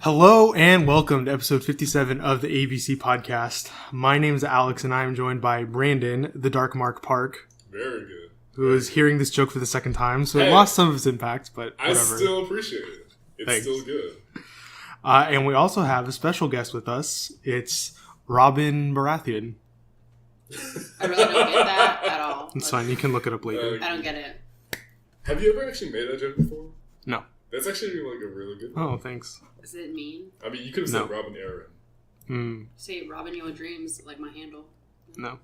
Hello and welcome to episode 57 of the ABC podcast. My name is Alex and I am joined by Brandon, the Dark Mark Park. Very good. Who is hearing this joke for the second time, so it lost some of its impact, but whatever. I still appreciate it. It's Thanks. still good. And we also have a special guest with us. It's Robyn Baratheon. I really don't get that at all. It's fine, you can look it up later. I don't get it. Have you ever actually made that joke before? No. That's actually like a really good one. Oh, thanks. Does it mean? I mean, you could have said Robyn Aaron. Say Robyn Your Dreams, like my handle. No.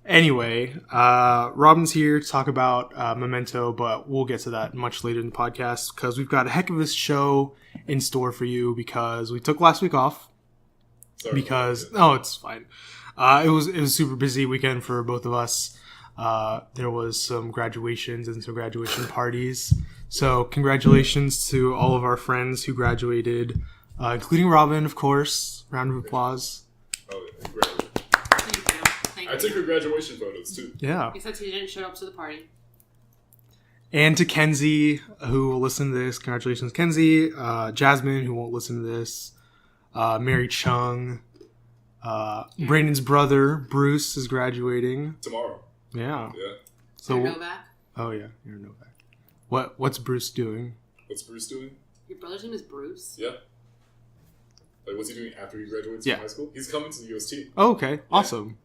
Anyway, Robyn's here to talk about Memento, but we'll get to that much later in the podcast because we've got a heck of a show in store for you because we took last week off. Sorry. It's fine. It was a super busy weekend for both of us. There was some graduations and some graduation parties. So congratulations to all of our friends who graduated, including Robyn, of course. Round of applause. Oh, yeah. Great. Thank I you. took her graduation photos too. Yeah. Except he didn't show up to the party. And to Kenzie, who will listen to this. Congratulations, Kenzie. Jasmine, who won't listen to this. Mary Chung. Brandon's brother, Bruce, is graduating. Tomorrow. Yeah. Yeah. So, Novak. oh, yeah. You're Novak. What's Bruce doing? What's Bruce doing? Your brother's name is Bruce? Yeah. Like, what's he doing after he graduates from high school? He's coming to the UST. Oh, okay. Awesome.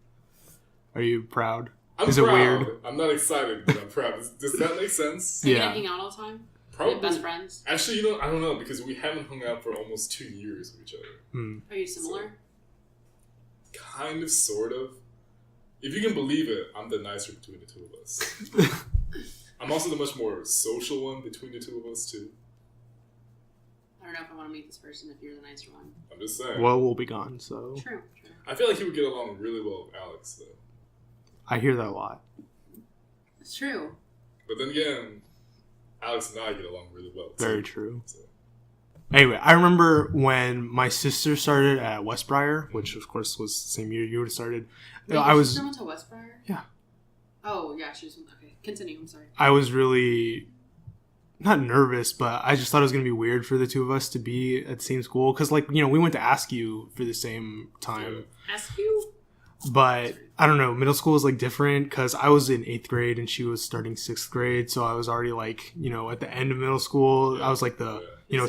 Are you proud? I'm Is proud. it weird? I'm not excited, but I'm proud. Does that make sense? Are you Yeah. gonna hang out all the time? Probably. Are you best friends? Actually, I don't know, because we haven't hung out for almost 2 years with each other. Are you similar? Kind of, sort of. If you can believe it, I'm the nicer between the two of us. I'm also the much more social one between the two of us, too. I don't know if I want to meet this person if you're the nicer one. I'm just saying. Well, we'll be gone, so. True. I feel like he would get along really well with Alex, though. I hear that a lot. It's true. But then again, Alex and I get along really well, too. Very true. So. Anyway, I remember when my sister started at Westbriar, which of course was the same year you would have started. Wait, I was. Your sister went to Westbriar? Yeah. Oh, yeah, she was. Okay, continue. I'm sorry. I was really not nervous, but I just thought it was going to be weird for the two of us to be at the same school because, like, we went to Askew for the same time. Ask you? But I don't know, middle school was like different because I was in 8th grade and she was starting 6th grade, so I was already like, at the end of middle school. I was like the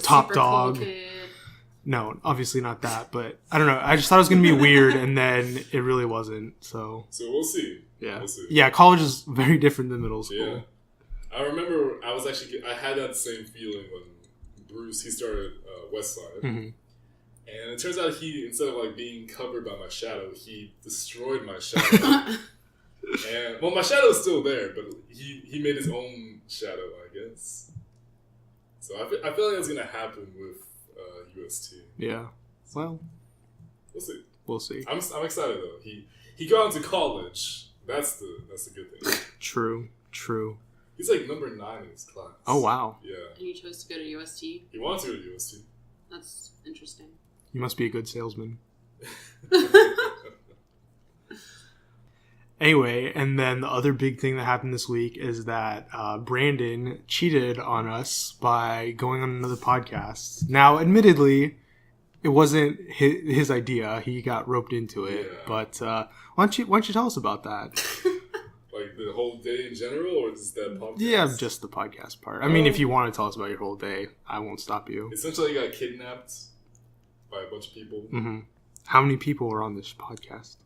top Super dog. Cool kid. No, obviously not that, but I don't know. I just thought it was going to be weird, and then it really wasn't. So we'll see. Yeah, We'll see. yeah. College is very different than middle school. Yeah. I remember I had that same feeling when Bruce, he started Westside. Mm-hmm. And it turns out he, instead of like being covered by my shadow, he destroyed my shadow. And my shadow is still there, but he made his own shadow, I guess. So I feel like that's gonna happen with UST. Yeah. Well, We'll see. we'll see. I'm excited though. He got into college. That's the good thing. True. He's like number 9 in his class. Oh wow, Yeah. And you chose to go to UST? He wants to go to UST. That's interesting. you must be a good salesman. Anyway, and then the other big thing that happened this week is that Brandon cheated on us by going on another podcast. Now, admittedly, it wasn't his idea. He got roped into it. Yeah. But why don't you tell us about that? Like the whole day in general, or just that podcast? Yeah, just the podcast part. I mean, if you want to tell us about your whole day, I won't stop you. Essentially, he got kidnapped by a bunch of people, Mm-hmm. How many people were on this podcast?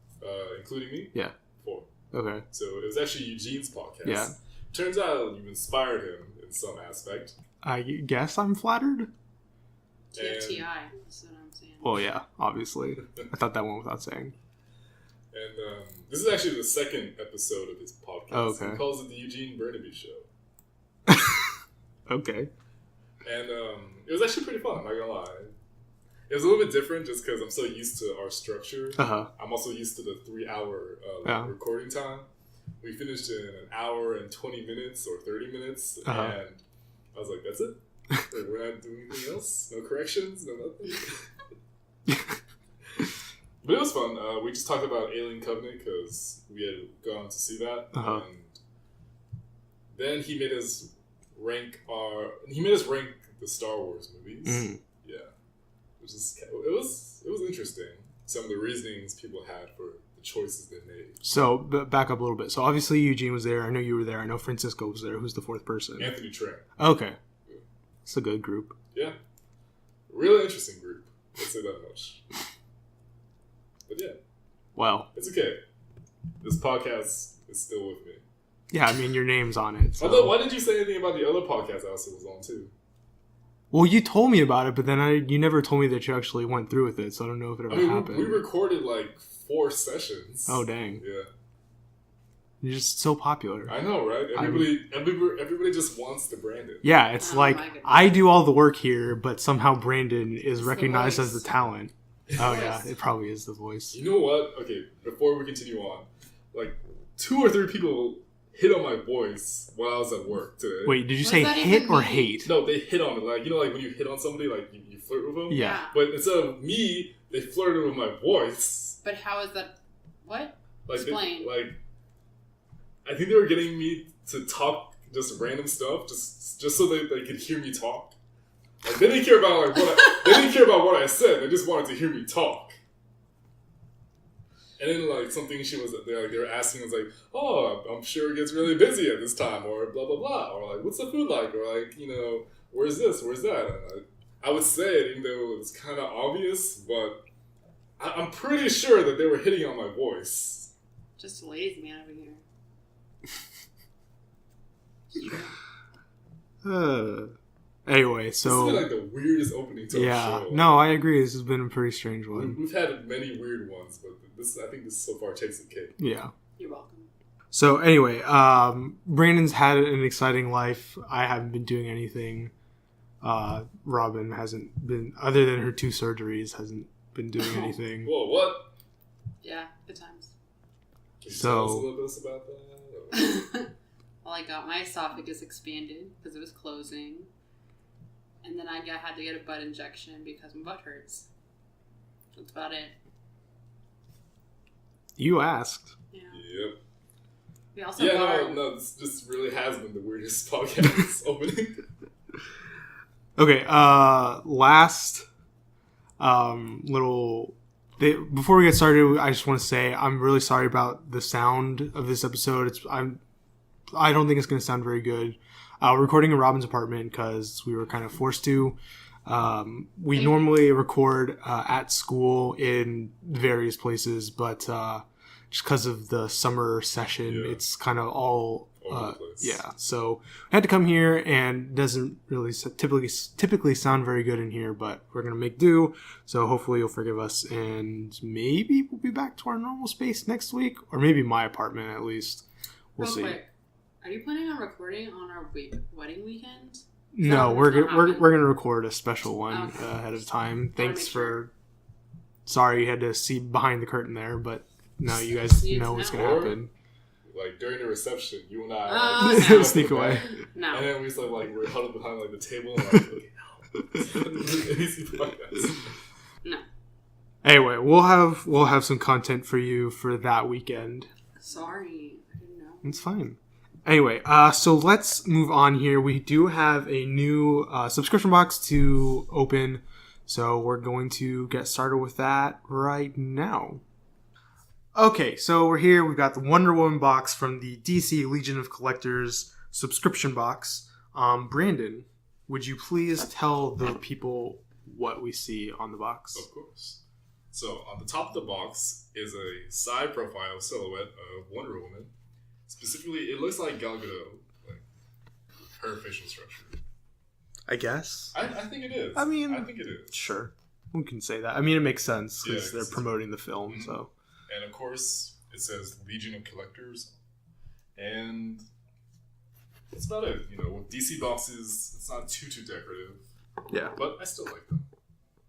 including me. Yeah. 4. Okay. So it was actually Eugene's podcast. Yeah. Turns out you inspired him in some aspect. I guess I'm flattered. TFTI. That's what I'm saying. Well, yeah, obviously. I thought that went without saying. And this is actually the second episode of his podcast. Oh, okay. He calls it the Eugene Burnaby Show. Okay. And it was actually pretty fun, I'm not gonna lie. It was a little bit different just because I'm so used to our structure. Uh-huh. I'm also used to the 3-hour recording time. We finished in an hour and 20 minutes or 30 minutes. Uh-huh. And I was like, that's it? Like, we're not doing anything else? No corrections? No nothing? But it was fun. We just talked about Alien Covenant because we had gone to see that. Uh-huh. And then he made us rank the Star Wars movies. Mm. Yeah. it was interesting. Some of the reasonings people had for the choices they made. So, back up a little bit. So, obviously, Eugene was there. I know you were there. I know Francisco was there. Who's the fourth person? Anthony Tran. Okay. It's a good group. Yeah. Really interesting group. Let's say that much. But yeah. Well. It's okay. This podcast is still with me. Yeah, I mean, your name's on it. So. Although, why did you say anything about the other podcast I also was on, too? Well, you told me about it, but then you never told me that you actually went through with it, so I don't know if it ever happened. We recorded, 4 sessions. Oh, dang. Yeah. You're just so popular. I know, right? Everybody just wants the Brandon. Yeah, it's I do all the work here, but somehow Brandon is recognized as the talent. Oh, yeah, it probably is the voice. You know what? Okay, before we continue on, 2 or 3 people hit on my voice while I was at work today. Wait, did you say hit or hate? No, they hit on it. When you hit on somebody, you flirt with them? Yeah. But instead of me, they flirted with my voice. But how is that? What? Explain. I think they were getting me to talk just random stuff, just so they could hear me talk. They didn't care about they didn't care about what I said. They just wanted to hear me talk. And then something they were asking was oh, I'm sure it gets really busy at this time, or blah blah blah, or what's the food like, or where's this, where's that. And I would say it even though it was kind of obvious, but I'm pretty sure that they were hitting on my voice. Just a ladies' man over here. Anyway, so this has been the weirdest opening to a show. No, I agree. This has been a pretty strange one. We've had many weird ones, but I think this so far takes the cake. Yeah. You're welcome. So anyway, Brandon's had an exciting life. I haven't been doing anything. Robyn hasn't been, other than her 2 surgeries, hasn't been doing anything. Whoa, what? Yeah, good times. Can you tell us a little bit about that? Well, I got my esophagus expanded because it was closing. And then I had to get a butt injection because my butt hurts. That's about it. You asked. Yeah. Yep. We also this really has been the weirdest podcast opening. Okay, last before we get started, I just want to say I'm really sorry about the sound of this episode. I don't think it's going to sound very good. We're recording in Robyn's apartment because we were kind of forced to. We normally record at school in various places, but just because of the summer session, it's kind of all over the place. So I had to come here, and it doesn't really typically sound very good in here, but we're going to make do. So hopefully you'll forgive us, and maybe we'll be back to our normal space next week, or maybe my apartment at least. We'll see. Quick. Are you planning on recording on our wedding weekend? No, we're gonna record a special one ahead of time. Thanks for. Sorry you had to see behind the curtain there, but now you guys know what's gonna happen. During the reception, you and I sneak away. No. And then we just we're huddled behind the table and No. Anyway, we'll have some content for you for that weekend. Sorry, I didn't know. It's fine. Anyway, so let's move on here. We do have a new subscription box to open, so we're going to get started with that right now. Okay, so we're here. We've got the Wonder Woman box from the DC Legion of Collectors subscription box. Brandon, would you please tell the people what we see on the box? Of course. So on the top of the box is a side profile silhouette of Wonder Woman. Specifically, it looks like Gal Gadot, her facial structure. I guess. I think it is. I think it is. Sure. We can say that. It makes sense because they're promoting the film, mm-hmm. So. And of course, it says Legion of Collectors. And that's about it. With DC boxes, it's not too decorative. Yeah. But I still like them.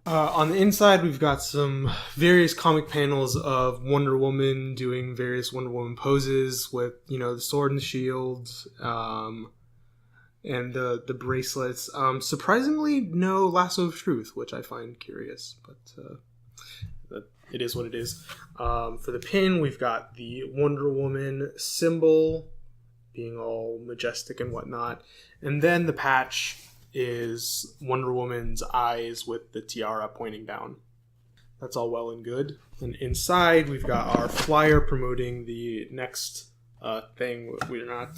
On the inside, we've got some various comic panels of Wonder Woman doing various Wonder Woman poses with, the sword and the shield, and the bracelets. Surprisingly, no lasso of truth, which I find curious, but it is what it is. For the pin, we've got the Wonder Woman symbol being all majestic and whatnot, and then the patch is Wonder Woman's eyes with the tiara pointing down. That's all well and good. And inside, we've got our flyer promoting the next thing. We're not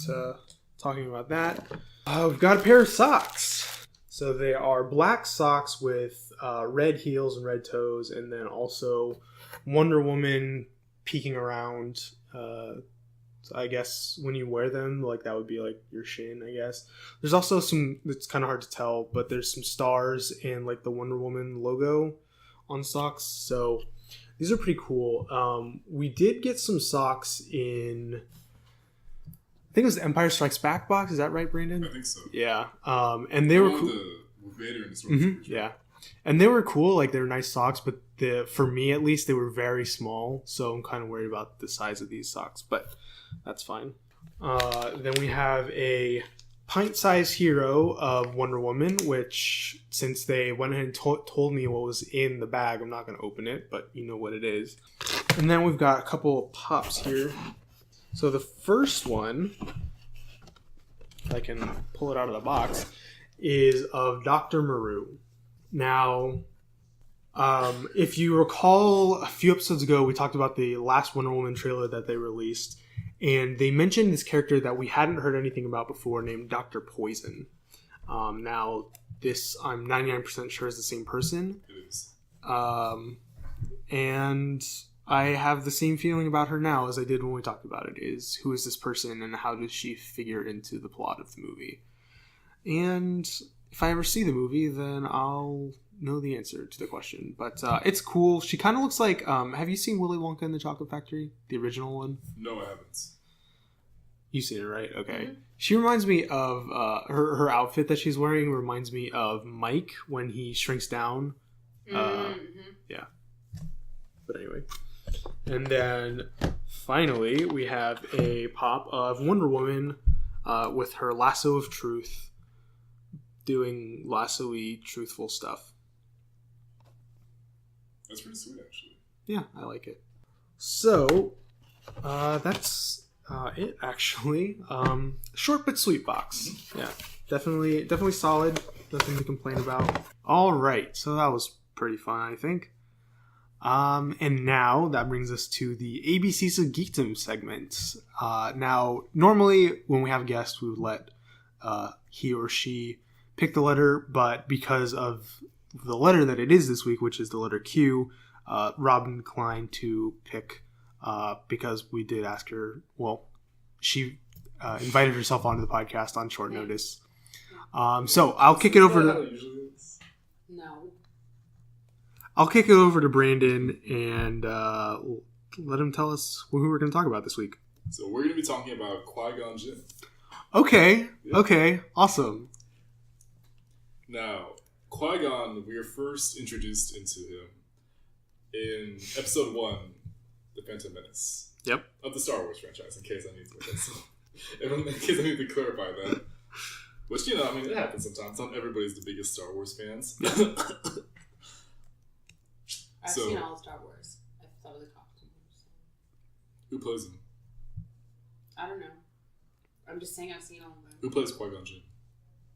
talking about that. We've got a pair of socks. So they are black socks with red heels and red toes, and then also Wonder Woman peeking around. So I guess when you wear them, like that would be like your shin, I guess. There's also some, it's kind of hard to tell, but there's some stars and like the Wonder Woman logo on socks. So these are pretty cool. We did get some socks in, I think it was the Empire Strikes Back box. Is that right, Brandon? I think so. Yeah. And they were cool. With Vader and the Yeah. And they were cool. Like they were nice socks, but for me at least, they were very small. So I'm kind of worried about the size of these socks, but that's fine. Then we have a pint-sized hero of Wonder Woman, which since they went ahead and told me what was in the bag, I'm not going to open it, but you know what it is. And then we've got a couple of pops here. So the first one, if I can pull it out of the box, is of Dr. Maru. Now, if you recall, a few episodes ago, we talked about the last Wonder Woman trailer that they released, and they mentioned this character that we hadn't heard anything about before named Dr. Poison. Now, this, I'm 99% sure is the same person. It is. And I have the same feeling about her now as I did when we talked about it, is who is this person and how does she figure into the plot of the movie? And if I ever see the movie, then I'll know the answer to the question. But it's cool. She kind of looks like, have you seen Willy Wonka and the Chocolate Factory? The original one? No, I haven't. You've seen it, right? Okay. Mm-hmm. She reminds me of, her outfit that she's wearing reminds me of Mike when he shrinks down. Yeah. But anyway. And then finally, we have a pop of Wonder Woman with her lasso of truth doing lasso-y truthful stuff. That's pretty sweet, actually. Yeah, I like it. So, that's it, actually. Short but sweet box. Yeah, definitely solid. Nothing to complain about. All right, so that was pretty fun, I think. And now that brings us to the ABCs of Geekdom segment. Now, normally when we have guests, we would let he or she pick the letter, but because of the letter that it is this week, which is the letter Q, Robyn declined to pick because we did ask her. Well, she invited herself onto the podcast on short notice. So I'll kick it over to. No. I'll kick it over to Brandon and let him tell us who we're going to talk about this week. So we're going to be talking about Qui-Gon Jinn. Okay. Yeah. Okay. Awesome. Now, Qui-Gon, we are first introduced into him in Episode 1, The Phantom Menace. Yep. Of the Star Wars franchise, in case I need to clarify that. Which, you know, I mean, it happens sometimes. Not everybody's the biggest Star Wars fans. I've seen all of Star Wars. I thought of the costumes. Who plays him? I don't know. I'm just saying I've seen all of them. Who plays Qui-Gon Jinn?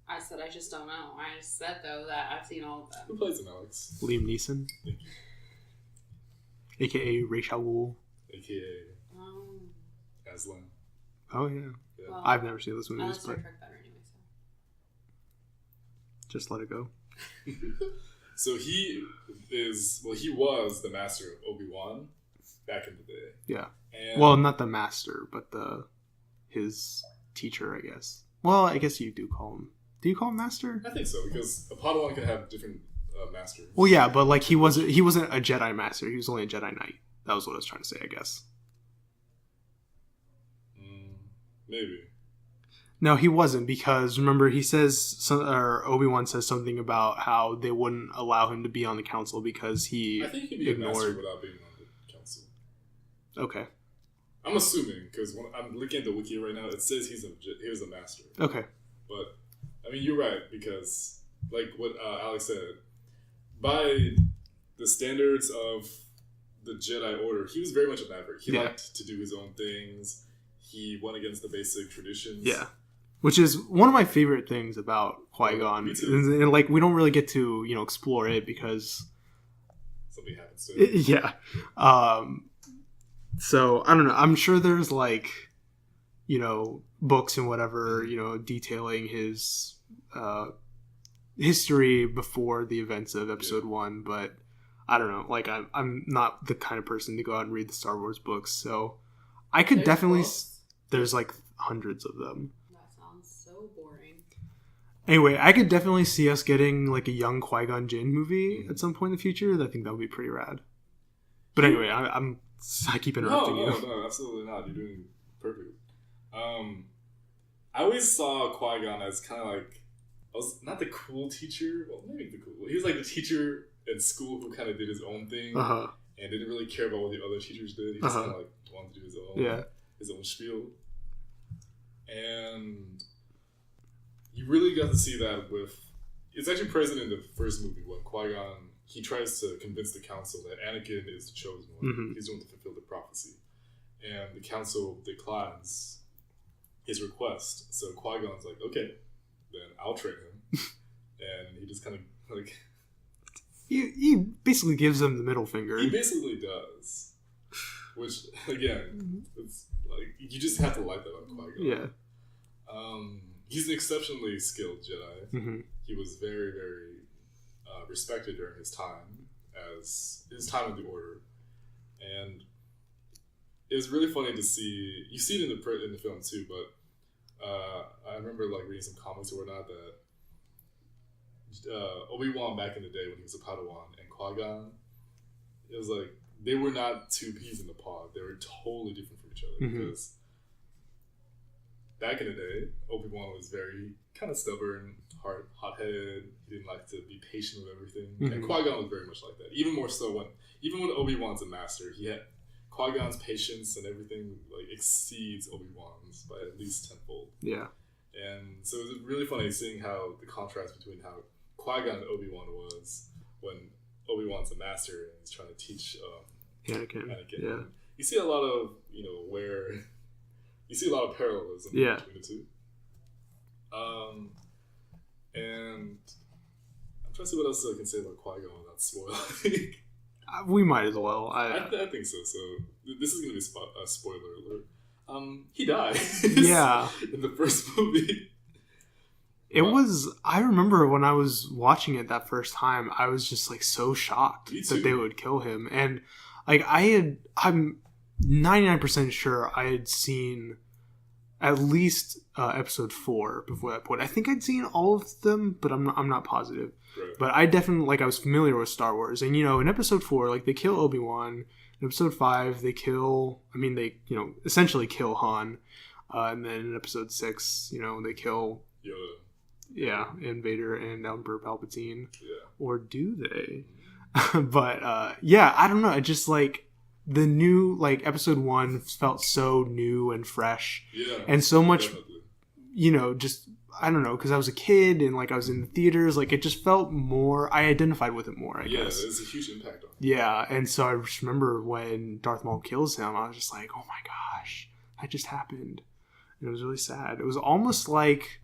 I said I just don't know. I just said, though, that I've seen all of them. Who plays him, Alex? Liam Neeson. Thank you. A.K.A. Ra's al Ghul. A.K.A. Aslan. Oh, yeah. Well, I've never seen this I movie, like Star but Trek better anyway, so. just let it go. So he was the master of Obi-Wan back in the day. Yeah. And Well, not the master, but his teacher, I guess. Well, I guess you do call him. Do you call him master? I think so, because a Padawan can have different masters. Well, yeah, but like he wasn't a Jedi master. He was only a Jedi Knight. That was what I was trying to say, I guess. Maybe. No, he wasn't, because remember he says, or Obi-Wan says something about how they wouldn't allow him to be on the council because he I think he can be ignored. a master without being on the council. Okay. I'm assuming, because when I'm looking at the wiki right now, it says he was a master. Okay. But, I mean, you're right, because, like what Alex said, by the standards of the Jedi Order, he was very much a maverick. He liked to do his own things. He went against the basic traditions. Yeah. Which is one of my favorite things about Qui-Gon. And like, we don't really get to, explore it because... something happens to it. Yeah. So, I don't know. I'm sure there's like, books and whatever, detailing his history before the events of Episode 1, but I don't know. Like, I'm not the kind of person to go out and read the Star Wars books, so I could definitely... There's like hundreds of them. So boring. Anyway, I could definitely see us getting like a young Qui-Gon Jinn movie at some point in the future. I think that would be pretty rad. But anyway, I keep interrupting you. No, absolutely not. You're doing perfect. I always saw Qui-Gon as kind of like, I was not the cool teacher. Well, maybe the cool. He was like the teacher in school who kind of did his own thing and didn't really care about what the other teachers did. He just kind of like wanted to do his own spiel. And you really got to see that with... It's actually present in the first movie when Qui-Gon, he tries to convince the council that Anakin is the chosen one. He's going to fulfill the prophecy. And the council declines his request. So Qui-Gon's like, okay, then I'll train him. And he just kind of like... He basically gives them the middle finger. He basically does. Which, again, it's like, you just have to like that on Qui-Gon. Yeah. He's an exceptionally skilled Jedi. He was very, very respected during his time in the Order, and it was really funny to see. You see it in the film too, but I remember like reading some comics or whatnot that Obi-Wan back in the day when he was a Padawan and Qui-Gon, it was like they were not two peas in the pod. They were totally different from each other because. Back in the day, Obi-Wan was very kind of stubborn, hot-headed. He didn't like to be patient with everything. And Qui-Gon was very much like that. Even more so when Obi-Wan's a master, he had Qui-Gon's patience and everything like exceeds Obi-Wan's by at least tenfold. Yeah. And so it was really funny seeing how the contrast between how Qui-Gon and Obi-Wan was when Obi-Wan's a master and he's trying to teach Anakin. Yeah. You see a lot of you see a lot of parallelism between the two. And I'm trying to see what else I can say about Qui-Gon without spoiling. We might as well. I think so. So this is going to be a spoiler alert. He died. Yeah. In the first movie. It was... I remember when I was watching it that first time, I was just like so shocked that they would kill him. And like I'm 99% sure I had seen at least episode 4 before that point. I think I'd seen all of them, but I'm not positive. Right. But I definitely, like, I was familiar with Star Wars. And, in episode 4, like, they kill Obi-Wan. In episode 5, they essentially kill Han. And then in episode 6, they kill... Yoda. Yeah, and Vader and Emperor Palpatine. Yeah. Or do they? But, I don't know. It just, like... The new, like, episode 1 felt so new and fresh. Yeah. And so much, definitely. Just, I don't know, because I was a kid and, like, I was in the theaters. Like, it just felt more, I identified with it more, I guess. Yeah, there's a huge impact on it. Yeah, and so I just remember when Darth Maul kills him, I was just like, oh my gosh, that just happened. And it was really sad. It was almost like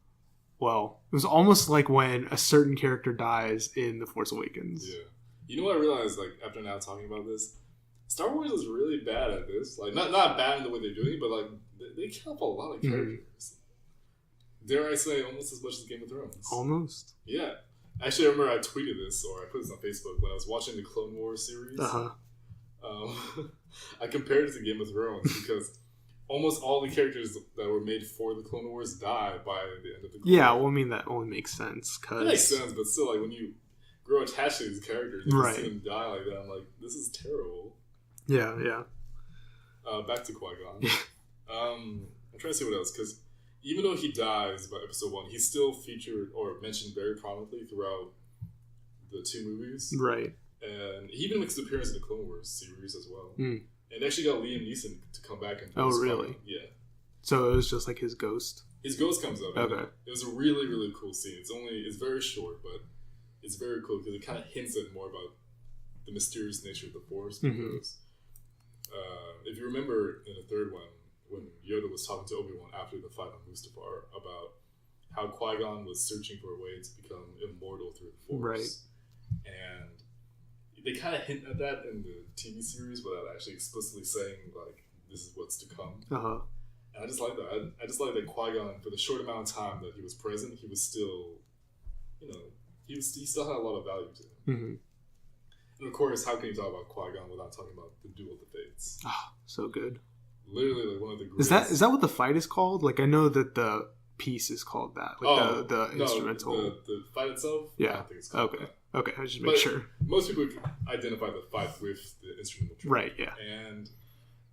when a certain character dies in The Force Awakens. Yeah. You know what I realized, like, after now talking about this? Star Wars is really bad at this. Like, not bad in the way they're doing it, but, like, they kill off a lot of characters. Dare I say, almost as much as Game of Thrones. Almost. Yeah. Actually, I remember I tweeted this, or I put this on Facebook, when I was watching the Clone Wars series. I compared it to Game of Thrones, because almost all the characters that were made for the Clone Wars die by the end of the Clone Wars. Well, I mean, that only makes sense. It makes sense, but still, like, when you grow attached to these characters, and see them die like that, I'm like, this is terrible. Yeah. Back to Qui-Gon. I'm trying to see what else, because even though he dies by episode 1, he's still featured or mentioned very prominently throughout the 2 movies. Right. And he even makes an appearance in the Clone Wars series as well. And actually got Liam Neeson to come back and oh, really? Qui-Gon. Yeah. So it was just like his ghost? His ghost comes up. Okay. It was a really, really cool scene. It's very short, but it's very cool because it kind of hints at more about the mysterious nature of the Force, because if you remember in the third one, when Yoda was talking to Obi-Wan after the fight on Mustafar about how Qui-Gon was searching for a way to become immortal through the Force. Right. And they kind of hint at that in the TV series without actually explicitly saying, like, this is what's to come. Uh-huh. And I just like that. I just like that Qui-Gon, for the short amount of time that he was present, he was still, he still had a lot of value to him. Mm-hmm. And of course, how can you talk about Qui-Gon without talking about the Duel of the Fates? Oh, so good. Literally, like, one of the greatest... Is that what the fight is called? Like, I know that the piece is called that. Like, the instrumental. The fight itself? Yeah. I don't think it's called that. Okay, I just make sure. Most people identify the fight with the instrumental track. Right, yeah. And,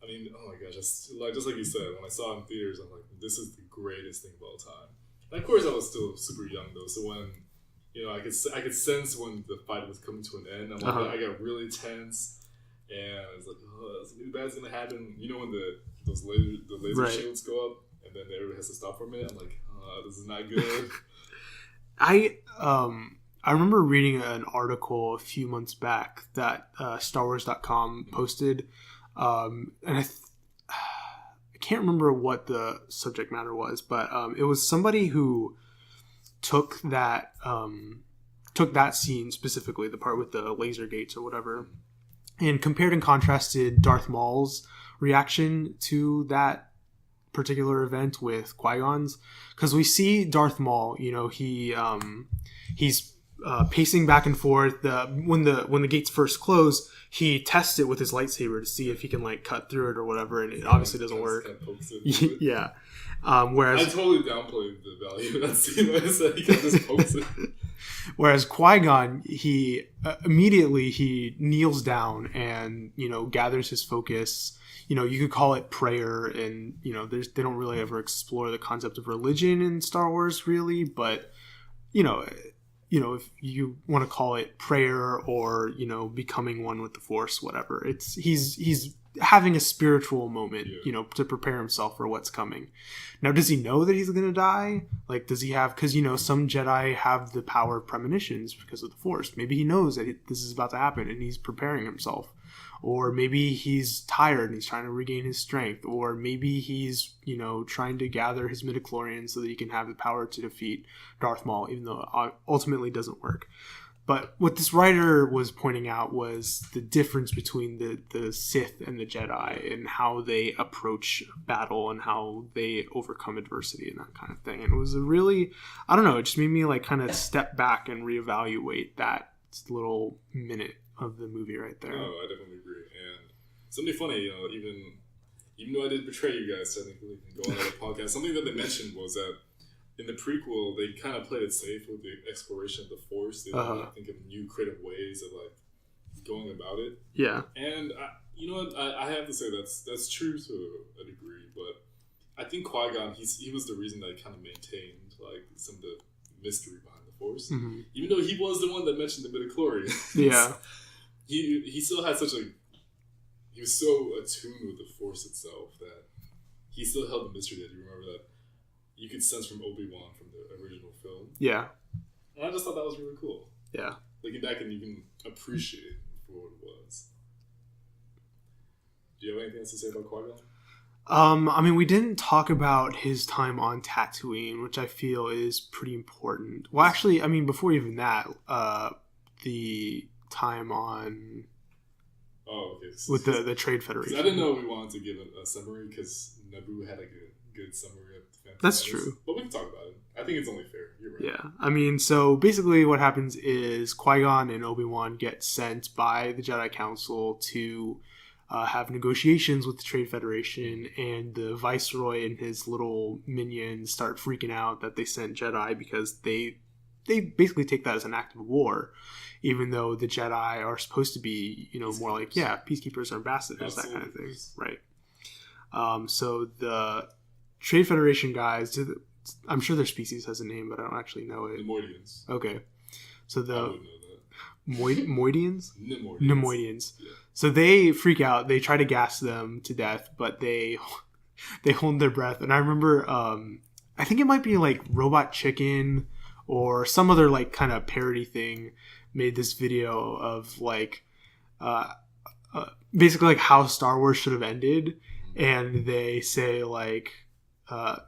I mean, oh my gosh, just like you said, when I saw it in theaters, I'm like, this is the greatest thing of all time. And of course, I was still super young, though, so when, I could sense when the fight was coming to an end, I'm like, I got really tense, and I was like, oh, something bad's gonna happen. When the laser right. shields go up, and then everybody has to stop for a minute, I'm like, oh, this is not good. I remember reading an article a few months back that StarWars.com posted, and I can't remember what the subject matter was, but it was somebody who took that scene specifically, the part with the laser gates or whatever, and compared and contrasted Darth Maul's reaction to that particular event with Qui-Gon's, because we see Darth Maul, he's pacing back and forth. When the gates first close, he tests it with his lightsaber to see if he can like cut through it or whatever, and it obviously doesn't work. Yeah. Whereas I totally downplayed the value of that scene when I said he kept just pokes it. Whereas Qui-Gon, he immediately he kneels down and gathers his focus. You could call it prayer, and they don't really ever explore the concept of religion in Star Wars, really. But if you want to call it prayer or becoming one with the Force, whatever, he's having a spiritual moment, to prepare himself for what's coming. Now, does he know that he's going to die? Like, does he have, because, some Jedi have the power of premonitions because of the Force. Maybe he knows that this is about to happen and he's preparing himself. Or maybe he's tired and he's trying to regain his strength. Or maybe he's, trying to gather his midichlorians so that he can have the power to defeat Darth Maul, even though it ultimately doesn't work. But what this writer was pointing out was the difference between the Sith and the Jedi and how they approach battle and how they overcome adversity and that kind of thing. And it was a really, I don't know, it just made me like kind of step back and reevaluate that little minute of the movie right there. No, I definitely agree. And something funny, even though I did betray you guys technically and go on another podcast, something that they mentioned was that in the prequel, they kind of played it safe with the exploration of the Force. They didn't think of new creative ways of like going about it. Yeah. And I have to say that's true to a degree, but I think Qui-Gon, he was the reason that kind of maintained like some of the mystery behind the Force, even though he was the one that mentioned the midichlorians. Yeah. He still had he was so attuned with the Force itself that he still held the mystery that you remember that you could sense from Obi-Wan from the original film. Yeah. And I just thought that was really cool. Yeah. Looking back and you can appreciate it for what it was. Do you have anything else to say about Qui-Gon? We didn't talk about his time on Tatooine, which I feel is pretty important. Well, actually, before even that, the time on... Oh, okay. With the Trade Federation. I didn't know we wanted to give a summary because Naboo had a good summary of the Phantom That's Menace. true. But we can talk about it. I think it's only fair. You're right. Yeah. So basically what happens is Qui-Gon and Obi-Wan get sent by the Jedi Council to have negotiations with the Trade Federation, and the Viceroy and his little minions start freaking out that they sent Jedi because they basically take that as an act of war, even though the Jedi are supposed to be, more like, peacekeepers or ambassadors, that kind of thing. Right. So the Trade Federation guys, I'm sure their species has a name, but I don't actually know it. Nemoidians. Okay. So the I would know that. Moidians? Nemoidians. Yeah. So they freak out. They try to gas them to death, but they hold their breath. And I remember, I think it might be like Robot Chicken or some other like kind of parody thing made this video of like basically like how Star Wars should have ended, and they say like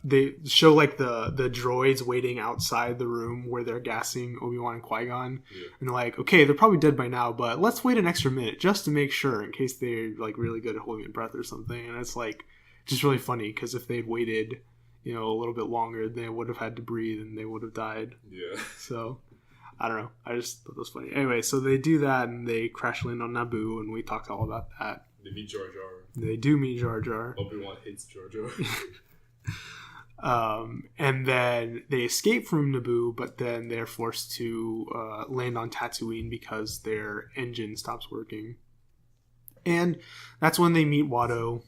they show like the droids waiting outside the room where they're gassing Obi-Wan and Qui-Gon. Yeah. And they're like, okay, they're probably dead by now, but let's wait an extra minute just to make sure in case they're like really good at holding their breath or something. And it's like just really funny because if they'd waited, you know, a little bit longer, they would have had to breathe and they would have died. Yeah. So I don't know. I just thought that was funny. Anyway, so they do that and they crash land on Naboo, and we talked all about that. They meet Jar Jar. They do meet Jar Jar. Obi-Wan hates Jar Jar. And then they escape from Naboo, but then they're forced to land on Tatooine because their engine stops working. And that's when they meet Watto.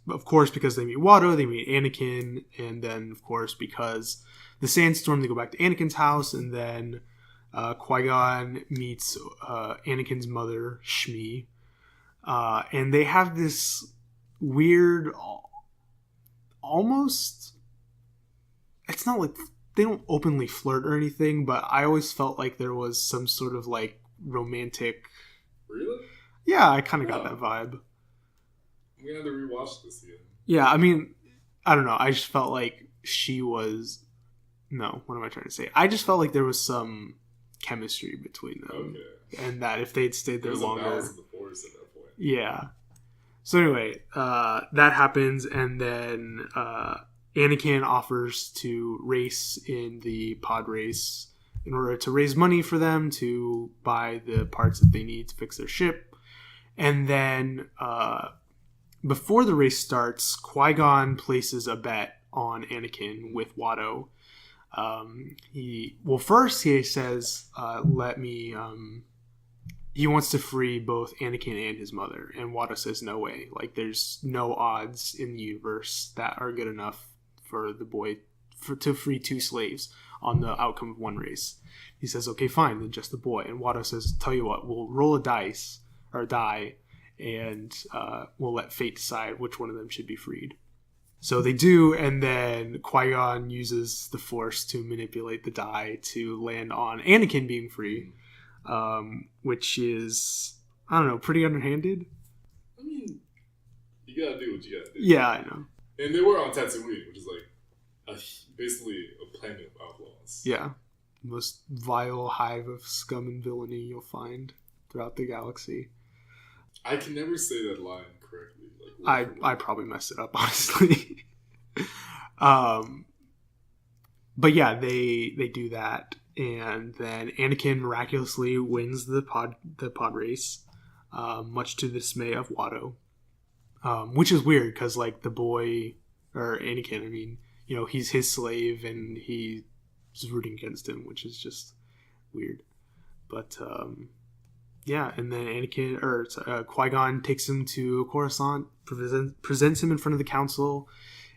Of course, because they meet Watto, they meet Anakin. And then, of course, because the sandstorm, they go back to Anakin's house. And then Qui-Gon meets Anakin's mother, Shmi. And they have this weird, almost... It's not like they don't openly flirt or anything, but I always felt like there was some sort of like romantic. Really? Yeah, I kind of got that vibe. I'm gonna have to rewatch this again. Yeah, I mean, I don't know. I just felt like she was. No, what am I trying to say? I just felt like there was some chemistry between them, and that if they'd stayed there longer, balance of the Force at that point. Yeah. So anyway, that happens, and then. Anakin offers to race in the pod race in order to raise money for them to buy the parts that they need to fix their ship. And then before the race starts, Qui-Gon places a bet on Anakin with Watto. First he says, he wants to free both Anakin and his mother. And Watto says, no way. Like, there's no odds in the universe that are good enough for the boy to free two slaves on the outcome of one race. He says, okay, fine, then just the boy. And Watto says, tell you what, we'll roll a die, and we'll let fate decide which one of them should be freed. So they do, and then Qui-Gon uses the Force to manipulate the die to land on Anakin being free, which is, I don't know, pretty underhanded. I mean, you gotta do what you gotta do. Yeah, I know. And they were on Tatooine, which is like basically a planet of outlaws. Yeah. Most vile hive of scum and villainy you'll find throughout the galaxy. I can never say that line correctly. I probably messed it up, honestly. But yeah, they do that, and then Anakin miraculously wins the pod race, much to the dismay of Watto. Which is weird because, like, the boy, or Anakin, I mean, you know, he's his slave and he's rooting against him, which is just weird. But, yeah, and then Qui-Gon takes him to Coruscant, presents him in front of the council,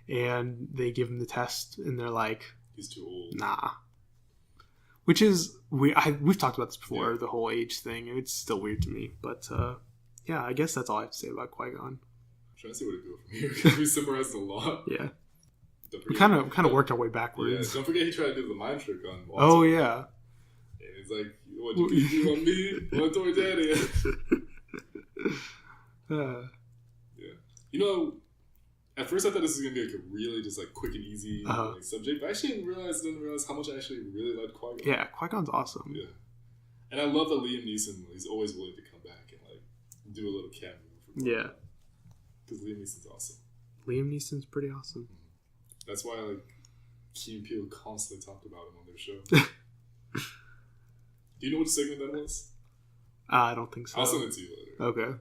and they give him the test, and they're like, he's too old. Nah. Which is, we've talked about this before, the whole age thing, and it's still weird to me. But, yeah, I guess that's all I have to say about Qui-Gon. Trying to see where to go from here because we summarized a lot. Yeah, we kind of worked our way backwards. Yeah, don't forget he tried to do the mind trick on Watto. Oh yeah, and it's like, what you can do on me, what toy daddy. Yeah, you know, at first I thought this was gonna be like a really just like quick and easy subject, but I actually didn't realize how much I actually really liked Qui-Gon. Yeah, Qui-Gon's awesome. Yeah, and I love that Liam Neeson. He's always willing to come back and like do a little cameo. Yeah. Because Liam Neeson's awesome. Liam Neeson's pretty awesome. That's why, like, Key and Peele constantly talked about him on their show. Do you know what segment that was? I don't think so. I'll send it to you later. Okay.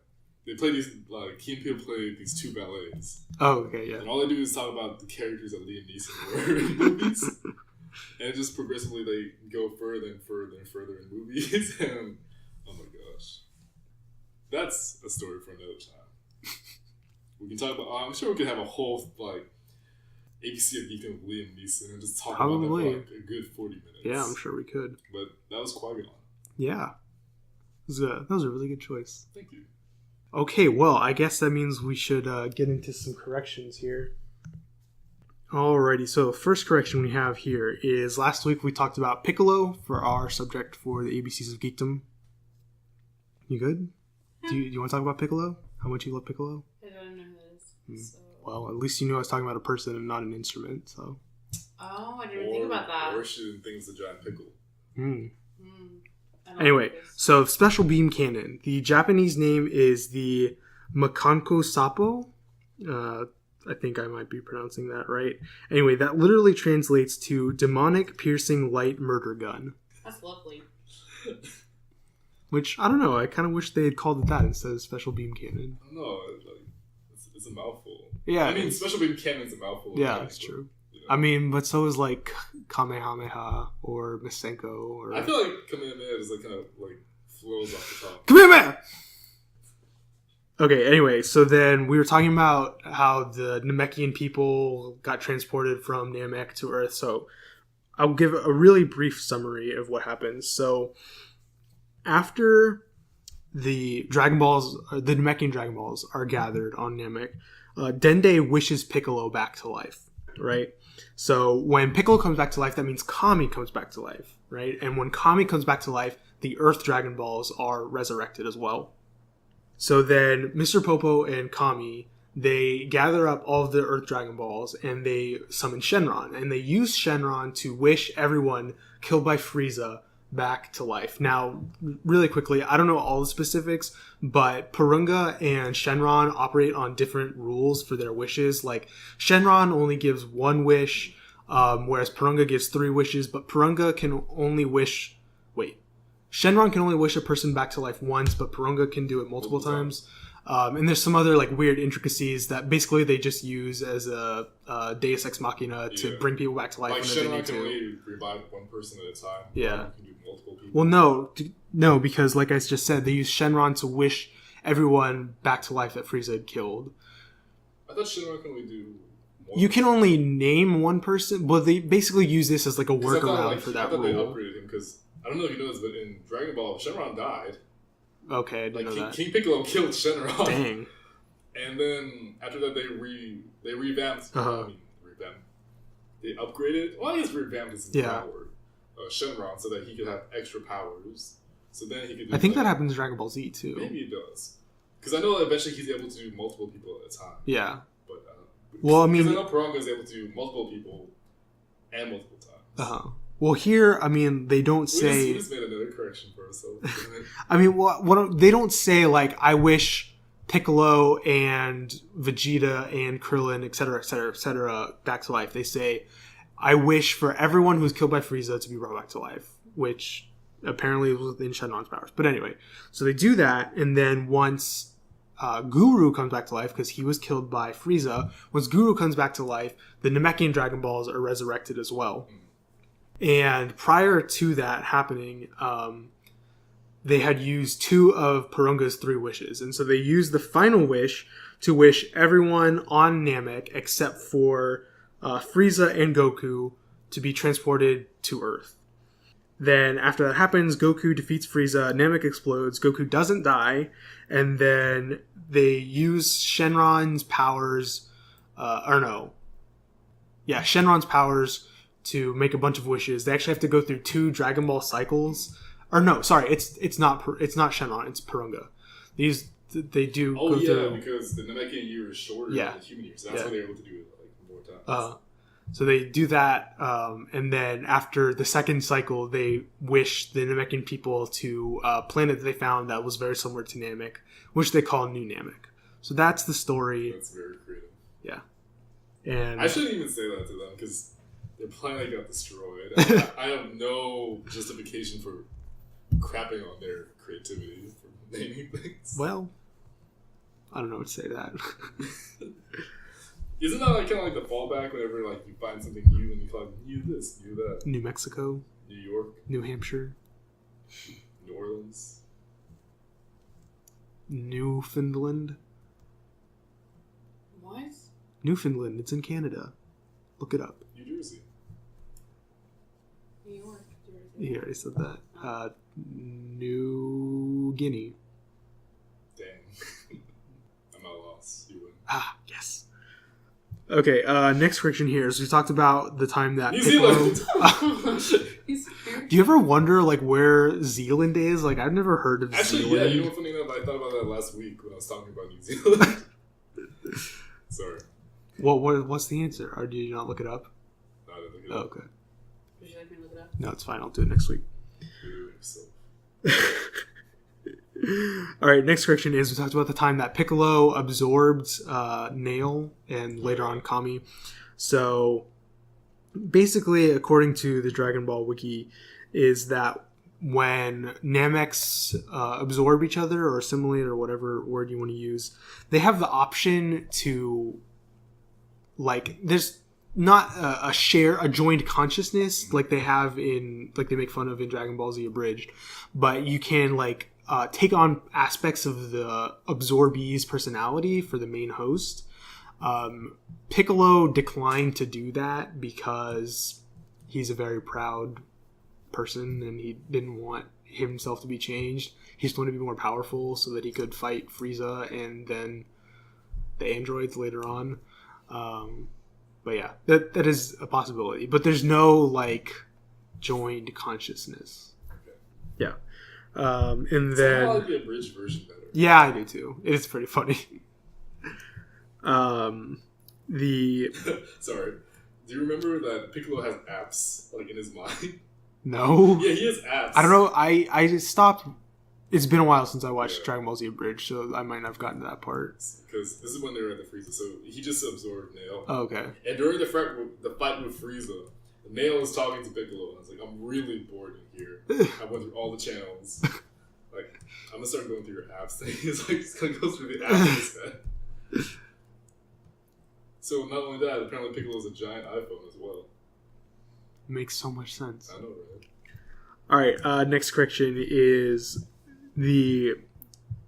They play these, like, Key and Peele play these two ballets. Oh, okay, yeah. And all they do is talk about the characters that Liam Neeson were in movies. And just progressively they go further and further and further in movies. And, oh my gosh. That's a story for another time. We can talk about. I'm sure we could have a whole like ABC of Geekdom with Liam Neeson and just talk about that for like a good 40 minutes. Yeah, I'm sure we could. But that was Qui-Gon. Yeah, that was a really good choice. Thank you. Okay, well, I guess that means we should get into some corrections here. Alrighty, so first correction we have here is last week we talked about Piccolo for our subject for the ABCs of Geekdom. You good? Do you want to talk about Piccolo? How much you love Piccolo? I don't know who that is. So. Well, at least you knew I was talking about a person and not an instrument, so. Oh, I didn't think about that. Or shooting things with a giant pickle. Anyway, so special beam cannon. The Japanese name is the Makanko Sapo. I think I might be pronouncing that right. Anyway, that literally translates to demonic piercing light murder gun. That's lovely. Which, I don't know, I kind of wish they had called it that instead of special beam cannon. I don't know, it's a mouthful. Yeah. I mean, special beam cannon's a mouthful. Yeah, that's true. I mean, but so is like Kamehameha or Masenko or... I feel like Kamehameha is like kind of like flows off the top. Kamehameha! Okay, anyway, so then we were talking about how the Namekian people got transported from Namek to Earth. So I'll give a really brief summary of what happens. So after the Dragon Balls, the Namekian Dragon Balls are gathered on Namek, Dende wishes Piccolo back to life, right? So when Piccolo comes back to life, that means Kami comes back to life, right? And when Kami comes back to life, the Earth Dragon Balls are resurrected as well. So then Mr. Popo and Kami, they gather up all of the Earth Dragon Balls and they summon Shenron. And they use Shenron to wish everyone killed by Frieza back to life. Now, really quickly, I don't know all the specifics, but Purunga and Shenron operate on different rules for their wishes. Like, Shenron only gives one wish, whereas Purunga gives 3 wishes, but Purunga can only wish... Shenron can only wish a person back to life once, but Purunga can do it multiple times. And there's some other like weird intricacies that basically they just use as a Deus Ex Machina to bring people back to life. Like Shenron can only revive one person at a time. Yeah. Can do multiple people. Well, no, because like I just said, they use Shenron to wish everyone back to life that Frieza had killed. I thought Shenron can only do... You can only name one person, but they basically use this as like a workaround for that rule. I thought they rule. upgraded him because... I don't know if you know this, but in Dragon Ball, Shenron died. Okay, I didn't know that. King Piccolo killed Shenron. Dang. And then after that, they revamped. They upgraded. Well, I guess revamped is the word. Shenron, so that he could have extra powers. So then he could. Do I think that happens in Dragon Ball Z too. Maybe it does, because I know eventually he's able to do multiple people at a time. Yeah. But well, I mean, because I know Purunga is able to do multiple people and multiple times. Well, here, I mean, they don't say... We just made another correction for ourselves. I mean, they don't say, like, I wish Piccolo and Vegeta and Krillin, etc., back to life. They say, I wish for everyone who's killed by Frieza to be brought back to life, which apparently was within Shenron's powers. But anyway, so they do that, and then once Guru comes back to life, because he was killed by Frieza, once Guru comes back to life, the Namekian Dragon Balls are resurrected as well. And prior to that happening, they had used 2 of Purunga's 3 wishes. And so they used the final wish to wish everyone on Namek, except for Frieza and Goku, to be transported to Earth. Then after that happens, Goku defeats Frieza, Namek explodes, Goku doesn't die, and then they use Shenron's powers, Shenron's powers to make a bunch of wishes. They actually have to go through 2 Dragon Ball cycles. Or no, sorry, it's not Shenron, it's Purunga. They do go through... because the Namekian year is shorter than the human year, so that's why they're able to do it like more times. So they do that, and then after the second cycle, they wish the Namekian people to a planet that they found that was very similar to Namek, which they call New Namek. So that's the story. That's very creative. Yeah. And I shouldn't even say that to them, because their planet got destroyed. I have no justification for crapping on their creativity for naming things. Well, I don't know what to say to that. Isn't that like kind of like the fallback whenever like you find something new and you call it new this, new that? New Mexico, New York, New Hampshire, New Orleans, Newfoundland. What? Newfoundland. It's in Canada. Look it up. New Jersey. New York, Jersey. Yeah, I said that. New Guinea. Dang. I'm at a loss. You win. Ah, yes. Okay, next correction here is we talked about the time that New Piccolo... Zealand! Do you ever wonder, like, where Zealand is? Like, I've never heard of Zealand. Zealand. Yeah, you know what, funny enough, I thought about that last week when I was talking about New Zealand. Sorry. What's the answer? Or did you not look it up? No, I didn't look it Oh, up. okay. Would you like me to look it up? No, it's fine. I'll do it next week. Do it yourself. All right, next correction is we talked about the time that Piccolo absorbed Nail and later on Kami. So basically, according to the Dragon Ball wiki, is that when Namex absorb each other or assimilate or whatever word you want to use, they have the option to, like, there's not a joined consciousness like they have in, like they make fun of in Dragon Ball Z Abridged, but you can like take on aspects of the absorbee's personality for the main host. Piccolo declined to do that because he's a very proud person and he didn't want himself to be changed. He just wanted to be more powerful so that he could fight Frieza and then the androids later on. But yeah, that is a possibility. But there's no like joined consciousness. Okay. Yeah. And So I then like the abridged version better. yeah, I do too. It's pretty funny. The Sorry. Do you remember that Piccolo has apps like in his mind? no. Yeah, he has apps. I don't know. I just stopped. It's been a while since I watched Yeah. Dragon Ball Z Abridged, so I might not have gotten to that part. Because this is when they were at the Frieza, so he just absorbed Nail. Oh, okay. And during the fight with Frieza, Nail is talking to Piccolo, and I was like, I'm really bored in here. I went through all the channels. Like, I'm gonna start going through your apps thing. It's like, just gonna go through the apps instead. So, not only that, apparently Piccolo's a giant iPhone as well. Makes so much sense. I know, right? All right. Next correction is the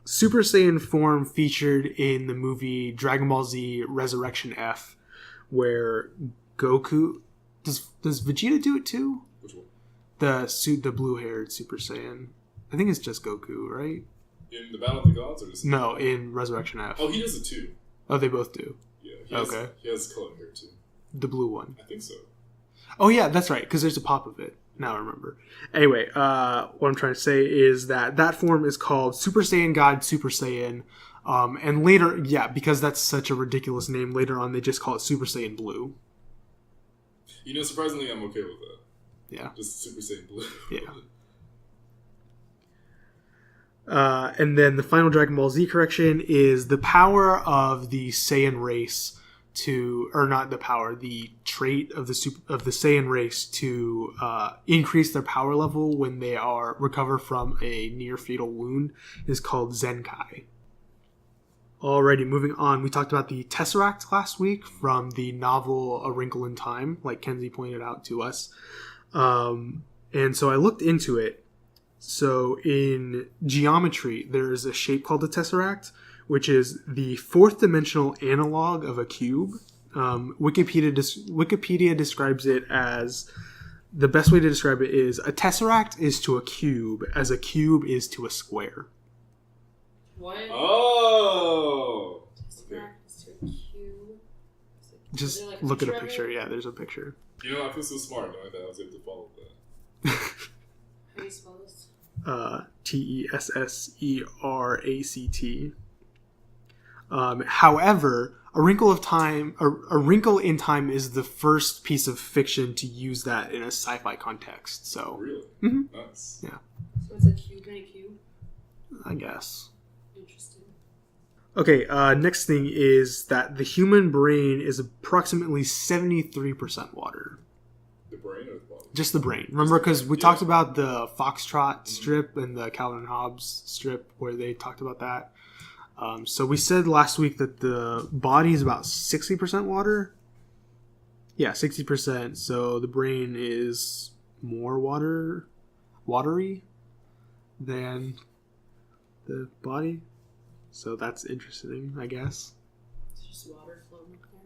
Super Saiyan form featured in the movie Dragon Ball Z Resurrection F, where Goku does Vegeta do it too? Which one? The blue-haired Super Saiyan. I think it's just Goku, right? In the Battle of the Gods, or just No, in Resurrection F. Oh, he does it too. Oh, they both do. Yeah. Okay. He has colored hair too. The blue one. I think so. Oh yeah, that's right. Because there's a pop of it. Now I remember. Anyway, what I'm trying to say is that form is called Super Saiyan God Super Saiyan, and later, yeah, because that's such a ridiculous name. Later on, they just call it Super Saiyan Blue. You know, surprisingly, I'm okay with that. Yeah. Just Super Saiyan Blue. Yeah. And then the final Dragon Ball Z correction is the power of the Saiyan race the trait of the Saiyan race to increase their power level when they recover from a near fatal wound is called Zenkai. Alrighty, moving on. We talked about the tesseract last week from the novel A Wrinkle in Time, like Kenzie pointed out to us. And so I looked into it. So in geometry, there's a shape called the tesseract, which is the fourth dimensional analog of a cube. Wikipedia describes it as, the best way to describe it is, a tesseract is to a cube as a cube is to a square. What? Oh! Tesseract is to a cube. Just Is there, like, a look at a picture of picture. it? Yeah, there's a picture. You know, I feel so smart knowing that I was able to follow that. How do you spell this? Tesseract. However, A Wrinkle in Time is the first piece of fiction to use that in a sci-fi context. So, Really? Mhm. Nice. yeah, So it's a cube in a cube? I guess. Interesting. Okay, next thing is that the human brain is approximately 73% water. The brain or the body? Just the brain. Remember, because we Yeah. talked about the Foxtrot strip and the Calvin and Hobbes strip where they talked about that. So we said last week that the body is about 60% water. Yeah, 60%. So the brain is more watery than the body. So that's interesting, I guess. It's just water floating up there.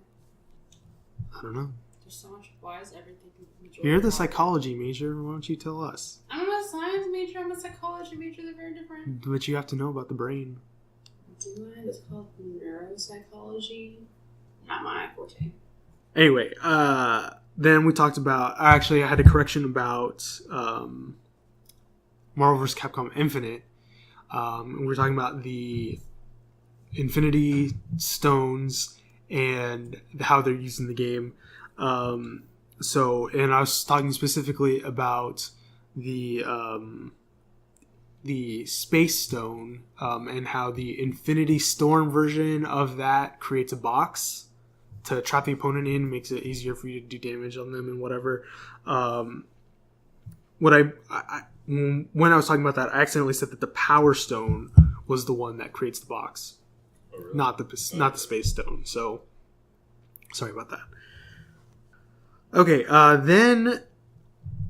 I don't know. There's so much. Why is everything majority You're the water? psychology major. Why don't you tell us? I'm not a science major. I'm a psychology major. They're very different. But you have to know about the brain. Do I? It's called neuropsychology. Not my forte. Anyway, then we talked about... Actually, I had a correction about Marvel vs. Capcom Infinite. We were talking about the Infinity Stones and how they're using the game. And I was talking specifically about the Space Stone, and how the Infinity Storm version of that creates a box to trap the opponent in, makes it easier for you to do damage on them and whatever. When I was talking about that, I accidentally said that the Power Stone was the one that creates the box, really? not the Space Stone. So sorry about that. Okay, then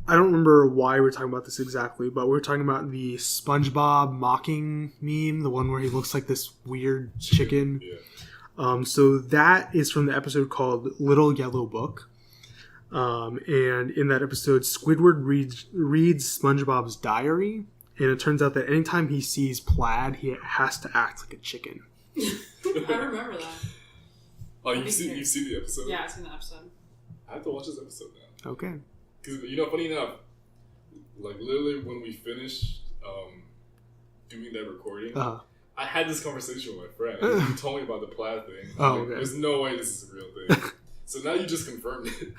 I don't remember why we're talking about this exactly, but we're talking about the SpongeBob mocking meme, the one where he looks like this weird chicken. Yeah. So that is from the episode called Little Yellow Book. And in that episode, Squidward reads SpongeBob's diary, and it turns out that anytime he sees Plaid, he has to act like a chicken. I remember that. Oh, you've seen the episode? Yeah, I've seen the episode. I have to watch this episode now. Okay. Because, funny enough, like, literally when we finished doing that recording, I had this conversation with my friend, and he told me about the Plaid thing. Oh, okay. There's no way this is a real thing. So now you just confirmed it.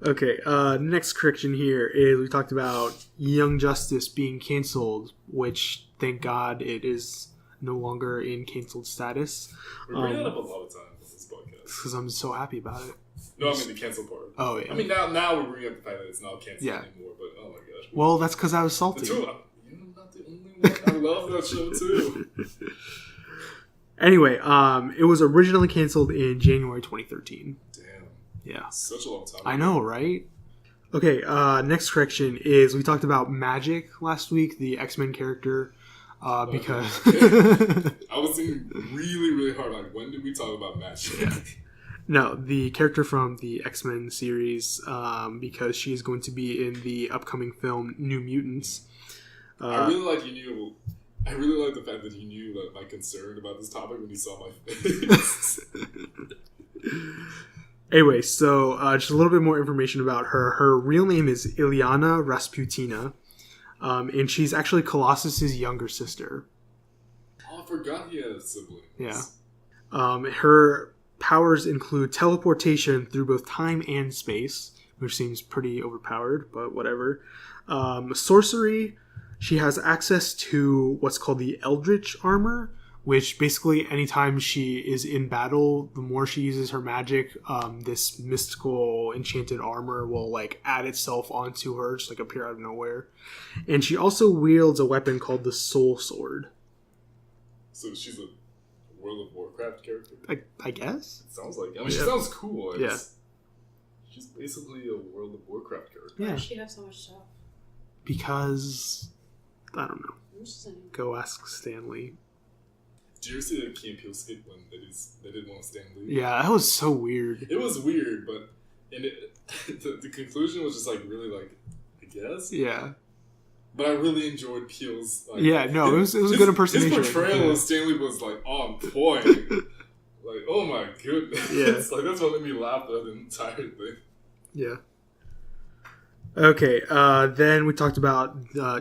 Okay, next correction here is we talked about Young Justice being canceled, which, thank God, it is no longer in canceled status. We bring that up a lot of times on this podcast. Because I'm so happy about it. No, I mean the cancel part. Oh, yeah. I mean, now we're bringing up the fact that it's not canceled anymore, but oh my gosh. Well, that's because I was salty. You're not the only one. I love that show too. Anyway, it was originally canceled in January 2013. Damn. Yeah. Such a long time ago. I know, right? Okay, next correction is we talked about Magik last week, the X-Men character, because... I was thinking really, really hard, like, when did we talk about Magik? No, the character from the X-Men series, because she is going to be in the upcoming film New Mutants. I really like the fact that you knew my concern about this topic when you saw my face. Anyway, so just a little bit more information about her. Her real name is Ilyana Rasputina, and she's actually Colossus's younger sister. Oh, I forgot he had siblings. Yeah. Her powers include teleportation through both time and space, which seems pretty overpowered, but whatever. Sorcery. She has access to what's called the Eldritch Armor, which basically anytime she is in battle, the more she uses her magic, this mystical enchanted armor will add itself onto her, just appear out of nowhere. And she also wields a weapon called the Soul Sword. So she's a World of Warcraft character? I guess? It sounds like. I mean, she sounds cool. Yeah. She's basically a World of Warcraft character. Why does she have so much stuff? Because... I don't know. Interesting. Go ask Stanley. Did you ever see the Key and Peele skit when they didn't want Stan Lee? Yeah, that was so weird. It was weird, but the conclusion was just really I guess. Yeah. But I really enjoyed Peele's. Yeah, no, it was a good impersonation. His portrayal of Stanley was on point. Oh my goodness. Yeah. That's what made me laugh at the entire thing. Yeah. Okay, then we talked about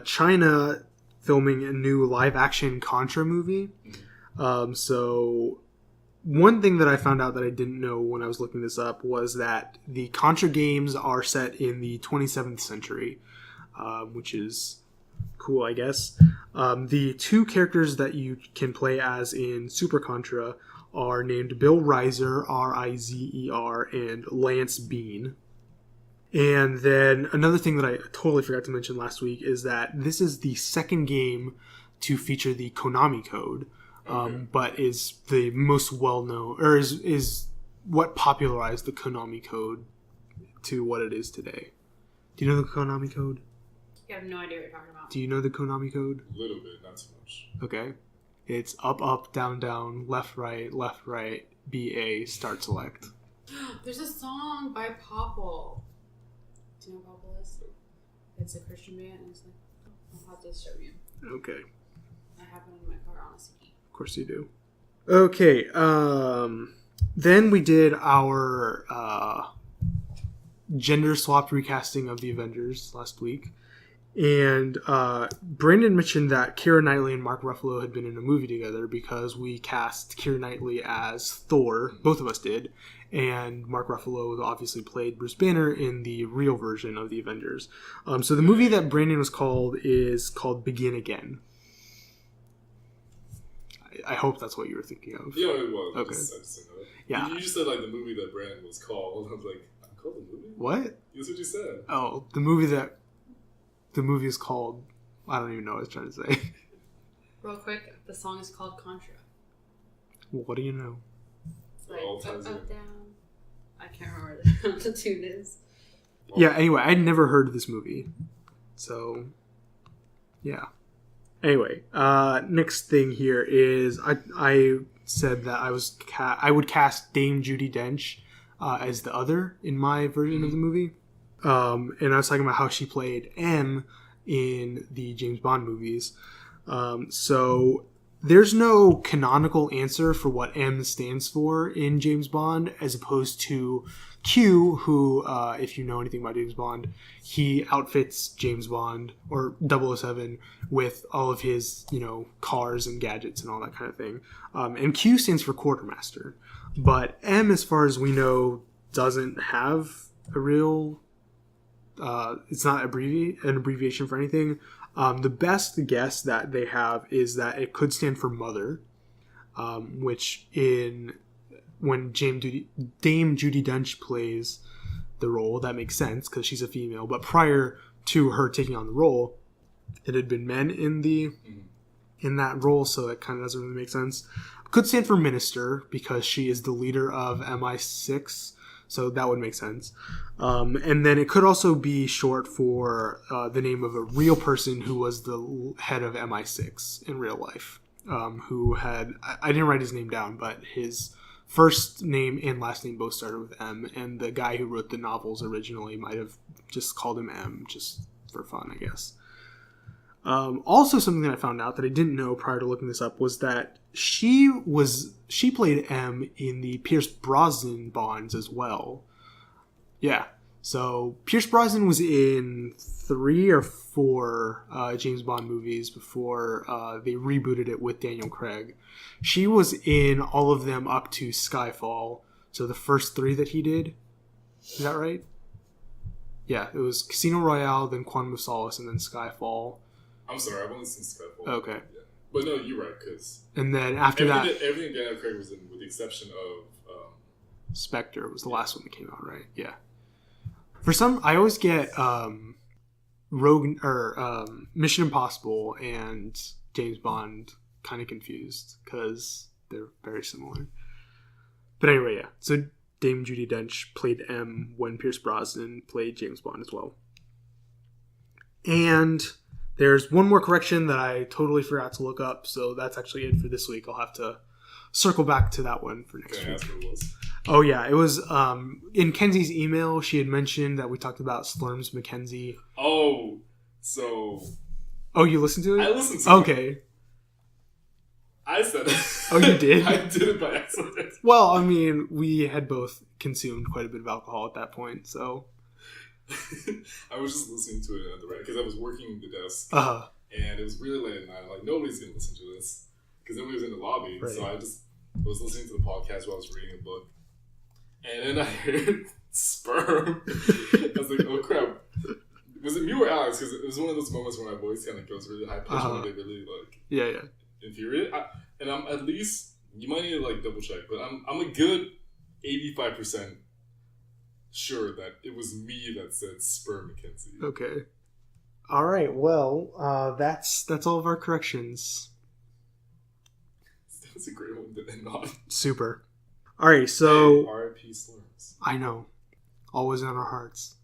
China filming a new live-action Contra movie. So one thing that I found out that I didn't know when I was looking this up was that the Contra games are set in the 27th century, which is cool, I guess. The two characters that you can play as in Super Contra are named Bill Rizer, R-I-Z-E-R, and Lance Bean. And then another thing that I totally forgot to mention last week is that this is the second game to feature the Konami code, but is the most well-known, or is what popularized the Konami code to what it is today. Do you know the Konami code? You have no idea what you're talking about. Do you know the Konami code? A little bit, not so much. Okay. It's up, up, down, down, left, right, BA, start, select. There's a song by Popple. Do you know what Popple is? It's a Christian band, and it's I'll have to show you. Okay. I have one in my car on a CD. Of course you do. Okay, then we did our gender-swapped recasting of the Avengers last week. And Brandon mentioned that Keira Knightley and Mark Ruffalo had been in a movie together because we cast Keira Knightley as Thor. Both of us did. And Mark Ruffalo obviously played Bruce Banner in the real version of the Avengers. So the movie that Brandon was called is called Begin Again. I hope that's what you were thinking of. Yeah, it was. Okay. I just didn't know it. Yeah. You just said like the movie that Brandon was called. I was like, I'm called the movie? What? That's what you said. Oh, the movie is called, I don't even know what I was trying to say. Real quick, the song is called Contra. Well, what do you know? It's like All up, ties up, in. down. I can't remember what the tune is. Yeah, anyway, I'd never heard of this movie. So, yeah. Anyway, next thing here is I said that I would cast Dame Judi Dench as the other in my version of the movie. And I was talking about how she played M in the James Bond movies. So there's no canonical answer for what M stands for in James Bond, as opposed to Q, who, if you know anything about James Bond, he outfits James Bond, or 007, with all of his, cars and gadgets and all that kind of thing. And Q stands for Quartermaster. But M, as far as we know, doesn't have a real... it's not an abbreviation for anything. The best guess that they have is that it could stand for mother, which when Dame Judi Dench plays the role, that makes sense because she's a female. But prior to her taking on the role, it had been men in that role, so it kind of doesn't really make sense. Could stand for minister because she is the leader of MI6. So that would make sense. And then it could also be short for the name of a real person who was the head of MI6 in real life. Who had... I didn't write his name down, but his first name and last name both started with M. And the guy who wrote the novels originally might have just called him M, just for fun, I guess. Also, something that I found out that I didn't know prior to looking this up was that she played M in the Pierce Brosnan Bonds as well. Yeah. So Pierce Brosnan was in 3 or 4 James Bond movies before they rebooted it with Daniel Craig. She was in all of them up to Skyfall. So the first 3 that he did. Is that right? Yeah, it was Casino Royale, then Quantum of Solace, and then Skyfall. I'm sorry, I've only seen Skyfall. Okay. Yeah. But no, you're right, because... And then after everything Daniel Craig was in, with the exception of... Spectre was the last one that came out, right? Yeah. I always get Mission Impossible and James Bond kind of confused, because they're very similar. But anyway, yeah. So Dame Judi Dench played M when Pierce Brosnan played James Bond as well. And... there's one more correction that I totally forgot to look up, so that's actually it for this week. I'll have to circle back to that one for next week. That's what it was. Oh, yeah. It was in Kenzie's email, she had mentioned that we talked about Slurms Mackenzie. Oh, so... Oh, you listened to it? I listened to it. Okay. I said it. Oh, you did? I did it by accident. Well, I mean, we had both consumed quite a bit of alcohol at that point, so... I was just listening to it at the right because I was working the desk, Uh-huh. and it was really late at night. I'm like, nobody's gonna listen to this because nobody was in the lobby. Right. So I just was listening to the podcast while I was reading a book, and then I heard sperm. I was like, oh crap! Was it me or Alex? Because it was one of those moments where my voice kind of goes really high pitched when they really like Yeah. infuriate. And I'm at least, you might need to like double check, but I'm a good 85% sure that it was me that said Spur Mackenzie. Okay. All right. Well, that's all of our corrections. That was a great one to end on. Super. All right. So hey, R.I.P. Slurms. I know, always on our hearts.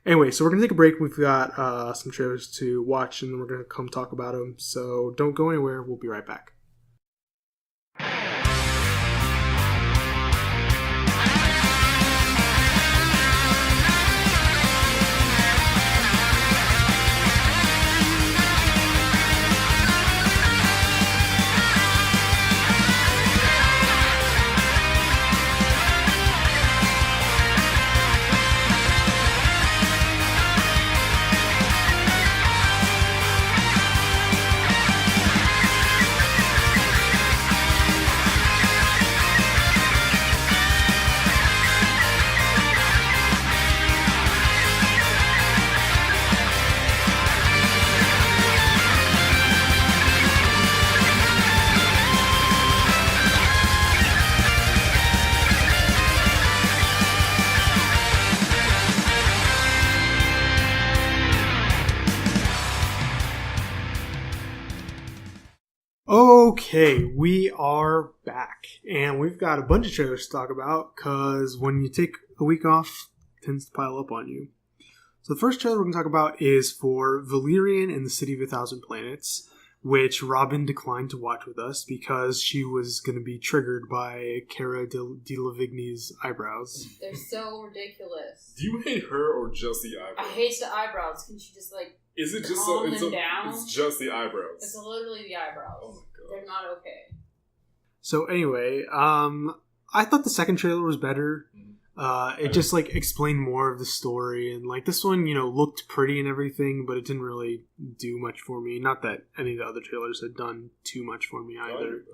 Anyway, so we're gonna take a break. We've got some trailers to watch, and then we're gonna come talk about them. So don't go anywhere. We'll be right back. Okay, we are back, and we've got a bunch of trailers to talk about, because when you take a week off, it tends to pile up on you. So the first trailer we're going to talk about is for Valerian and the City of a Thousand Planets, which Robyn declined to watch with us because she was going to be triggered by Keira Delavigny's eyebrows. They're so ridiculous. Do you hate her or just the eyebrows? I hate the eyebrows. Can she just Is it just calm them down? It's just the eyebrows. It's literally the eyebrows. Oh my god. They're not okay. So anyway, I thought the second trailer was better. It just explained more of the story, and this one, looked pretty and everything, but it didn't really do much for me. Not that any of the other trailers had done too much for me either.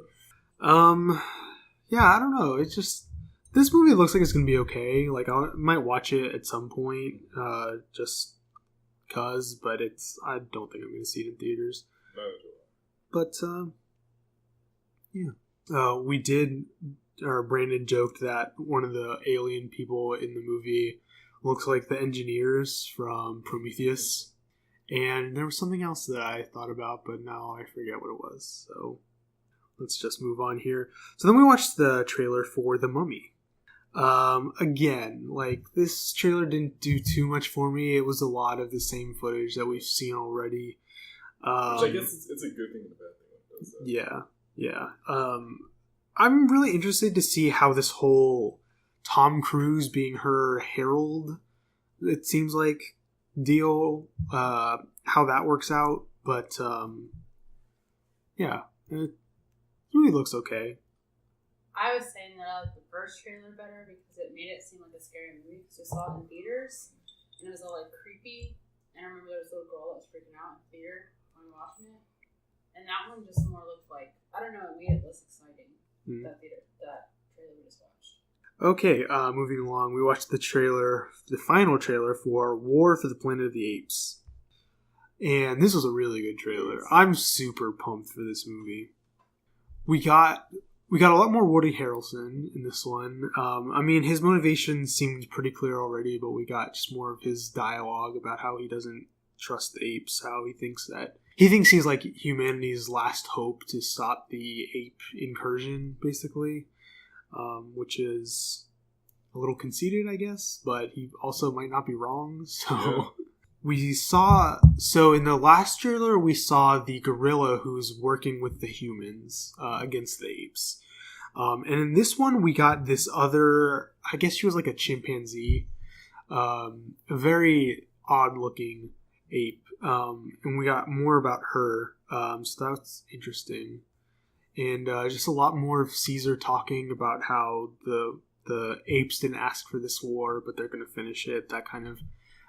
Yeah, I don't know. It's just this movie looks like it's gonna be okay. I might watch it at some point, just cause. But I don't think I'm gonna see it in theaters. But yeah, we did. Or Brandon joked that one of the alien people in the movie looks like the engineers from Prometheus. And there was something else that I thought about, but now I forget what it was. So let's just move on here. So then we watched the trailer for The Mummy. Again, this trailer didn't do too much for me. It was a lot of the same footage that we've seen already. Which I guess it's a good thing and a bad thing. Yeah. I'm really interested to see how this whole Tom Cruise being her herald, it seems like, deal, how that works out. But, yeah, it really looks okay. I was saying that I liked the first trailer better because it made it seem like a scary movie because we saw it in theaters and it was all creepy. And I remember there was a little girl that was freaking out in the theater when we were watching it. And that one just more looked like, I don't know, it made it less exciting. That trailer we just watched. Okay, moving along, we watched the final trailer for War for the Planet of the Apes. And this was a really good trailer. I'm super pumped for this movie. We got a lot more Woody Harrelson in this one. His motivation seemed pretty clear already, but we got just more of his dialogue about how he doesn't trust the apes, how he thinks he's humanity's last hope to stop the ape incursion, basically, which is a little conceited, I guess, but he also might not be wrong. So in the last trailer, we saw the gorilla who's working with the humans against the apes. And in this one, we got this other, I guess she was like a chimpanzee, a very odd looking ape. And we got more about her, so that's interesting. And just a lot more of Caesar talking about how the apes didn't ask for this war, but they're going to finish it. That kind of,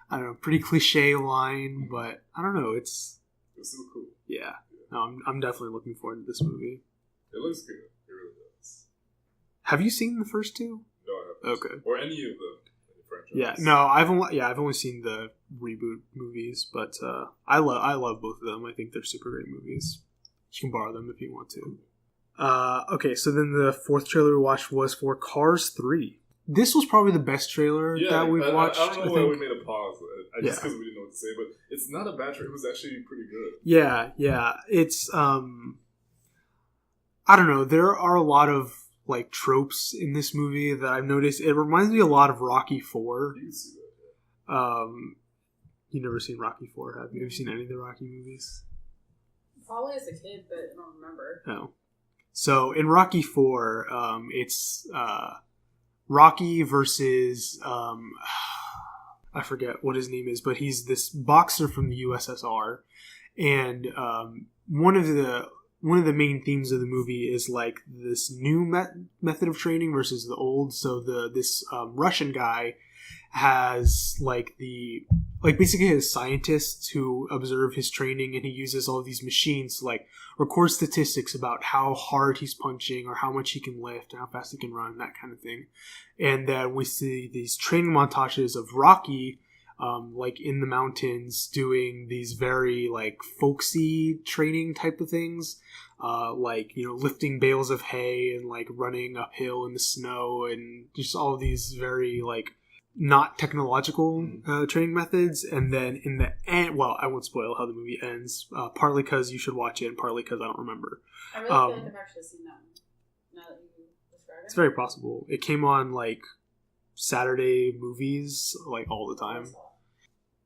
I don't know, pretty cliche line, but I don't know, it's so cool. Yeah, no, I'm definitely looking forward to this movie. It looks good. It really does. Have you seen the first two? No, I haven't. Okay. Or any of the franchises. Yeah, no, I've only seen the reboot movies, but I love both of them. I think they're super great movies. You can borrow them if you want to. Okay, so then the fourth trailer we watched was for Cars 3. This was probably the best trailer that we've watched. I don't know why we made a pause. Just because we didn't know what to say, but it's not a bad trailer. It was actually pretty good. Yeah. It's I don't know. There are a lot of tropes in this movie that I've noticed. It reminds me a lot of Rocky 4. You can see that. You've never seen Rocky 4, have you? Have you seen any of the Rocky movies? Probably as a kid, but I don't remember. No. So in Rocky 4, it's Rocky versus I forget what his name is, but he's this boxer from the USSR, and one of the main themes of the movie is this new method of training versus the old. So this Russian guy has basically his scientists who observe his training, and he uses all these machines to record statistics about how hard he's punching or how much he can lift and how fast he can run, that kind of thing. And then we see these training montages of Rocky in the mountains doing these very folksy training type of things, lifting bales of hay and running uphill in the snow, and just all these very not technological training methods, and then in the end, well, I won't spoil how the movie ends, partly because you should watch it and partly because I don't remember. I really feel like I've actually seen that one, now that you describe it. It's very possible. It came on like Saturday movies like all the time.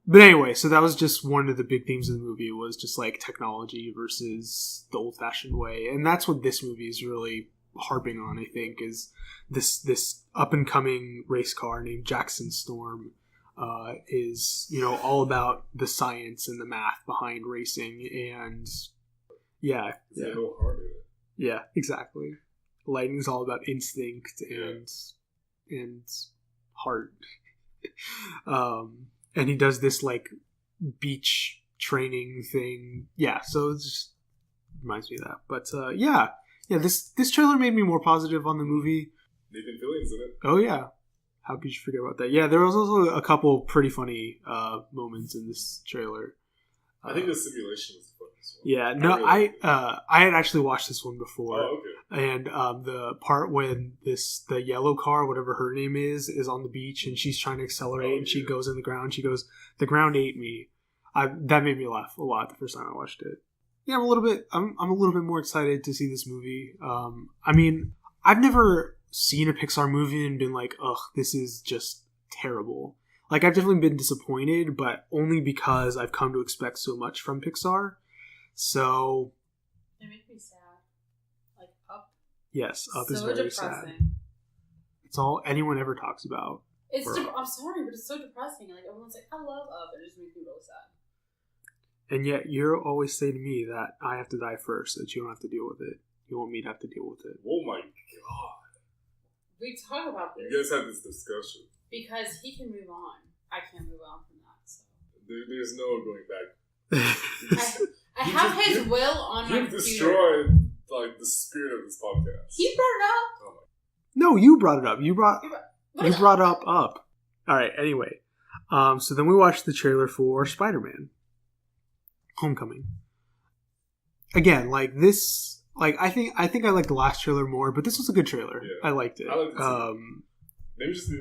But anyway, so that was just one of the big themes of the movie, was just like technology versus the old-fashioned way, and that's what this movie is really harping on, I think, is this up-and-coming race car named Jackson Storm is, you know, all about the science and the math behind racing, and yeah, exactly. Lightning's all about instinct and heart. And he does this like beach training thing. Yeah, so it just reminds me of that. But this trailer made me more positive on the movie. Nathan Fillion's in it. Oh yeah, how could you forget about that? Yeah, there was also a couple pretty funny moments in this trailer. I think the simulation was the funniest one. Yeah, no, I had actually watched this one before. Oh, okay. And the part when the yellow car, whatever her name is on the beach, and she's trying to accelerate, and she goes in the ground. She goes, "The ground ate me." That made me laugh a lot the first time I watched it. Yeah, I'm a little bit more excited to see this movie. I mean, I've never seen a Pixar movie and been like, "Ugh, this is just terrible." Like, I've definitely been disappointed, but only because I've come to expect so much from Pixar. So it makes me sad. Like Up. Yes, Up so is very depressing. sad. It's all anyone ever talks about. I'm sorry, but it's so depressing. Like, everyone's like, "I love Up," and it just makes me really sad. And yet, you always say to me that I have to die first, that you don't have to deal with it. You want me to have to deal with it. Oh my god! We talk about this. You guys had this discussion. Because he can move on. I can't move on from that. So there's no going back. I have his will on my computer. You've destroyed like the spirit of this podcast. He brought it up. Oh my. No, you brought it up. You brought up. All right. Anyway, so then we watched the trailer for Spider-Man: Homecoming. Again, like this, like I think I liked the last trailer more, but this was a good trailer. Yeah. I liked it. I liked it too. Maybe just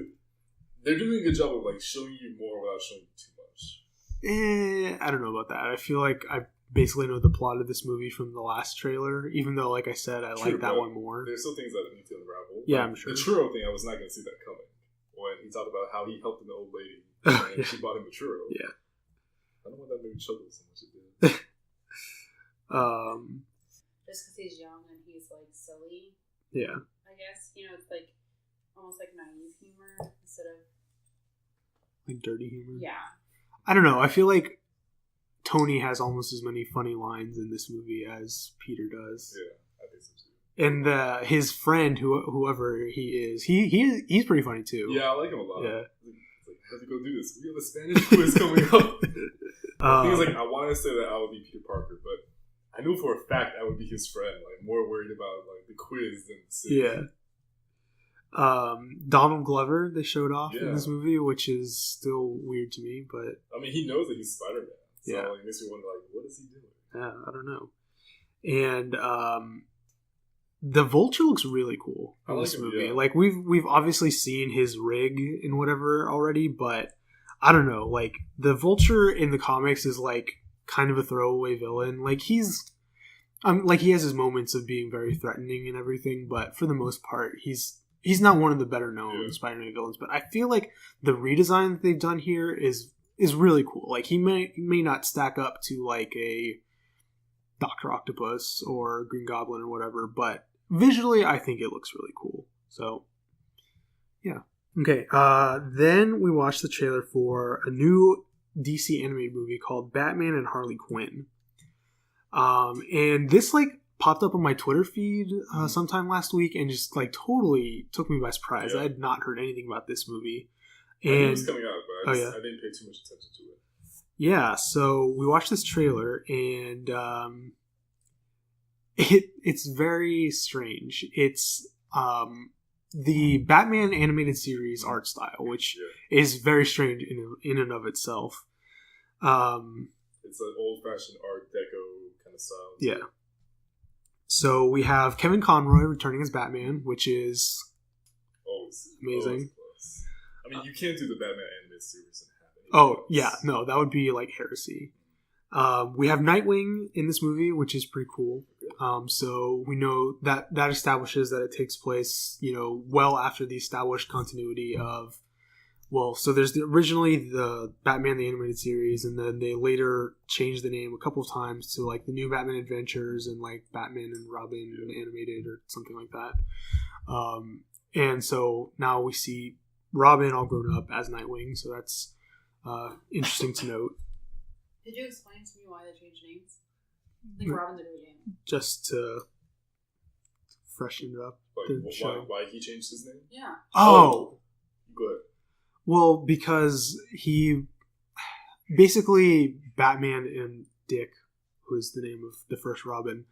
they're doing a good job of like showing you more without showing you too much. I don't know about that. I feel like I basically know the plot of this movie from the last trailer, even though, like I said, I like that one more. There's still things that need to unravel. Yeah, I'm sure. The churro thing, I was not going to see that coming. When he talked about how he helped an old lady and she bought him a churro. Yeah. I don't know why that made me chuckle so much it did. Just because he's young and he's like silly. Yeah. I guess, you know, it's like almost like naive humor instead of like dirty humor. Yeah. I don't know. I feel like Tony has almost as many funny lines in this movie as Peter does. Yeah, I think so too. And his friend, whoever he is, he's pretty funny too. Yeah, I like him a lot. Yeah. It's like, how to go do this? We have a Spanish quiz coming up. The thing is, like, I wanted to say that I would be Peter Parker, but I knew for a fact I would be his friend. Like, more worried about like the quiz than the city. Yeah. Donald Glover they showed off in this movie, which is still weird to me, but I mean, he knows that he's Spider-Man, so like, it makes me wonder, like, what is he doing? Yeah, I don't know. And the Vulture looks really cool in this movie. Yeah. Like we've obviously seen his rig and whatever already, but I don't know. Like the Vulture in the comics is like kind of a throwaway villain. Like he's like he has his moments of being very threatening and everything, but for the most part, he's not one of the better known Spider-Man villains. But I feel like the redesign that they've done here is really cool. Like he may not stack up to like a Dr. Octopus or Green Goblin or whatever, but visually I think it looks really cool. So yeah. Okay, then we watched the trailer for a new DC animated movie called Batman and Harley Quinn. And this like popped up on my Twitter feed sometime last week and just like totally took me by surprise. I had not heard anything about this movie. And it was coming out, but I didn't pay too much attention to it. Yeah, so we watched this trailer and it's very strange. It's the Batman animated series art style, which is very strange in and of itself. It's an old-fashioned Art Deco kind of style. Yeah. So we have Kevin Conroy returning as Batman, which is amazing. I mean, you can't do the Batman animated series and have it. Oh, yeah. No, that would be like heresy. We have Nightwing in this movie, which is pretty cool. So we know that establishes that it takes place, well after the established continuity of, so there's originally the Batman the Animated Series, and then they later changed the name a couple of times to like the New Batman Adventures and like Batman and Robin Animated or something like that. And so now we see Robin all grown up as Nightwing, so that's interesting to note. Did you explain to me why they changed names? Like Robin the new name. Just to freshen it up. Why he changed his name? Yeah. Oh! Good. Well, because he... Basically, Batman and Dick, who is the name of the first Robin,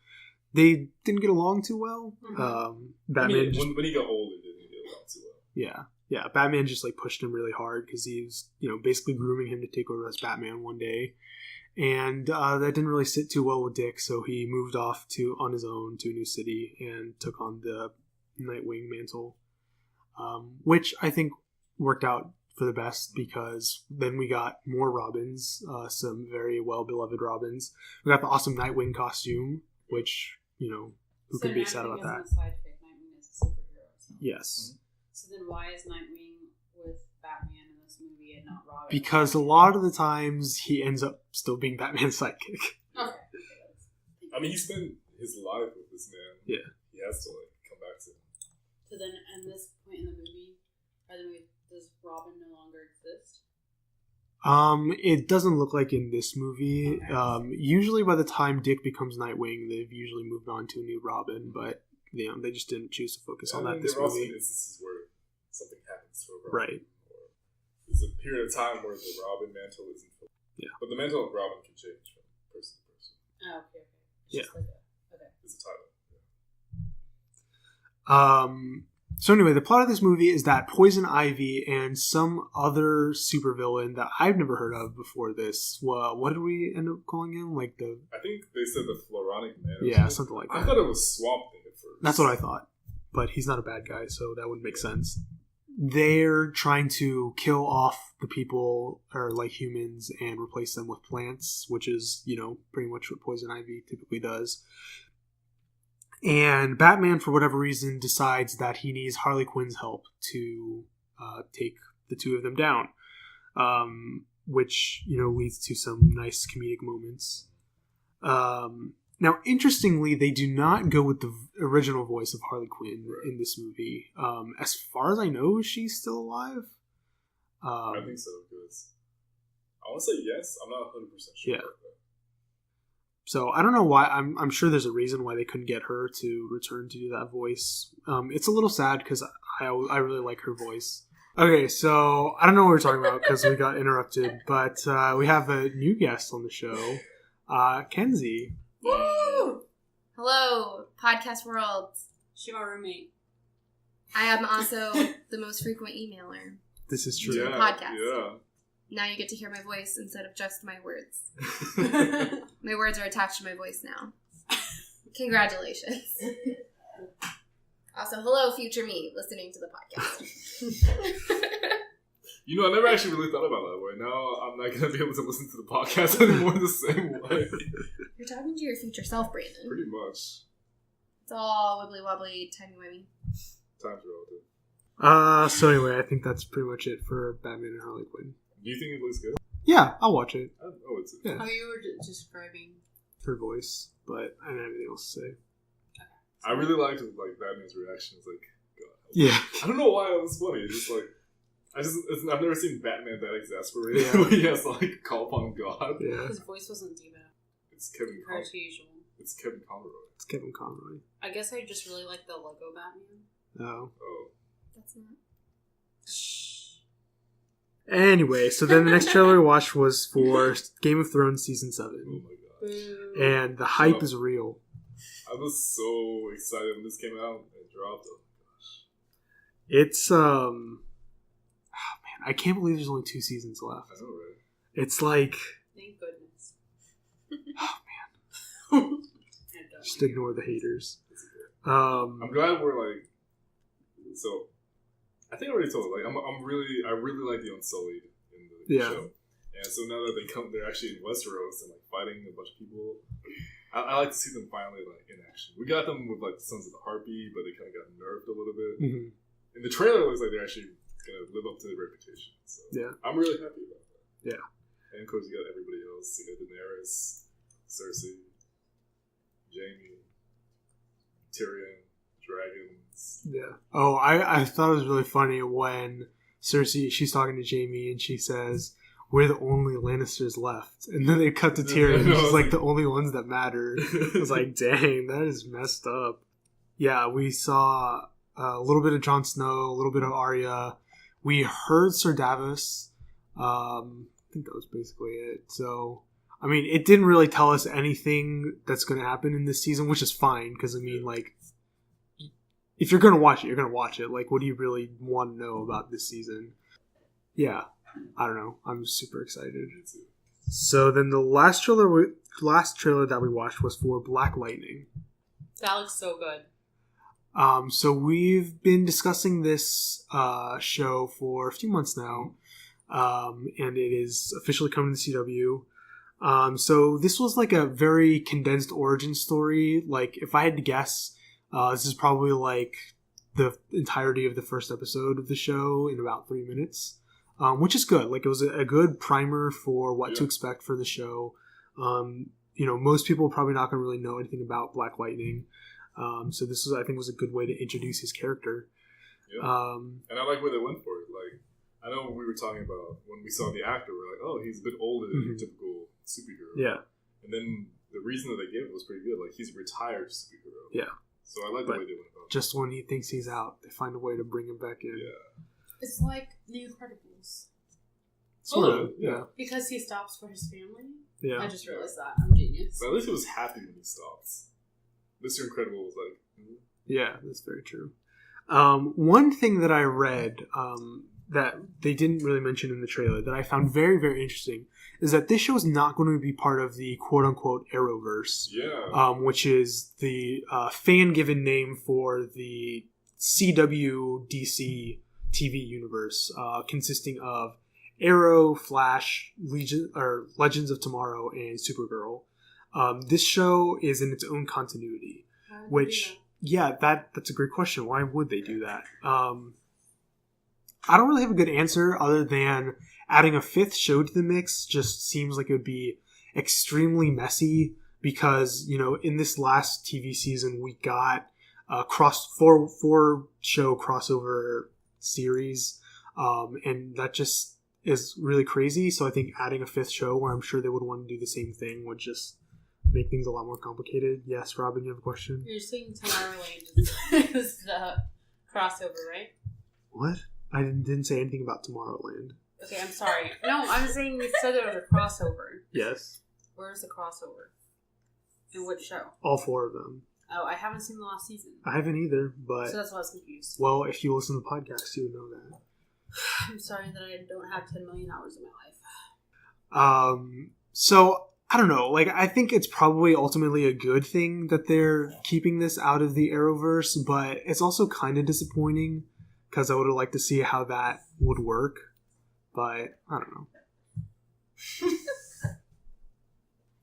they didn't get along too well. Mm-hmm. Batman when he got older, they didn't get along too well. Yeah. Batman just like pushed him really hard because he was, basically grooming him to take over as Batman one day. And that didn't really sit too well with Dick, so he moved off on his own to a new city and took on the Nightwing mantle, which I think worked out for the best because then we got more Robins, some very well-beloved Robins. We got the awesome Nightwing costume, which, who can be sad about that? Nightwing is a superhero. So. Yes. So then why is Nightwing with Batman in this movie and not Robin? Because a lot of the times he ends up still being Batman's sidekick. Okay. I mean, he spent his life with this man. Yeah. He has to come back to him. So then, at this point in the movie, does Robin no longer exist? It doesn't look like in this movie. Okay. Usually by the time Dick becomes Nightwing, they've usually moved on to a new Robin, but they just didn't choose to focus on that this there are also movie. instances where something happens to a Robin. Right. Or there's a period of time where the Robin mantle isn't filled. Yeah. But the mantle of Robin can change from person to person. Oh, okay. Yeah. It's a title. Yeah. So anyway, the plot of this movie is that Poison Ivy and some other supervillain that I've never heard of before this. What did we end up calling him? I think they said the Floronic Man. Yeah, something like that. I thought it was Swamp Thing at first. That's what I thought. But he's not a bad guy, so that would make sense. They're trying to kill off the people, or like humans, and replace them with plants, which is, pretty much what Poison Ivy typically does. And Batman, for whatever reason, decides that he needs Harley Quinn's help to take the two of them down, which, leads to some nice comedic moments. Now, interestingly, they do not go with the original voice of Harley Quinn in this movie. As far as I know, she's still alive. I think so, because I want to say yes. I'm not 100% sure. Yeah. So I don't know why. I'm sure there's a reason why they couldn't get her to return to do that voice. It's a little sad because I really like her voice. Okay, so I don't know what we're talking about because we got interrupted, but we have a new guest on the show, Kenzie. Woo! Hello, podcast world. She's my roommate. I am also the most frequent emailer. This is true. Yeah, podcast. Yeah. Now you get to hear my voice instead of just my words. My words are attached to my voice now. Congratulations. Also, hello, future me, listening to the podcast. I never actually really thought about it that way. Now I'm not going to be able to listen to the podcast anymore the same way. You're talking to your future self, Brandon. Pretty much. It's all wibbly wobbly, timey-wimey. Time's relative. So anyway, I think that's pretty much it for Batman and Harley Quinn. Do you think it looks good? Yeah, I'll watch it. Oh, it's Yeah. How you were describing Her voice, but I don't have anything else to say. I really liked Batman's reaction. It's God. Yeah. I don't know why it was funny. It's just I've never seen Batman that exasperated when he has to call upon God. Yeah. his voice wasn't deep enough It's Kevin compared Conroy. to usual. It's Kevin Conroy. It's Kevin Conroy. I guess I just really like the Lego Batman. Oh. Oh. That's not... Anyway, so then the next trailer we watched was for Game of Thrones Season 7. Oh my gosh. And the hype is real. I was so excited when this came out and dropped. Oh my gosh. It's, oh man, I can't believe there's only 2 seasons left. I know, right? It's like, Thank goodness. oh man, just ignore the haters. I'm glad we're so I think I already told. Like, I really like the Unsullied in the show, and so now that they're actually in Westeros and like fighting a bunch of people. I like to see them finally like in action. We got them with like the Sons of the Harpy, but they kind of got nerfed a little bit. Mm-hmm. In the trailer, it looks like they're actually gonna live up to their reputation. So I'm really happy about that. Yeah, and of course you got everybody else. You got Daenerys, Cersei, Jaime, Tyrion, dragons. Yeah. Oh, I thought it was really funny when Cersei, she's talking to Jaime and she says, "We're the only Lannisters left," and then they cut to Tyrion, and she's like the only ones that matter. I was like, dang, that is messed up. Yeah, we saw a little bit of Jon Snow, a little bit of Arya. We heard Sir Davos. I think that was basically it. So, I mean, it didn't really tell us anything that's going to happen in this season, which is fine, because, I mean, like, if you're going to watch it, you're going to watch it. Like, what do you really want to know about this season? Yeah, I don't know. I'm super excited. So then the last trailer that we watched was for Black Lightning. That looks so good. So we've been discussing this show for a few months now, and it is officially coming to CW. So this was like a very condensed origin story. Like, if I had to guess, this is probably like the entirety of the first episode of the show in about 3 minutes, which is good. Like, it was a good primer for what to expect for the show. Most people are probably not going to really know anything about Black Lightning. So this I think was a good way to introduce his character. Yeah. And I like where they went for it. Like, I know we were talking about when we saw the actor, we're like, oh, he's a bit older than a typical superhero. Yeah. And then the reason that they gave it was pretty good. Like, he's a retired superhero. Yeah. So I like the way they went about it. Just when he thinks he's out, they find a way to bring him back in. Yeah. It's like The Incredibles. Sort of, yeah. Because he stops for his family. Yeah. I just realized that. I'm genius. But at least he was happy when he stops. Mr. Incredible was like... Yeah, that's very true. One thing that I read that they didn't really mention in the trailer that I found very, very interesting is that this show is not going to be part of the quote-unquote Arrowverse. Yeah. Which is the fan-given name for the CW DC TV universe, consisting of Arrow, Flash, Legends of Tomorrow, and Supergirl. This show is in its own continuity, which, that's a great question. Why would they do that? I don't really have a good answer other than adding a fifth show to the mix just seems like it would be extremely messy because, in this last TV season, we got a four show crossover series, and that just is really crazy. So I think adding a fifth show where I'm sure they would want to do the same thing would just make things a lot more complicated. Yes, Robyn, you have a question? You're saying Tomorrowland is the crossover, right? What? I didn't say anything about Tomorrowland. Okay, I'm sorry. No, I'm saying you said there was a crossover. Yes. Where's the crossover? In which show? All four of them. Oh, I haven't seen the last season. I haven't either, but... So that's why I was confused. Well, if you listen to the podcast, you would know that. I'm sorry that I don't have 10 million hours in my life. So... I don't know, like, I think it's probably ultimately a good thing that they're keeping this out of the Arrowverse, but it's also kind of disappointing, because I would have liked to see how that would work, but I don't know.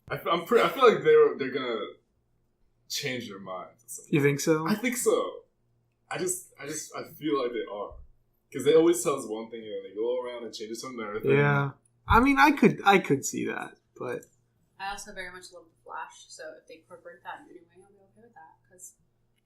I feel like they're gonna change their minds. You think so? I think so. I feel like they are. Because they always tell us one thing, and they go around and change it to another thing. Yeah. I mean, I could see that, but... I also very much love The Flash, so if they incorporate that in any way, I'll be okay with that, because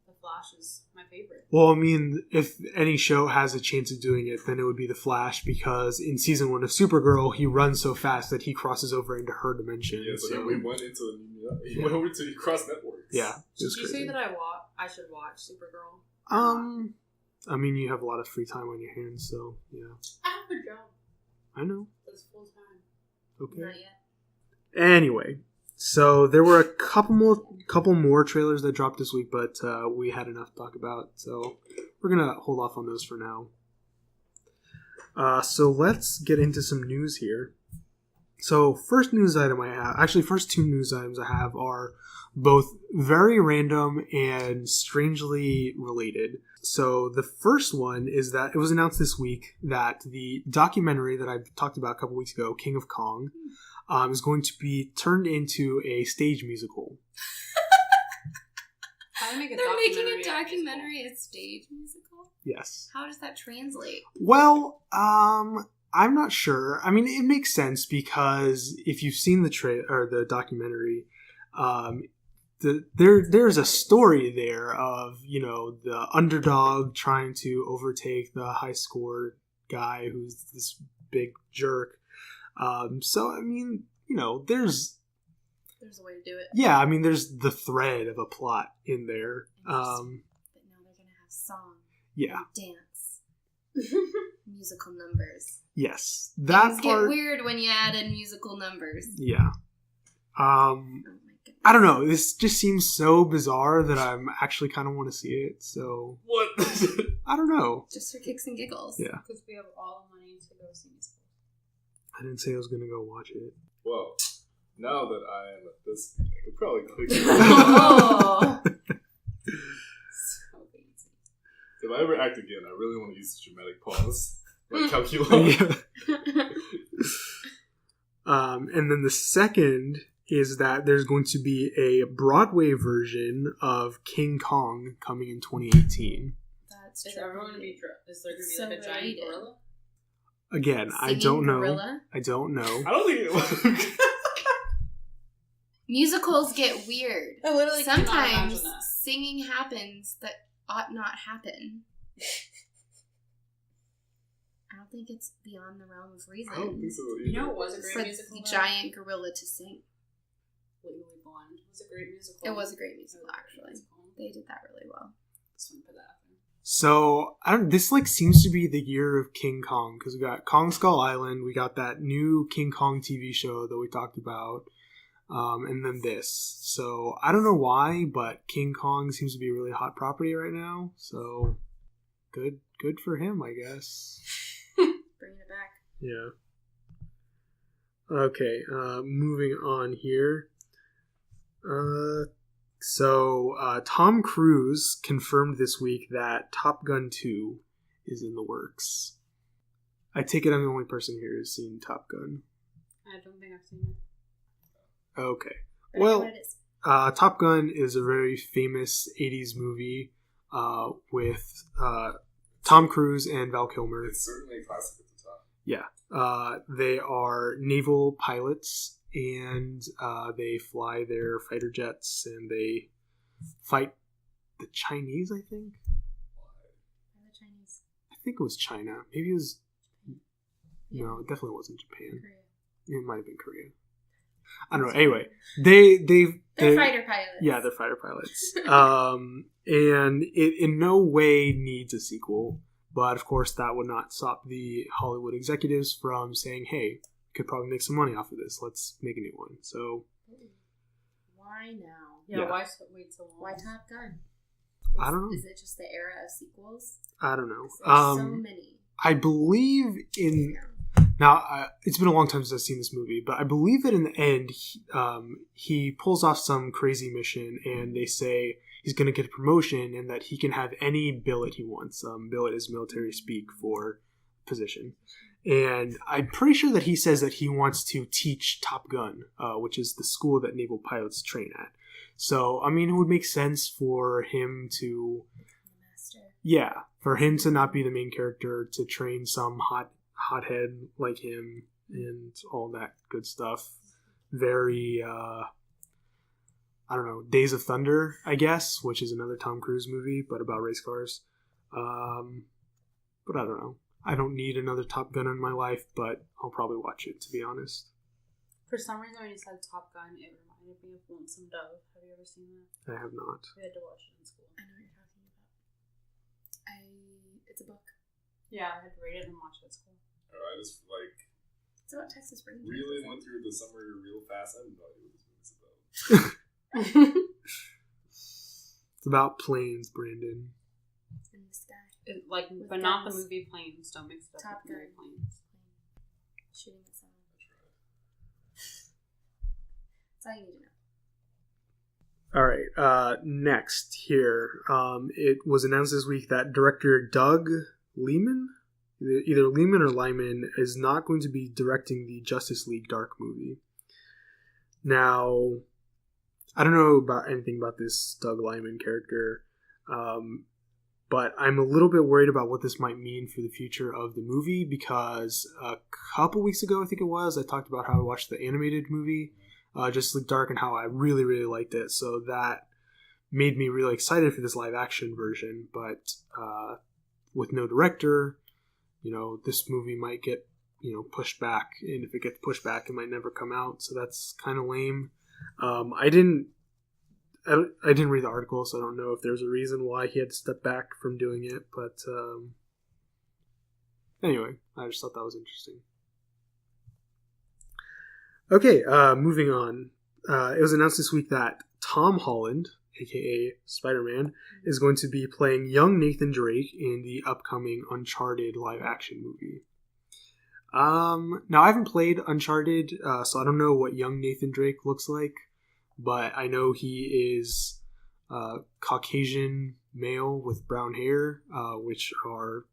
The Flash is my favorite. Well, I mean, if any show has a chance of doing it, then it would be The Flash, because in season 1 of Supergirl, he runs so fast that he crosses over into her dimension. Yeah, so we went into he went over to cross networks. Yeah. Did you say that I should watch Supergirl? I mean, you have a lot of free time on your hands, so, yeah. I have a job. I know. That's full time. Okay. Not yet. Anyway, so there were a couple more trailers that dropped this week, but we had enough to talk about, so we're gonna hold off on those for now. So let's get into some news here. So first two news items I have are both very random and strangely related. So the first one is that it was announced this week that the documentary that I talked about a couple weeks ago, King of Kong, is going to be turned into a stage musical. They're making a documentary a stage musical? Yes. How does that translate? Well, I'm not sure. I mean, it makes sense because if you've seen the documentary, there's a story there of, the underdog trying to overtake the high score guy who's this big jerk. So I mean, there's a way to do it. Yeah, I mean, there's the thread of a plot in there. But now they're gonna have song. Yeah. Dance. Musical numbers. Yes, that Things part. get weird when you add in musical numbers. Yeah. Oh my goodness. I don't know. This just seems so bizarre that I'm actually kind of want to see it. So What? I don't know. Just for kicks and giggles. Yeah. Because we have all the money to go see musicals. I didn't say I was gonna go watch it. Well, now that I am at this, I could probably click. Oh. So easy. If I ever act again, I really want to use the dramatic pause, like calculus. Yeah. And then the second is that there's going to be a Broadway version of King Kong coming in 2018. That's Is true. everyone gonna be? Is there gonna be So like a giant related. gorilla? Again, I Singing don't know. gorilla? I don't know. I don't think it Musicals get weird. I literally cannot Sometimes imagine that. singing happens that ought not happen. I don't think it's beyond the realm of reason I don't think so either. You know what was a great for musical? the though? giant gorilla to sing. Legally Blonde was a great musical. It was a great musical, actually. They did that really well. Just want to put that out there. So this seems to be the year of King Kong because we got Kong Skull Island, we got that new King Kong TV show that we talked about, and then this. So I don't know why, but King Kong seems to be a really hot property right now. So good for him, I guess. Bringing it back. Yeah. Okay, moving on here. So Tom Cruise confirmed this week that Top Gun 2 is in the works. I take it I'm the only person here who's seen Top Gun. I don't think I've seen it. Okay. But I know Well, what it is. Top Gun is a very famous 80s movie with Tom Cruise and Val Kilmer. It's certainly a classic at the time. Yeah. They are naval pilots, and they fly their fighter jets, and they fight the Chinese, I think. And the Chinese. I think it was China. Maybe it was... No, it definitely wasn't Japan. Korea. It might have been Korea. I don't know. Anyway, they're fighter pilots. Yeah, they're fighter pilots. And it in no way needs a sequel. But of course, that would not stop the Hollywood executives from saying, hey, could probably make some money off of this. Let's make a new one. So Why now? Yeah, Yeah. why wait so long? Why Top Gun? I don't know. Is it just the era of sequels? I don't know. There's so many. I believe in... Now, it's been a long time since I've seen this movie, but I believe that in the end, he pulls off some crazy mission, and they say he's going to get a promotion, and that he can have any billet he wants. Billet is military speak for position. And I'm pretty sure that he says that he wants to teach Top Gun, which is the school that naval pilots train at. So, I mean, it would make sense for him to... Master. Yeah, for him to not be the main character, to train some hothead like him and all that good stuff. Very, I don't know, Days of Thunder, I guess, which is another Tom Cruise movie, but about race cars. But I don't know. I don't need another Top Gun in my life, but I'll probably watch it, to be honest. For some reason, when you said Top Gun, it reminded me of Lonesome Dove. Have you ever seen that? I have not. We had to watch it in school. I know what you're talking about. It's a book. Yeah, I had to read it and watch it at school. I just It's about Texas Rangers. really went through the summer real fast. I have no idea what this movie's about. It's about planes, Brandon. In the sky. But With not the guns. movie Planes. Don't mix it up Top with the movie Gun. Planes. Shooting at someone. all you need to know. All right. Next here, it was announced this week that director Doug Liman, either Liman or Liman, is not going to be directing the Justice League Dark movie. Now, I don't know about anything about this Doug Liman character, but I'm a little bit worried about what this might mean for the future of the movie, because a couple weeks ago, I think it was, I talked about how I watched the animated movie, Justice League Dark, and how I really, really liked it. So that made me really excited for this live action version, but with no director, this movie might get, pushed back, and if it gets pushed back, it might never come out, so that's kind of lame. I didn't read the article, so I don't know if there's a reason why he had to step back from doing it, but anyway, I just thought that was interesting. Okay, moving on. It was announced this week that Tom Holland, aka Spider-Man, is going to be playing young Nathan Drake in the upcoming Uncharted live-action movie. Now, I haven't played Uncharted, so I don't know what young Nathan Drake looks like, but I know he is Caucasian male with brown hair, which are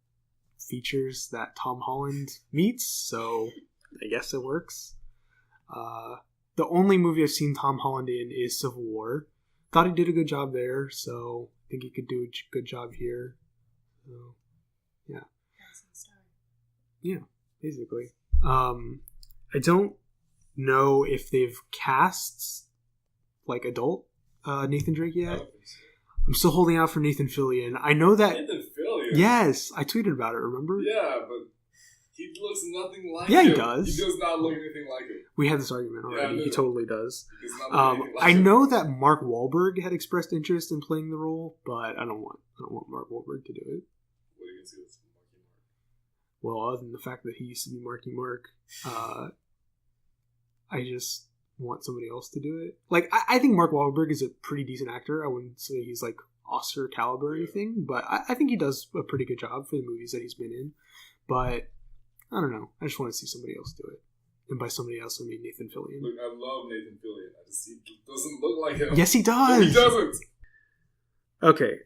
features that Tom Holland meets, so I guess it works. The only movie I've seen Tom Holland in is Civil War. Thought he did a good job there, so I think he could do a good job here. So, yeah. Yeah, basically. I don't know if they've cast adult Nathan Drake yet. I'm still holding out for Nathan Fillion. I know that. Nathan Fillion? Yes, I tweeted about it, remember? Yeah, but he looks nothing like him. Yeah, he does. He does not look anything like him. We had this argument already. He totally does. He does not look anything like I him. know that Mark Wahlberg had expressed interest in playing the role, but I don't want Mark Wahlberg to do it. What are you going to see with Marky Mark? Well, other than the fact that he used to be Marky Mark, I just want somebody else to do it. I think Mark Wahlberg is a pretty decent actor. I wouldn't say he's Oscar caliber or anything, but I think he does a pretty good job for the movies that he's been in. But I don't know. I just want to see somebody else do it. And by somebody else, I mean Nathan Fillion. Look, I love Nathan Fillion. He doesn't look like him. Yes, he does. No, he doesn't. Okay.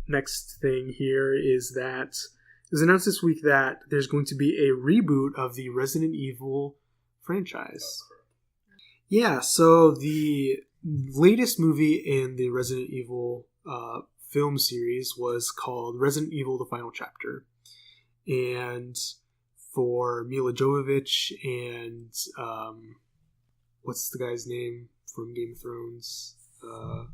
Next thing here is that it was announced this week that there's going to be a reboot of the Resident Evil franchise. Yeah, so the latest movie in the Resident Evil film series was called Resident Evil: The Final Chapter. And for Mila Jovovich and what's the guy's name from Game of Thrones? I know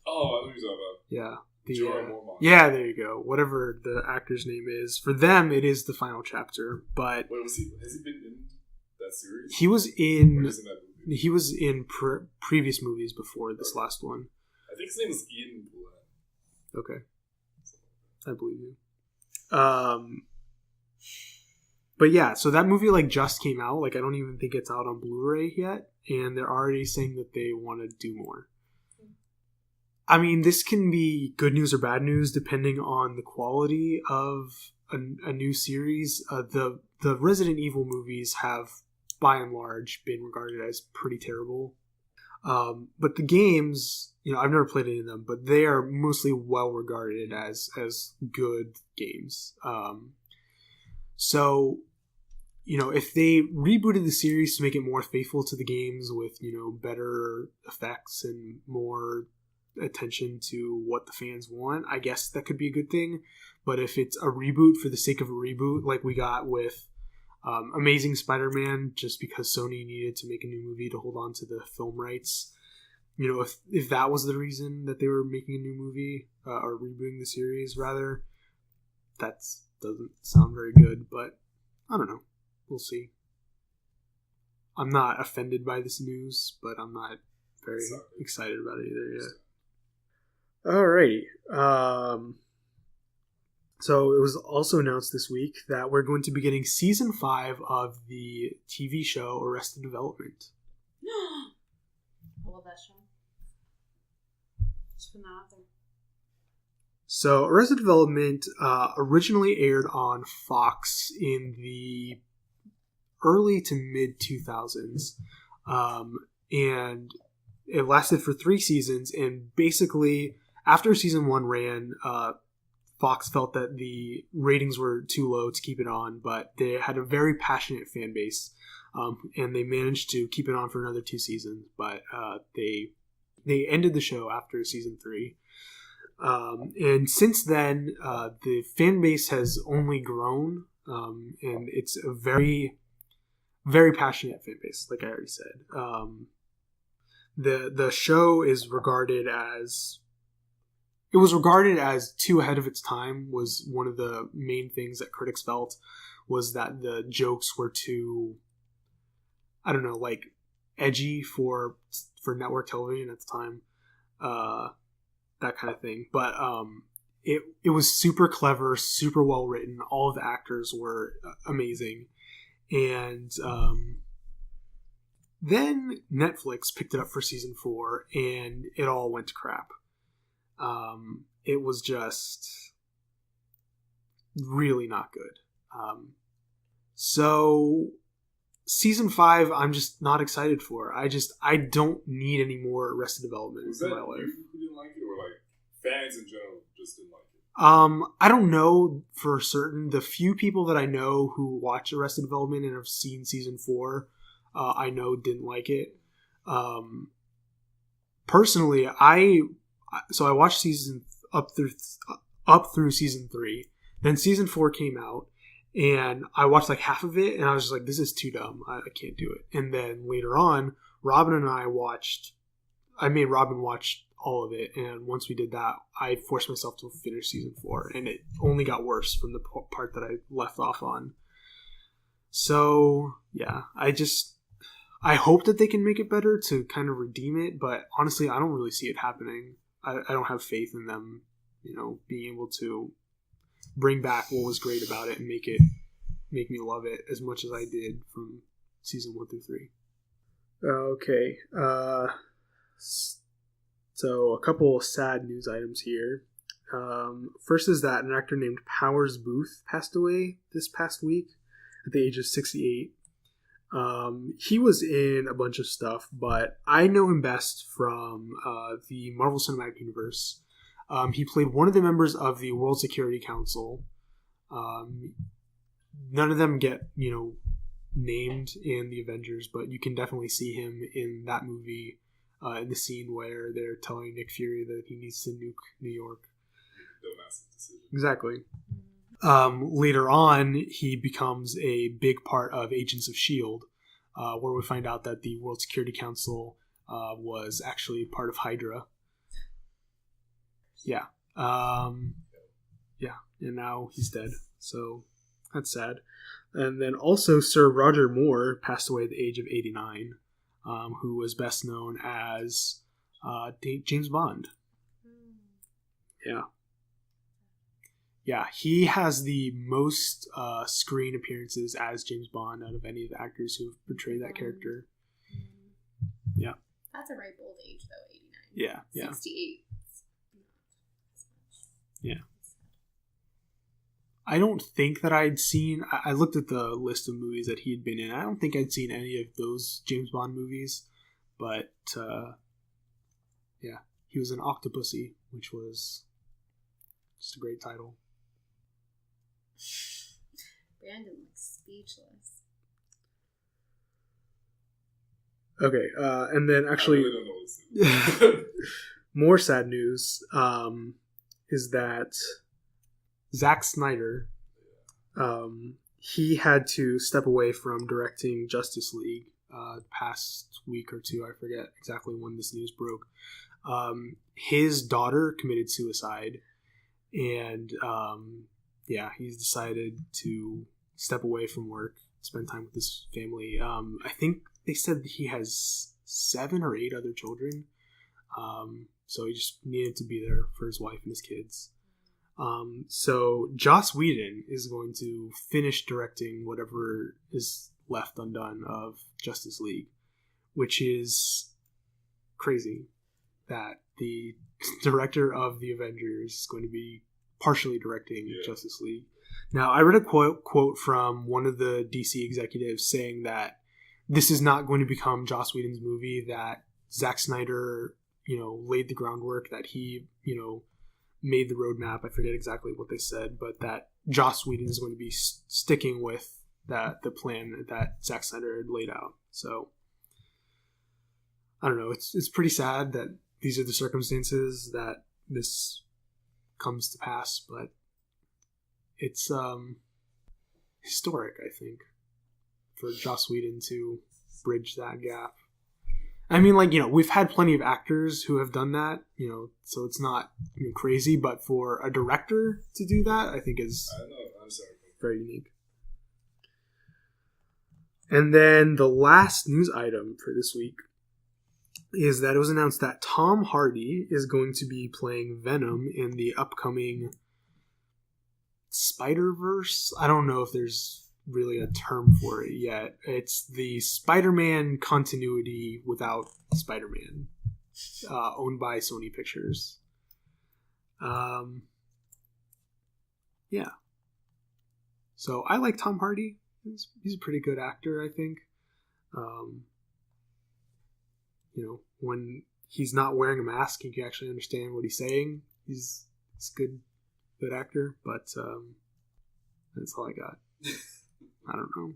who you're talking about. Yeah. Jorah Mormont. Yeah, there you go. Whatever the actor's name is. For them, it is The Final Chapter. But wait, has he been in that series? He was in. Or is in that movie? He was in previous movies before this last one. I think his name was Ian Glenn. Okay, I believe you. But yeah, so that movie just came out. I don't even think it's out on Blu-ray yet, and they're already saying that they want to do more. I mean, this can be good news or bad news depending on the quality of a new series. The Resident Evil movies have, by and large, been regarded as pretty terrible. But the games, I've never played any of them, but they are mostly well regarded as good games. So, if they rebooted the series to make it more faithful to the games with, better effects and more attention to what the fans want, I guess that could be a good thing. But if it's a reboot for the sake of a reboot, like we got with Amazing Spider-Man, just because Sony needed to make a new movie to hold on to the film rights, if that was the reason that they were making a new movie, or rebooting the series rather, that doesn't sound very good. But I don't know, we'll see. I'm not offended by this news, but I'm not very excited about it either yet. Alrighty. So it was also announced this week that we're going to be getting season 5 of the TV show Arrested Development. I love that show. Just put that out there. So Arrested Development originally aired on Fox in the early to mid 2000s. and it lasted for 3 seasons. And basically, after season 1 ran, Fox felt that the ratings were too low to keep it on, but they had a very passionate fan base, and they managed to keep it on for another 2 seasons. But they ended the show after season 3. And since then, the fan base has only grown, and it's a very, very passionate fan base, like I already said. The show is regarded as... It was regarded as too ahead of its time, was one of the main things that critics felt, was that the jokes were too, I don't know, like, edgy for network television at the time. That kind of thing. But it was super clever, super well written. All of the actors were amazing. And then Netflix picked it up for season 4, and it all went to crap. It was just really not good. So season 5, I'm just not excited for. I don't need any more Arrested Development in my life. You didn't like it, or like fans in general just didn't like it? I don't know for certain. The few people that I know who watch Arrested Development and have seen season 4, I know didn't like it. Personally, I watched season up through season 3. Then season 4 came out, and I watched like half of it, and I was just like, this is too dumb. I can't do it. And then later on, Robyn and I made Robyn watch all of it, and once we did that, I forced myself to finish season 4, and it only got worse from the part that I left off on. So, yeah, I hope that they can make it better to kind of redeem it, but honestly, I don't really see it happening. I don't have faith in them, being able to bring back what was great about it and make me love it as much as I did from season 1 through 3. Okay. So a couple of sad news items here. First is that an actor named Powers Boothe passed away this past week at the age of 68. He was in a bunch of stuff, but I know him best from the Marvel Cinematic Universe. He played one of the members of the World Security Council. None of them get, named in the Avengers, but you can definitely see him in that movie, in the scene where they're telling Nick Fury that he needs to nuke New York. Dumbass decision. Exactly. Later on, he becomes a big part of Agents of S.H.I.E.L.D., where we find out that the World Security Council was actually part of Hydra. Yeah. Yeah, and now he's dead, so that's sad. And then also Sir Roger Moore passed away at the age of 89, who was best known as James Bond. Yeah. Yeah, he has the most screen appearances as James Bond out of any of the actors who have portrayed that character. Yeah. That's a very bold age, though, 89. Yeah, yeah. 68. Yeah. I don't think that I'd seen... I looked at the list of movies that he had been in. I don't think I'd seen any of those James Bond movies. But, yeah. He was in Octopussy, which was just a great title. Brandon looks speechless. Okay, and then actually... I really don't know more sad news is that Zack Snyder, he had to step away from directing Justice League the past week or two. I forget exactly when this news broke. His daughter committed suicide, and yeah, he's decided to step away from work, spend time with his family. I think they said he has 7 or 8 other children. So he just needed to be there for his wife and his kids. So Joss Whedon is going to finish directing whatever is left undone of Justice League, which is crazy that the director of the Avengers is going to be partially directing Justice League. Now, I read a quote from one of the DC executives saying that this is not going to become Joss Whedon's movie, that Zack Snyder, laid the groundwork, that he, made the roadmap. I forget exactly what they said, but that Joss Whedon is going to be sticking with the plan that Zack Snyder had laid out. So I don't know. It's pretty sad that these are the circumstances that this comes to pass, but it's historic, I think, for Joss Whedon to bridge that gap. I mean, we've had plenty of actors who have done that, so it's not crazy, but for a director to do that, I think is very unique. And then the last news item for this week is that it was announced that Tom Hardy is going to be playing Venom in the upcoming Spider-Verse. I don't know if there's really a term for it yet. It's the Spider-Man continuity without Spider-Man, owned by Sony Pictures. Yeah. So I like Tom Hardy. He's a pretty good actor, I think. When he's not wearing a mask, you can actually understand what he's saying. He's a good actor, but that's all I got. I don't know.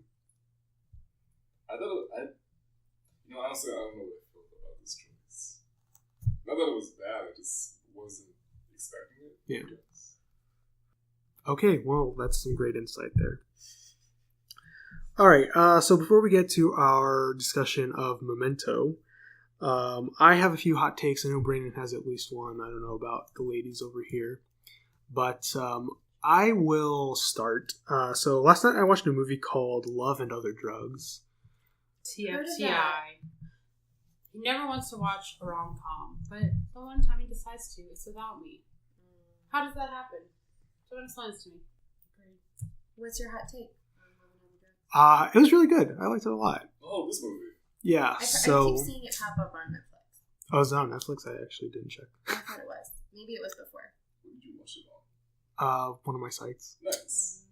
Honestly, I don't know what I feel about this choice. Not that it was bad, I just wasn't expecting it. Yeah. Okay, well, that's some great insight there. All right, so before we get to our discussion of Memento, I have a few hot takes. I know Brandon has at least one. I don't know about the ladies over here. But I will start. So last night I watched a movie called Love and Other Drugs. TFTI. He never wants to watch a rom-com, but the one time he decides to, it's without me. How does that happen? Someone explain this to me. What's your hot take? It was really good. I liked it a lot. Oh, this movie. Yeah, I keep seeing it pop up on Netflix. Oh, is it on Netflix? I actually didn't check. I thought it was. Maybe it was before. Where did you watch it on? One of my sites. Nice.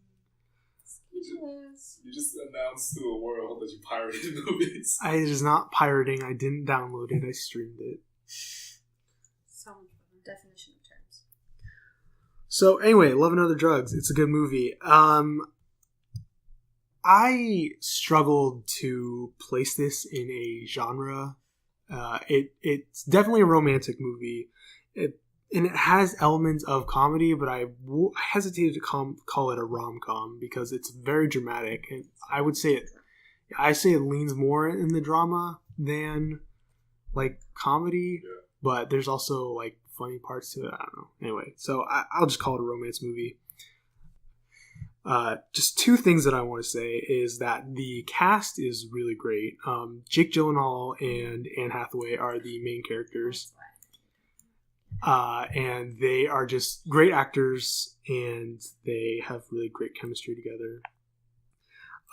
You just announced to the world that you pirated movies. It is not pirating. I didn't download it. I streamed it. So much fun. Definition of terms. So anyway, Love and Other Drugs. It's a good movie. I struggled to place this in a genre. It's definitely a romantic movie. And it has elements of comedy, but I hesitated to call it a rom-com because it's very dramatic. And I say it leans more in the drama than comedy, yeah. But there's also funny parts to it. I don't know. Anyway, so I'll just call it a romance movie. Just two things that I want to say is that the cast is really great. Jake Gyllenhaal and Anne Hathaway are the main characters. And they are just great actors, and they have really great chemistry together.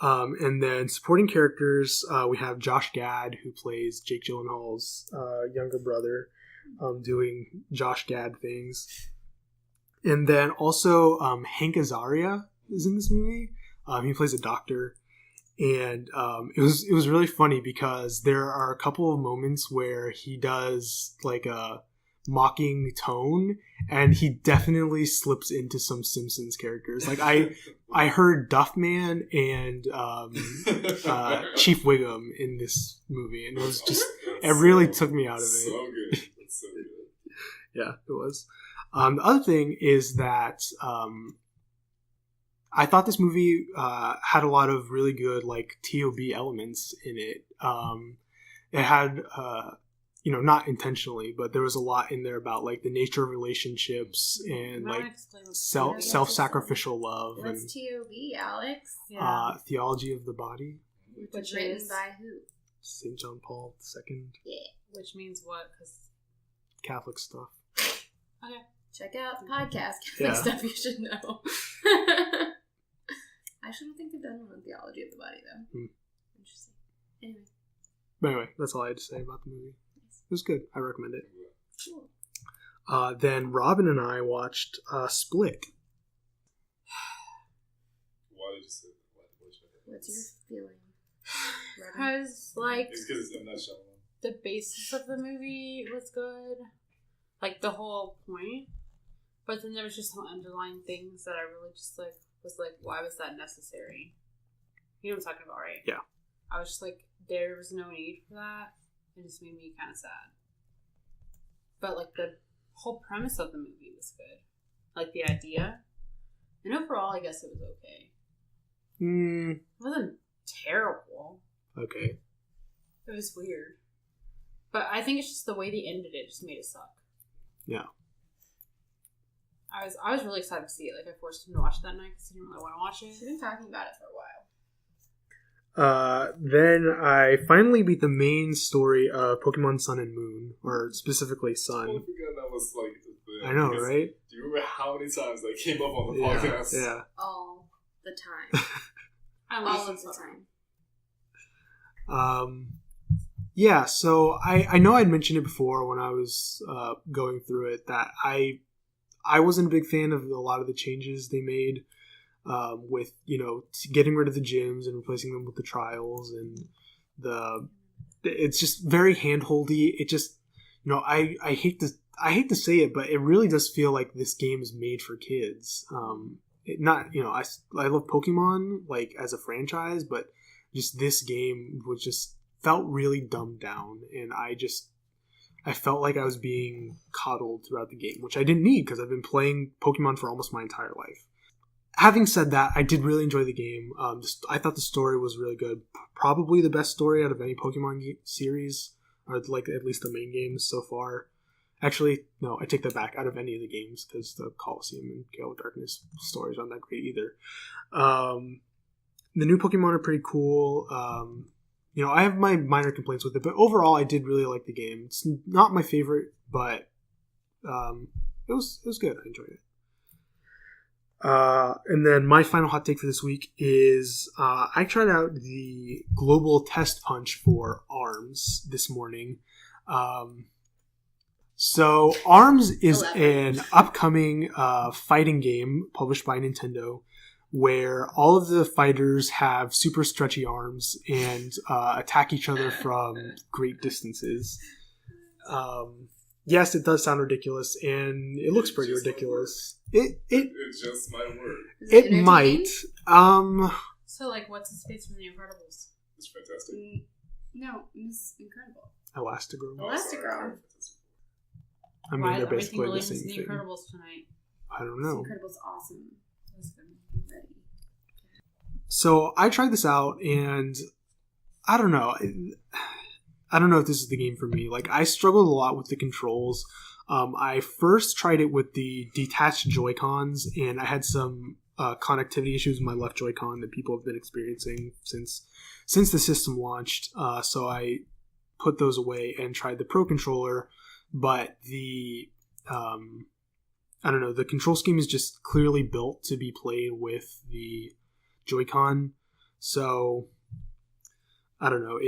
And then supporting characters, we have Josh Gad, who plays Jake Gyllenhaal's younger brother, doing Josh Gad things. And then also Hank Azaria is in this movie. He plays a doctor. And it was really funny because there are a couple of moments where he does a mocking tone, and he definitely slips into some Simpsons characters. I heard Duffman and Chief Wiggum in this movie, and it was just it really took me out of it. So good. That's so good. Yeah, it was. The other thing is that I thought this movie had a lot of really good TOB elements in it. It had not intentionally, but there was a lot in there about the nature of relationships and self-sacrificial love. What's and TOB, Alex? Yeah. Theology of the body. Which written by who? St. John Paul II. Yeah. Which means what? Because Catholic stuff. Okay. Check out the podcast. Yeah. Stuff you should know. I actually don't think they've done one on theology of the body though. Interesting. Anyway. But anyway, that's all I had to say about the movie. It was good. I recommend it. Cool. Then Robyn and I watched Split. Why did you say that? What's your feeling? because like It's because I'm not Shyamalan. the basis of the movie was good, like the whole point. But then there was just some underlying things that I really just like was like, why was that necessary? You know what I'm talking about, right? Yeah. I was just like, there was no need for that. It just made me kind of sad. But like the whole premise of the movie was good, like the idea, and overall, I guess it was okay. It wasn't terrible. Okay. It was weird, but I think it's just the way they ended it just made it suck. Yeah. I was really excited to see it. Like I forced him to watch it that night because he didn't really want to watch it. She's been talking about it for a while. Then I finally beat the main story of Pokemon Sun and Moon, or specifically I Sun. forgot that was like the thing. I know, Because right? Do you remember how many times that came up on the Yeah, podcast? yeah. All the time. I All of the time. Yeah, so I know I'd mentioned it before when I was going through it that I wasn't a big fan of a lot of the changes they made with, getting rid of the gyms and replacing them with the trials, and it's just very handholdy. It just, I hate to say it, but it really does feel like this game is made for kids. I love Pokemon like as a franchise, but just this game was just felt really dumbed down, and I felt like I was being coddled throughout the game, which I didn't need because I've been playing Pokemon for almost my entire life. Having said that, I did really enjoy the game. I thought the story was really good. Probably the best story out of any Pokemon series, or like at least the main games so far. Actually, no, I take that back. Out of any of the games, because the Colosseum and Gale of Darkness stories aren't that great either. The new Pokemon are pretty cool. I have my minor complaints with it, but overall, I did really like the game. It's not my favorite, but it was good. I enjoyed it. And then my final hot take for this week is I tried out the global test punch for ARMS this morning. So ARMS is an upcoming fighting game published by Nintendo, where all of the fighters have super stretchy arms and attack each other from great distances. Yes, it does sound ridiculous, and it looks pretty ridiculous. It's just my word. It might. So, like, what's his face from The Incredibles? It's fantastic. No, Miss Incredible. Elastigirl. Elastigirl. I mean, Why they're is everything basically the related same to The thing. Incredibles tonight? I don't Miss know. Incredible's awesome. That's good. I'm ready. So I tried this out, and I don't know. I don't know if this is the game for me. Like, I struggled a lot with the controls. I first tried it with the detached Joy-Cons, and I had some connectivity issues with my left Joy-Con that people have been experiencing since the system launched. So I put those away and tried the Pro Controller, but the control scheme is just clearly built to be played with the Joy-Con. So I don't know.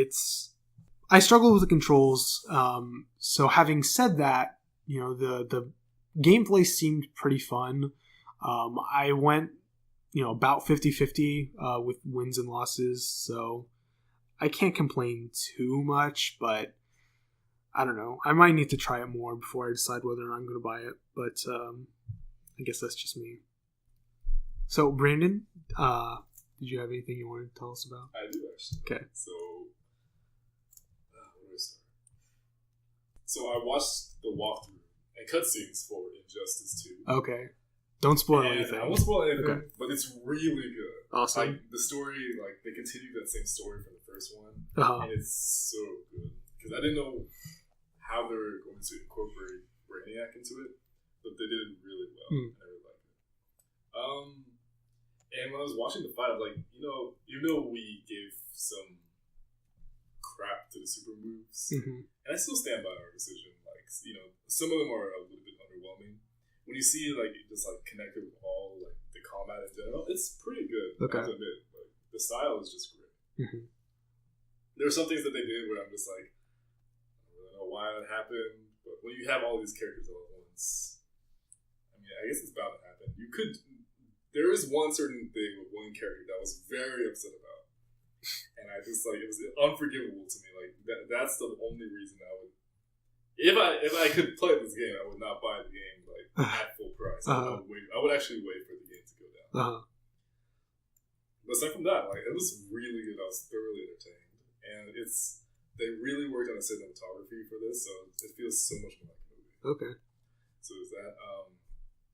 I struggle with the controls. So having said that, the gameplay seemed pretty fun. I went, about 50-50 with wins and losses. So I can't complain too much, but I don't know. I might need to try it more before I decide whether or not I'm going to buy it. But I guess that's just me. So, Brandon, did you have anything you wanted to tell us about? I do, actually. Okay. So, where do I start? So I watched the walkthrough and cutscenes for Injustice 2. Okay. Don't spoil And anything. I won't spoil anything, Okay. but it's really good. Awesome. Like, the story, like, they continued that same story from the first one, Uh-huh. and it's so good. Because I didn't know how they were going to incorporate Brainiac into it, but they did it really well. Mm. I really liked it. And when I was watching the fight, I'm like, even though we gave some crap to the super moves, Mm-hmm. and I still stand by our decision. Like, some of them are a little bit underwhelming. When you see like it just like connected with all like the combat in general, it's pretty good. Okay. I have to admit, like, the style is just great. Mm-hmm. There are some things that they did where I'm just like, I don't really know why that happened, but when you have all these characters all at once, I mean, I guess it's bound to happen. There is one certain thing with one character that I was very upset about. And I just, like, it was unforgivable to me. Like, that's the only reason I would... If I could play this game, I would not buy the game, like, at full price. I would actually wait for the game to go down. But aside from that, like, it was really good. I was thoroughly entertained. And they really worked on the cinematography for this, so it feels so much more like a movie. Okay. So is that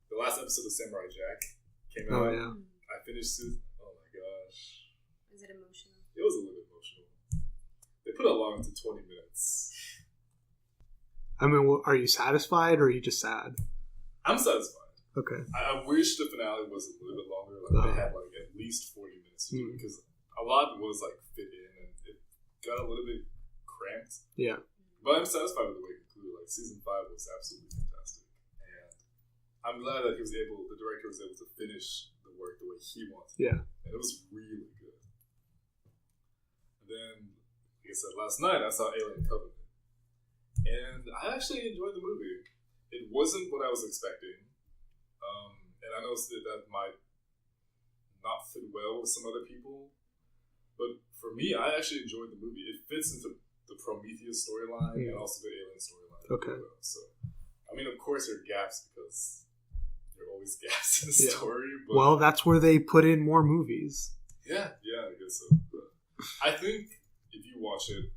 the last episode of Samurai Jack came out. Oh, yeah. I finished it. Oh my gosh. Was it emotional? It was a little bit emotional. They put a lot into 20 minutes. I mean, are you satisfied or are you just sad? I'm satisfied. Okay. I wish the finale was a little bit longer. Like they had like at least 40 minutes to do it, because a lot was like fit in and it got a little bit cramped. Yeah. But I'm satisfied with the way it concluded. Like season 5 was absolutely fantastic, and I'm glad that the director was able to finish the work the way he wanted. Yeah. And it was really good. And then, like I said, last night I saw Alien Covenant. And I actually enjoyed the movie. It wasn't what I was expecting. And I know that might not fit well with some other people. But for me, I actually enjoyed the movie. It fits into the Prometheus storyline and also the Alien storyline. Okay. So, I mean, of course there are gaps because there are always gaps in the story. But well, that's where they put in more movies. Yeah, I guess so. But I think if you watch it,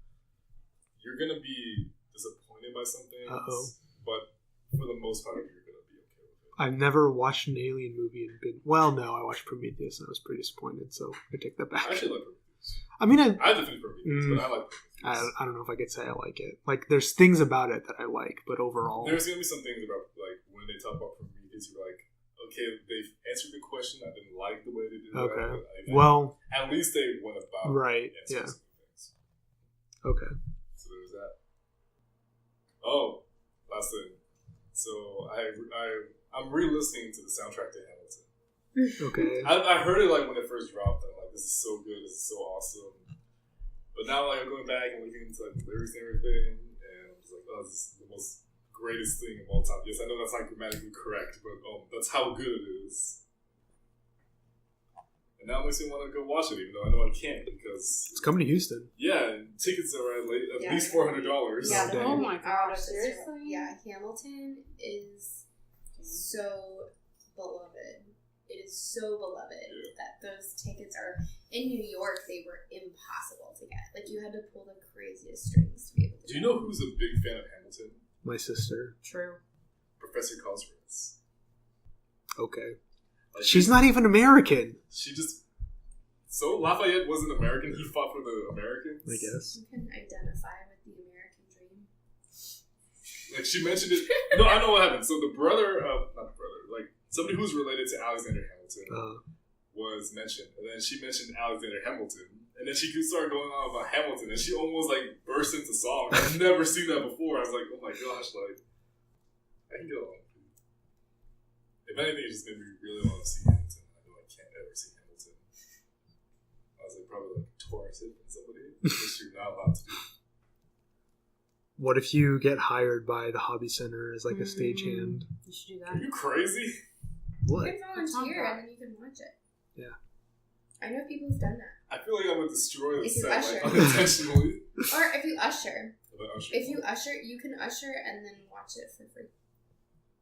you're going to be disappointed by some things, but for the most part, you're going to be okay with it. I've never watched an Alien movie and been... Well, no, I watched Prometheus and I was pretty disappointed, so I take that back. I actually like Prometheus. I mean, I have to finish Prometheus, but I like Prometheus. I don't know if I could say I like it. Like, there's things about it that I like, but overall... There's going to be some things about, like, when they talk about Prometheus, you're like, okay, they've answered the question. I didn't like the way they did Okay. that. Well... At least they went about right, answering some things. Okay. So there's that. Oh, last thing. So I'm re-listening to the soundtrack to Hamilton. Okay. I heard it like when it first dropped, and I'm like, this is so good, this is so awesome. But now like I'm going back and looking into like the lyrics and everything, and I'm just like, oh, this is the most greatest thing of all time. Yes, I know that's not grammatically correct, but that's how good it is. And now it makes me want to go watch it, even though I know I can't because it's coming to Houston. Yeah, and tickets are at least $400. Yeah. Oh my god! Seriously? Yeah, Hamilton is so beloved. It is so beloved that those tickets are in New York. They were impossible to get. Like you had to pull the craziest strings to be able to. Do you know who's a big fan of Hamilton? My sister. True. Professor Cosgrove. Okay. Like, she's not even American. She just... So, Lafayette wasn't American? He fought for the Americans? I guess. You can identify with the American dream. Like, she mentioned it... No, I know what happened. So, the brother of... Not the brother. Like, somebody who's related to Alexander Hamilton was mentioned. And then she mentioned Alexander Hamilton. And then she started going on about Hamilton. And she almost, like, burst into song. I've never seen that before. I was like, oh my gosh, like... I can get along. If anything, it just made me really want to see Hamilton. I know I can't ever see Hamilton. I was like, probably like torrented from somebody, which you're not allowed to do. What if you get hired by the Hobby Center as like a stagehand? You should do that. Are you crazy? What? You can volunteer and then you can watch it. Yeah. I know people who've done that. I feel like I would destroy the If you set usher. like unintentionally. Or if you usher. If You can usher and then watch it for free.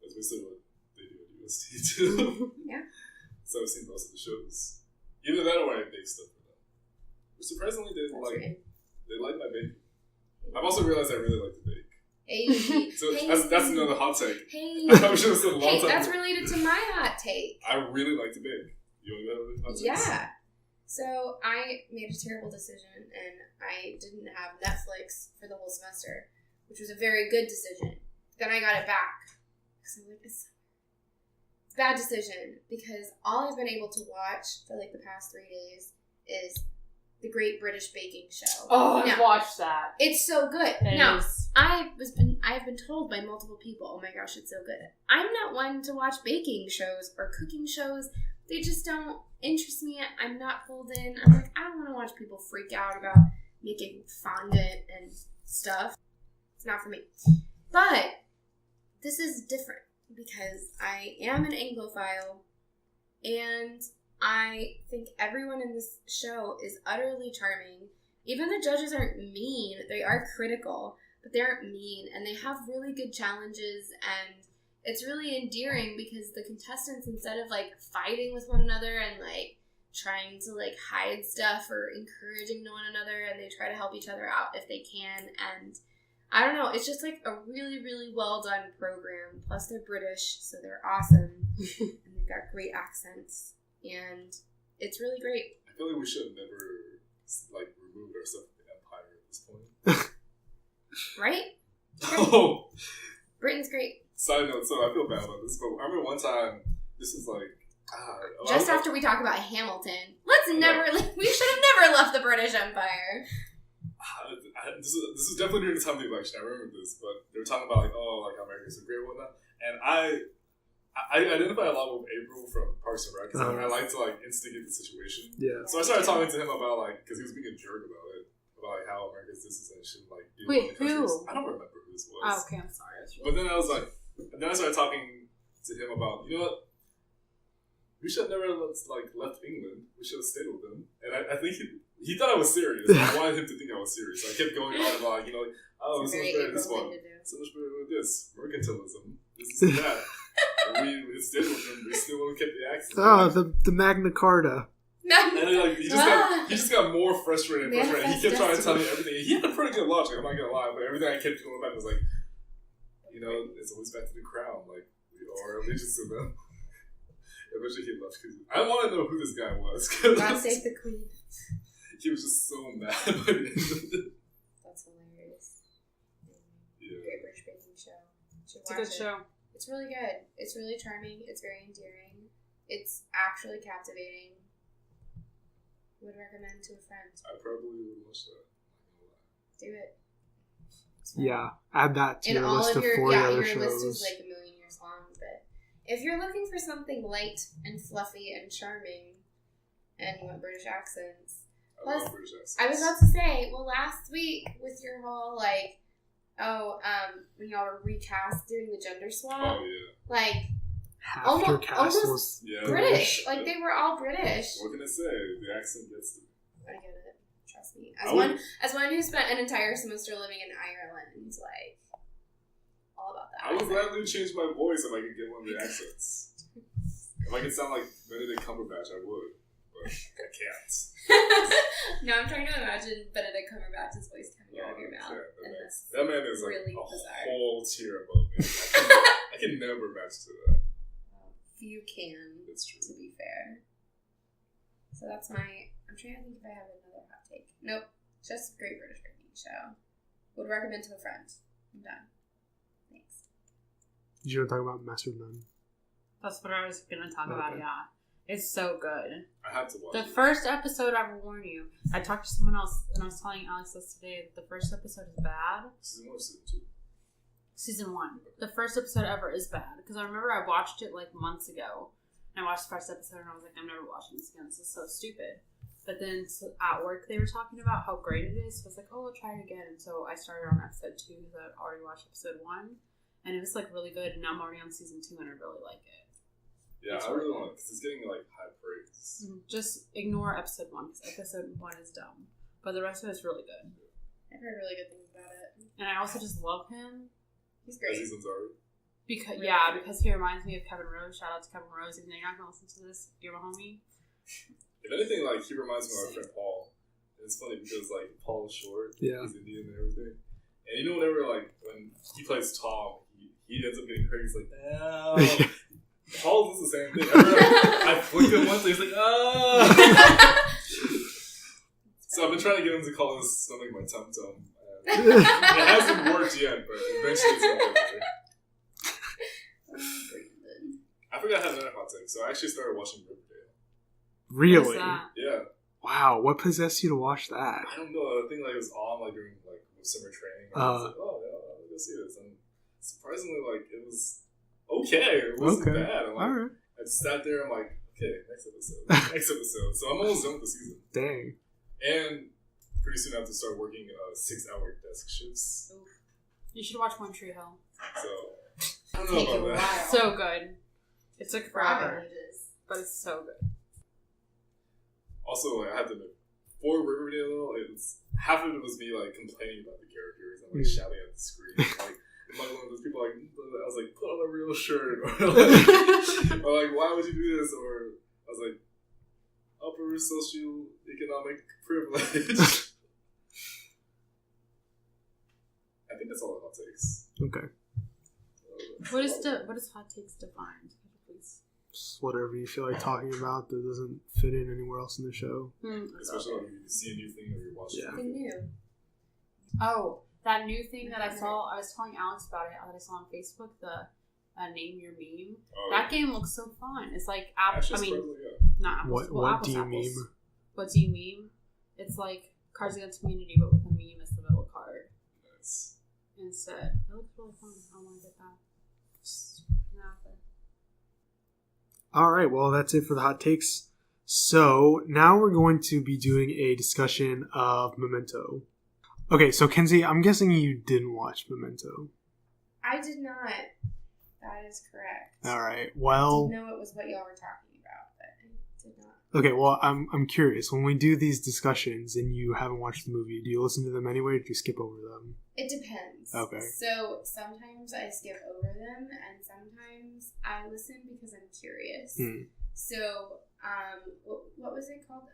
That's basically what they do at UST too. Yeah. So I've seen most of the shows. Either that or I bake stuff for them. But surprisingly, they like my baking. I've also realized I really like to bake. Hey. So that's another hot take. Hey. I probably should have said a long time That's ago. related to my hot take. I really like to bake. You want to have hot takes? Yeah. So I made a terrible decision and I didn't have Netflix for the whole semester, which was a very good decision. Then I got it back. Because I'm like, it's a bad decision because all I've been able to watch for like the past 3 days is the Great British Baking Show. Oh, now, I've watched that. It's so good. Now, I've been told by multiple people, oh my gosh, it's so good. I'm not one to watch baking shows or cooking shows. They just don't interest me. I'm not pulled in. I'm like, I don't want to watch people freak out about making fondant and stuff. It's not for me. But this is different because I am an Anglophile and I think everyone in this show is utterly charming. Even the judges aren't mean. They are critical, but they aren't mean. And they have really good challenges. And it's really endearing because the contestants, instead of like fighting with one another and like trying to like hide stuff or encouraging one another, and they try to help each other out if they can. And I don't know, it's just like a really, really well done program. Plus they're British, so they're awesome. And they've got great accents. And it's really great. I feel like we should have never like removed ourselves from the Empire at this point. Right? Oh! Britain's great. Side note, so I feel bad about this, but I remember one time, this is like, just after we talk about Hamilton, we should have never left the British Empire. This was definitely during the time of the election. I remember this, but they were talking about like, oh, like how America's so great and whatnot. And I identify a lot with April from Parks and Rec because I like to like instigate the situation. Yeah. So I started talking to him about like, because he was being a jerk about it, about like how America's this and shouldn't like. Wait, who? I don't remember who this was. Oh, okay, I'm sorry. But then I was like, and then I started talking to him about, you know what? We should have never left England. We should have stayed with them. And I think he thought I was serious. I wanted him to think I was serious. So I kept going on about, you know, like, oh, it's so much better than this one. So much better with this. Mercantilism. This is that. We stayed with them. We still would have kept the accent. Oh, the Magna Carta. And then, like, he just got more frustrated and frustrated. And he kept trying to tell me everything. He had a pretty good logic, I'm not going to lie. But everything I kept going back was like, you know, it's always back to the crown. Like, we are allegiance to them. Eventually he left because I want to know who this guy was. God save the Queen. He was just so mad by the end of it. That's hilarious. Yeah. Great British Baking Show. It's a good show. It's really good. It's really charming. It's very endearing. It's actually captivating. Would recommend to a friend. I probably would watch that. Do it. Yeah, add that to and your all list of of your 40 other your list is shows. like 1,000,000 years long, but if you're looking for something light and fluffy and charming and you want British accents. Plus, I was about to say, well, last week with your whole, like, when y'all were recast doing the gender swap, like, Half your cast was British. Like, they were all British. What can I say? The accent gets to me. I get it. Trust me. As one who spent an entire semester living in Ireland, like, all about that. I would gladly change my voice if I could get one of the accents. If I could sound like Benedict Cumberbatch, I would. But I can't. No, I'm trying to imagine Benedict Cumberbatch's voice coming out of your mouth. That man is like really a bizarre. whole tier above me. I can never match to that. You can. It's true. To be fair. So that's my. I'm trying to think if I have another hot take. Nope. Just a great British baking show. Would recommend to a friend. I'm done. Thanks. Did you want to talk about Master of None? That's what I was going to talk about, yeah. It's so good. I have to watch the it. first episode, I will warn you. I talked to someone else, and I was telling Alex this today. The first episode is bad. Season 1 or Season 2? Season 1. The first episode ever is bad. Because I remember I watched it like months ago. And I watched the first episode, and I was like, I'm never watching this again. This is so stupid. But then at work, they were talking about how great it is. So I was like, oh, I'll try it again. And so I started on episode 2 because I already watched episode 1. And it was like really good. And now I'm already on season 2, and I really like it. Yeah, I really want it because it's getting like high praise. Just ignore episode 1 because episode 1 is dumb. But the rest of it's really good. I've heard really good things about it. And I also just love him. He's great. Season's already. Because he reminds me of Kevin Rose. Shout out to Kevin Rose. Even though you're not going to listen to this, you're my homie. If anything, like, he reminds me of my friend Paul. And it's funny because, like, Paul is short. Yeah. He's Indian and everything. And you know, whenever, like, when he plays Tom, he ends up getting hurt. He's like, no. Paul does the same thing. I flicked him once and he's like, ah. So I've been trying to get him to call his stomach my tum-tum. It hasn't worked yet, but eventually it's going to get better. I forgot I had another hot take, so I actually started watching Riverdale. Really? Yeah. Wow, what possessed you to watch that? I don't know. I think like it was on like during like summer training. I was like, oh yeah, I'll go see this. And surprisingly, like it was okay. It wasn't bad. And, like, all right. I just sat there. I'm like, okay, next episode. So I'm almost done with the season. Dang. And pretty soon I have to start working 6-hour desk shifts. Oof. You should watch One Tree Hill. So I don't know about that. So good. It took forever, but it's so good. also, like, I had to admit, for Riverdale, half of it was me, like, complaining about the characters and, like, shouting at the screen. Like, I'm like one of those people, like, I was like, put on a real shirt. Or like, why would you do this? Or I was like, upper socioeconomic privilege. I think that's all the hot takes. Okay. What is hot takes defined? Please. Just whatever you feel like talking about that doesn't fit in anywhere else in the show. Especially when you see a new thing or you watch Something new. Oh, that new thing that I saw. I was telling Alex about it. That I saw on Facebook. The Name Your Meme. Oh, that game looks so fun. It's like not apples. What do you meme? What do you meme? It's like Cards Against Humanity, but with a meme as the middle card. Nice. Instead, it looks really fun. I want to get that. Just out there. All right, well, that's it for the hot takes. So now we're going to be doing a discussion of Memento. Okay, so Kenzie, I'm guessing you didn't watch Memento. I did not. That is correct. All right, I well... didn't know it was what y'all were talking about, but I did not. Okay, well, I'm curious. When we do these discussions and you haven't watched the movie, do you listen to them anyway or do you skip over them? It depends. Okay. So sometimes I skip over them, and sometimes I listen because I'm curious. So, what was it called?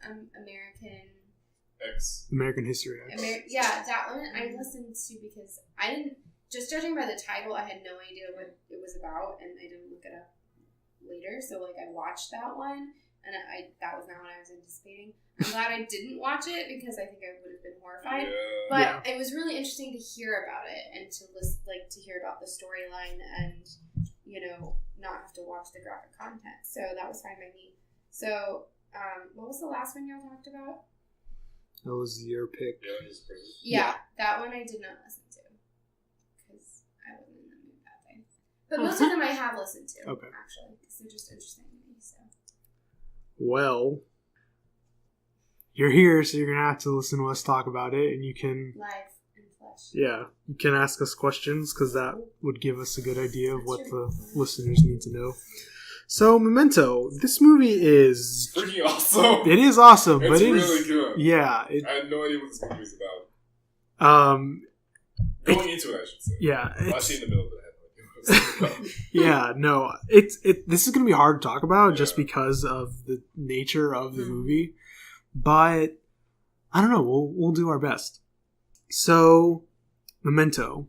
American History X. Yeah, that one I listened to because I didn't. Just judging by the title, I had no idea what it was about, and I didn't look it up later. So, like, I watched that one, and that was not what I was anticipating. I'm glad I didn't watch it because I think I would have been horrified. Yeah. But it was really interesting to hear about it and to listen, like, to hear about the storyline and, you know, not have to watch the graphic content. So that was fine by me. So, what was the last one y'all talked about? That was your pick. Yeah, that one I did not listen to because I wasn't in the mood that day. But most of them I have listened to, actually, because they're just interesting to me. So. Well, you're here, so you're going to have to listen to us talk about it, and you can... Live in flesh. Yeah, you can ask us questions, because that would give us a good idea of what the listeners need to know. So, Memento, this movie is... freaking awesome. It is awesome, it's but it really is... good. Yeah. I had no idea what this movie was about. Going into it, I should say. Yeah. Well, actually, in the middle of it, I had no idea what it was about. Yeah, no. This is going to be hard to talk about just because of the nature of the movie. But, I don't know. We'll do our best. So, Memento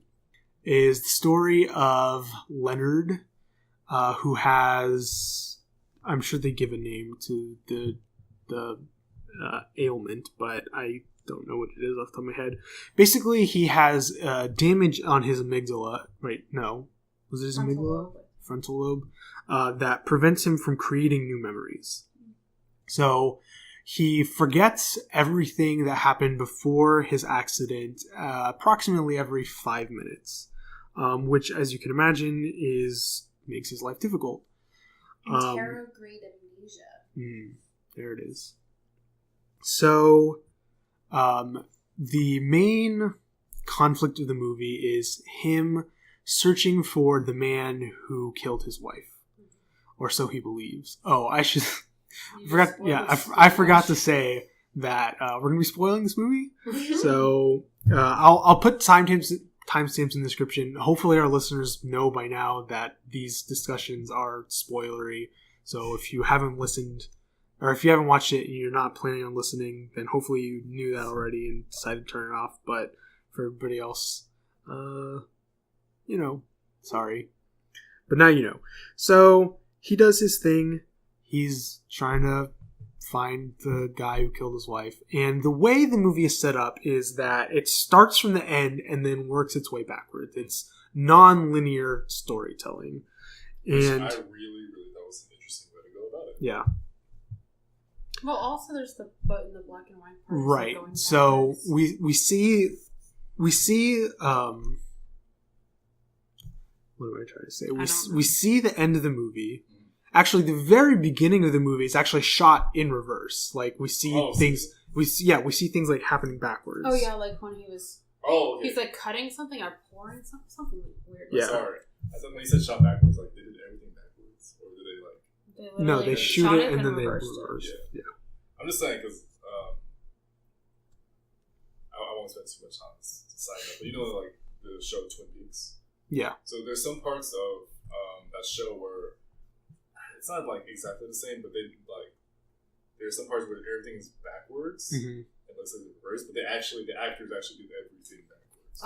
is the story of Leonard... who has, I'm sure they give a name to the ailment, but I don't know what it is off the top of my head. Basically, he has damage on his amygdala. Wait, no. Was it his amygdala? Frontal lobe. That prevents him from creating new memories. So, he forgets everything that happened before his accident approximately every 5 minutes. Which, as you can imagine, makes his life difficult. Interrograde amnesia. There it is. So, the main conflict of the movie is him searching for the man who killed his wife. Or so he believes. Oh, I forgot to say that we're going to be spoiling this movie. So, I'll put timestamps in the description. Hopefully our listeners know by now that these discussions are spoilery. So if you haven't listened, or if you haven't watched it and you're not planning on listening, then hopefully you knew that already and decided to turn it off. But for everybody else, sorry. But now you know. So he does his thing. He's trying to find the guy who killed his wife. And the way the movie is set up is that it starts from the end and then works its way backwards. It's non-linear storytelling. And I really, really thought was an interesting way to go about it. Yeah. Well, also there's the black and white part. Right. So we see what am I trying to say? We see the end of the movie. Actually, the very beginning of the movie is actually shot in reverse. Like we see things. We see things like happening backwards. Oh yeah, like when he was. Oh, okay. He's like cutting something or pouring something weird. Yeah. Sorry, I thought when you said shot backwards, like they did everything backwards, or did they like? No, they shoot it and then they reverse. Yeah. I'm just saying because want to spend too much time on this side note, but you know, like the show Twin Peaks. Yeah. So there's some parts of that show where it's not like exactly the same, but they like there's some parts where everything is backwards. Mm-hmm. It looks like the reverse, but the actors actually do everything backwards.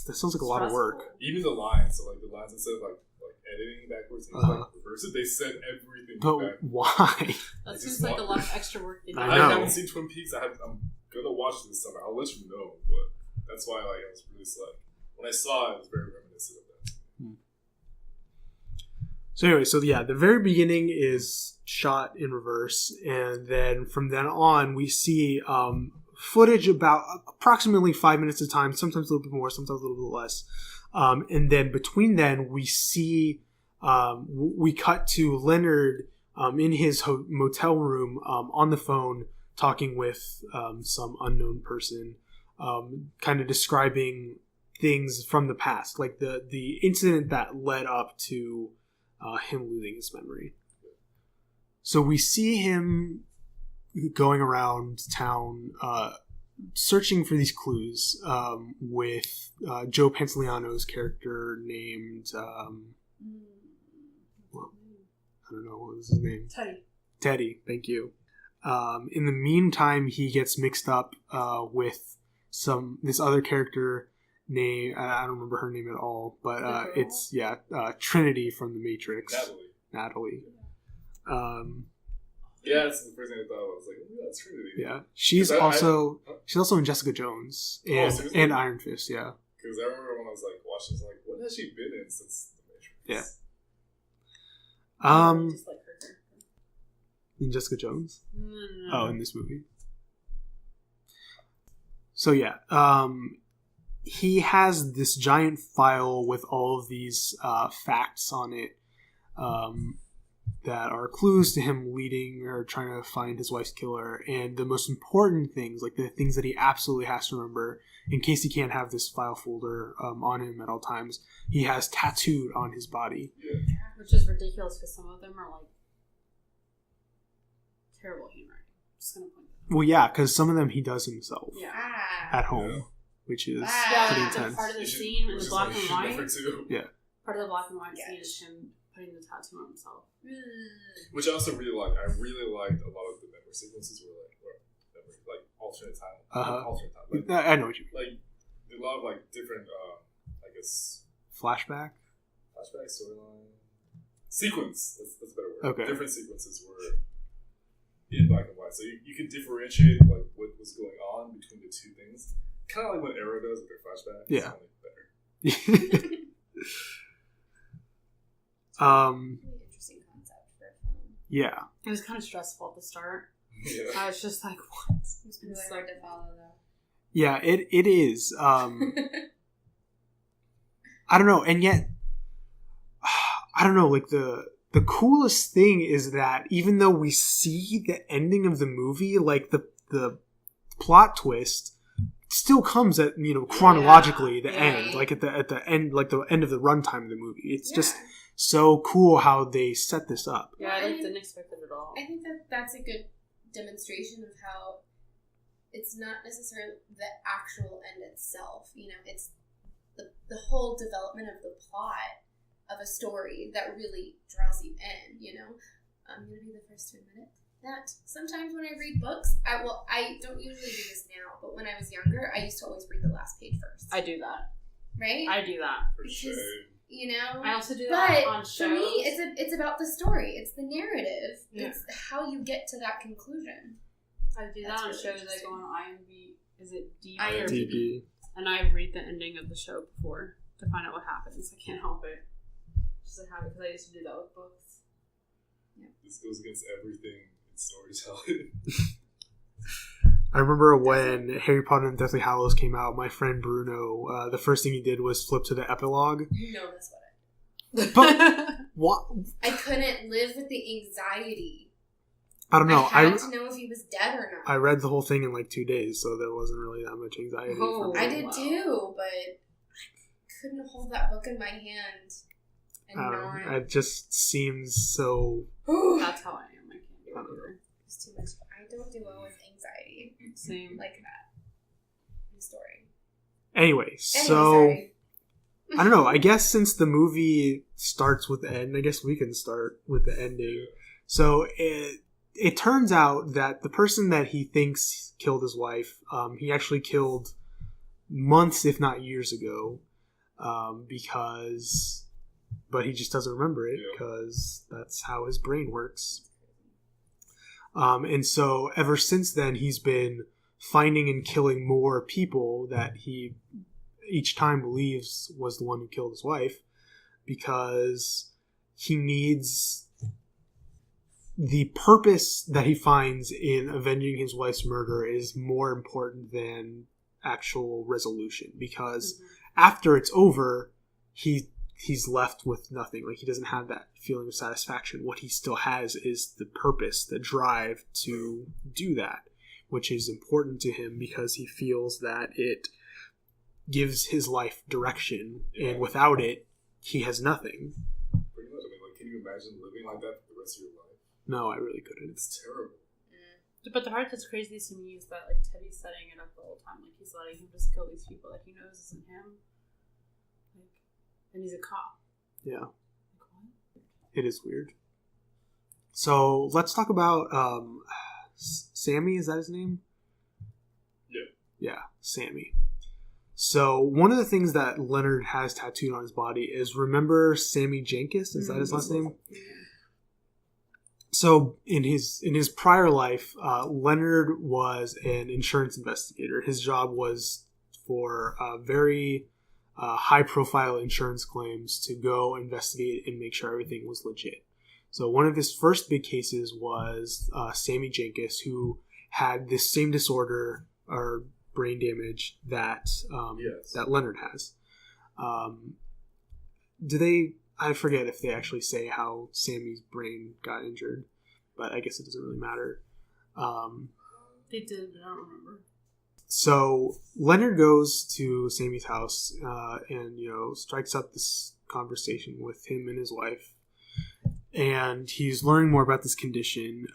That sounds like a lot of work. Even the lines, so like the lines instead of like editing backwards and like reverse it, they said everything but backwards. why? That seems like a lot of extra work. I I know. haven't seen Twin Peaks. I'm gonna watch it this summer. I'll let you know, but that's why like I was really like when I saw it, it was very reminiscent of that. So anyway, the very beginning is shot in reverse, and then from then on we see footage about approximately 5 minutes at a time, sometimes a little bit more, sometimes a little bit less. And then between then we see we cut to Leonard in his motel room on the phone talking with some unknown person, kind of describing things from the past, like the incident that led up to him losing his memory. So we see him going around town searching for these clues with Joe Pantoliano's character named I don't know, what was his name? Teddy, thank you. In the meantime, he gets mixed up with this other character named, I don't remember her name at all, but it's Trinity from The Matrix. Natalie. Yeah, that's the first thing I thought. I was like, oh, yeah, that's Trinity. Yeah, she's also in Jessica Jones and Iron Fist. Yeah, because I remember when I was like watching, I was like, what has she been in since The Matrix? Yeah. Just like her character. In Jessica Jones. No. Oh, in this movie. So yeah, he has this giant file with all of these facts on it. That are clues to him leading or trying to find his wife's killer, and the most important things, like the things that he absolutely has to remember in case he can't have this file folder on him at all times, he has tattooed on his body. Yeah. Which is ridiculous because some of them are like terrible handwriting. Just gonna point that out. Well, yeah, because some of them he does himself at home, Yeah. which is Yeah, pretty like intense. part of the scene in the black and white. Yeah. Part of the black and white scene is him putting the tattoo on himself. Which I also really liked. I really liked a lot of the memory sequences were like alternate time. Alternate time. Like, I know what you mean. like a lot of like different, I guess, Flashback storyline sequence. That's a better word. Okay. Different sequences were in black and white, so you could differentiate like what was going on between the two things. Kind of like what Arrow does with their flashback. Yeah. It's only better. Really interesting concept for a film. Yeah. It was kind of stressful at the start. Yeah. I was just like, what? It's really hard to follow though. Yeah, it is. I don't know, and yet I don't know, like the coolest thing is that even though we see the ending of the movie, like the plot twist still comes at, chronologically the end, like at the end, like the end of the runtime of the movie. It's just so cool how they set this up. Yeah, I didn't expect it at all. I think that's a good demonstration of how it's not necessarily the actual end itself. It's the whole development of the plot of a story that really draws you in. I'm going to be the first to admit it. That sometimes when I read books, I don't usually do this now, but when I was younger, I used to always read the last page first. I do that. Right? I do that. For shame. I also do that on shows. For me, it's about the story. It's the narrative. Yeah. It's how you get to that conclusion. I do that on shows. I go on IMDb. Is it IMDb. And I read the ending of the show before to find out what happens. I can't help it. Just a habit because I used to do that with books. Yeah. This goes against everything in storytelling. I remember when Harry Potter and Deathly Hallows came out, my friend Bruno, the first thing he did was flip to the epilogue. That's what I did. But what? I couldn't live with the anxiety. I don't know. I had to know if he was dead or not. I read the whole thing in like 2 days, so there wasn't really that much anxiety. Oh, for me. I did too, but I couldn't hold that book in my hand and not. It just seems so. That's how I am. I can't do it either. It's too much. I don't do well with anxiety. Same. Like that. story. Anyway, so sorry. I don't know. I guess since the movie starts with the end, I guess we can start with the ending. So it turns out that the person that he thinks killed his wife, he actually killed months, if not years ago, but he just doesn't remember it because that's how his brain works. And so ever since then, he's been finding and killing more people that he each time believes was the one who killed his wife, because he needs the purpose that he finds in avenging his wife's murder is more important than actual resolution, because after it's over, he's left with nothing. Like, he doesn't have that feeling of satisfaction. What he still has is the purpose, the drive to do that, which is important to him because he feels that it gives his life direction, and without it, he has nothing. Pretty much. I mean, like, can you imagine living like that for the rest of your life? No, I really couldn't. It's terrible. But the part that's craziest to me is that, like, Teddy's setting it up the whole time. Like, he's letting him just kill these people that he knows isn't him. Like, and he's a cop. Yeah. Like, what? It is weird. So, let's talk about Sammy, is that his name? Yeah. Yeah, Sammy. So, one of the things that Leonard has tattooed on his body is, remember Sammy Jenkins? Is that his last name? Yeah. So in his prior life, Leonard was an insurance investigator. His job was for very high-profile insurance claims to go investigate and make sure everything was legit. So one of his first big cases was Sammy Jenkins, who had this same disorder or brain damage that that Leonard has. I forget if they actually say how Sammy's brain got injured, but I guess it doesn't really matter. They did, but I don't remember. So Leonard goes to Sammy's house and, strikes up this conversation with him and his wife. And he's learning more about this condition.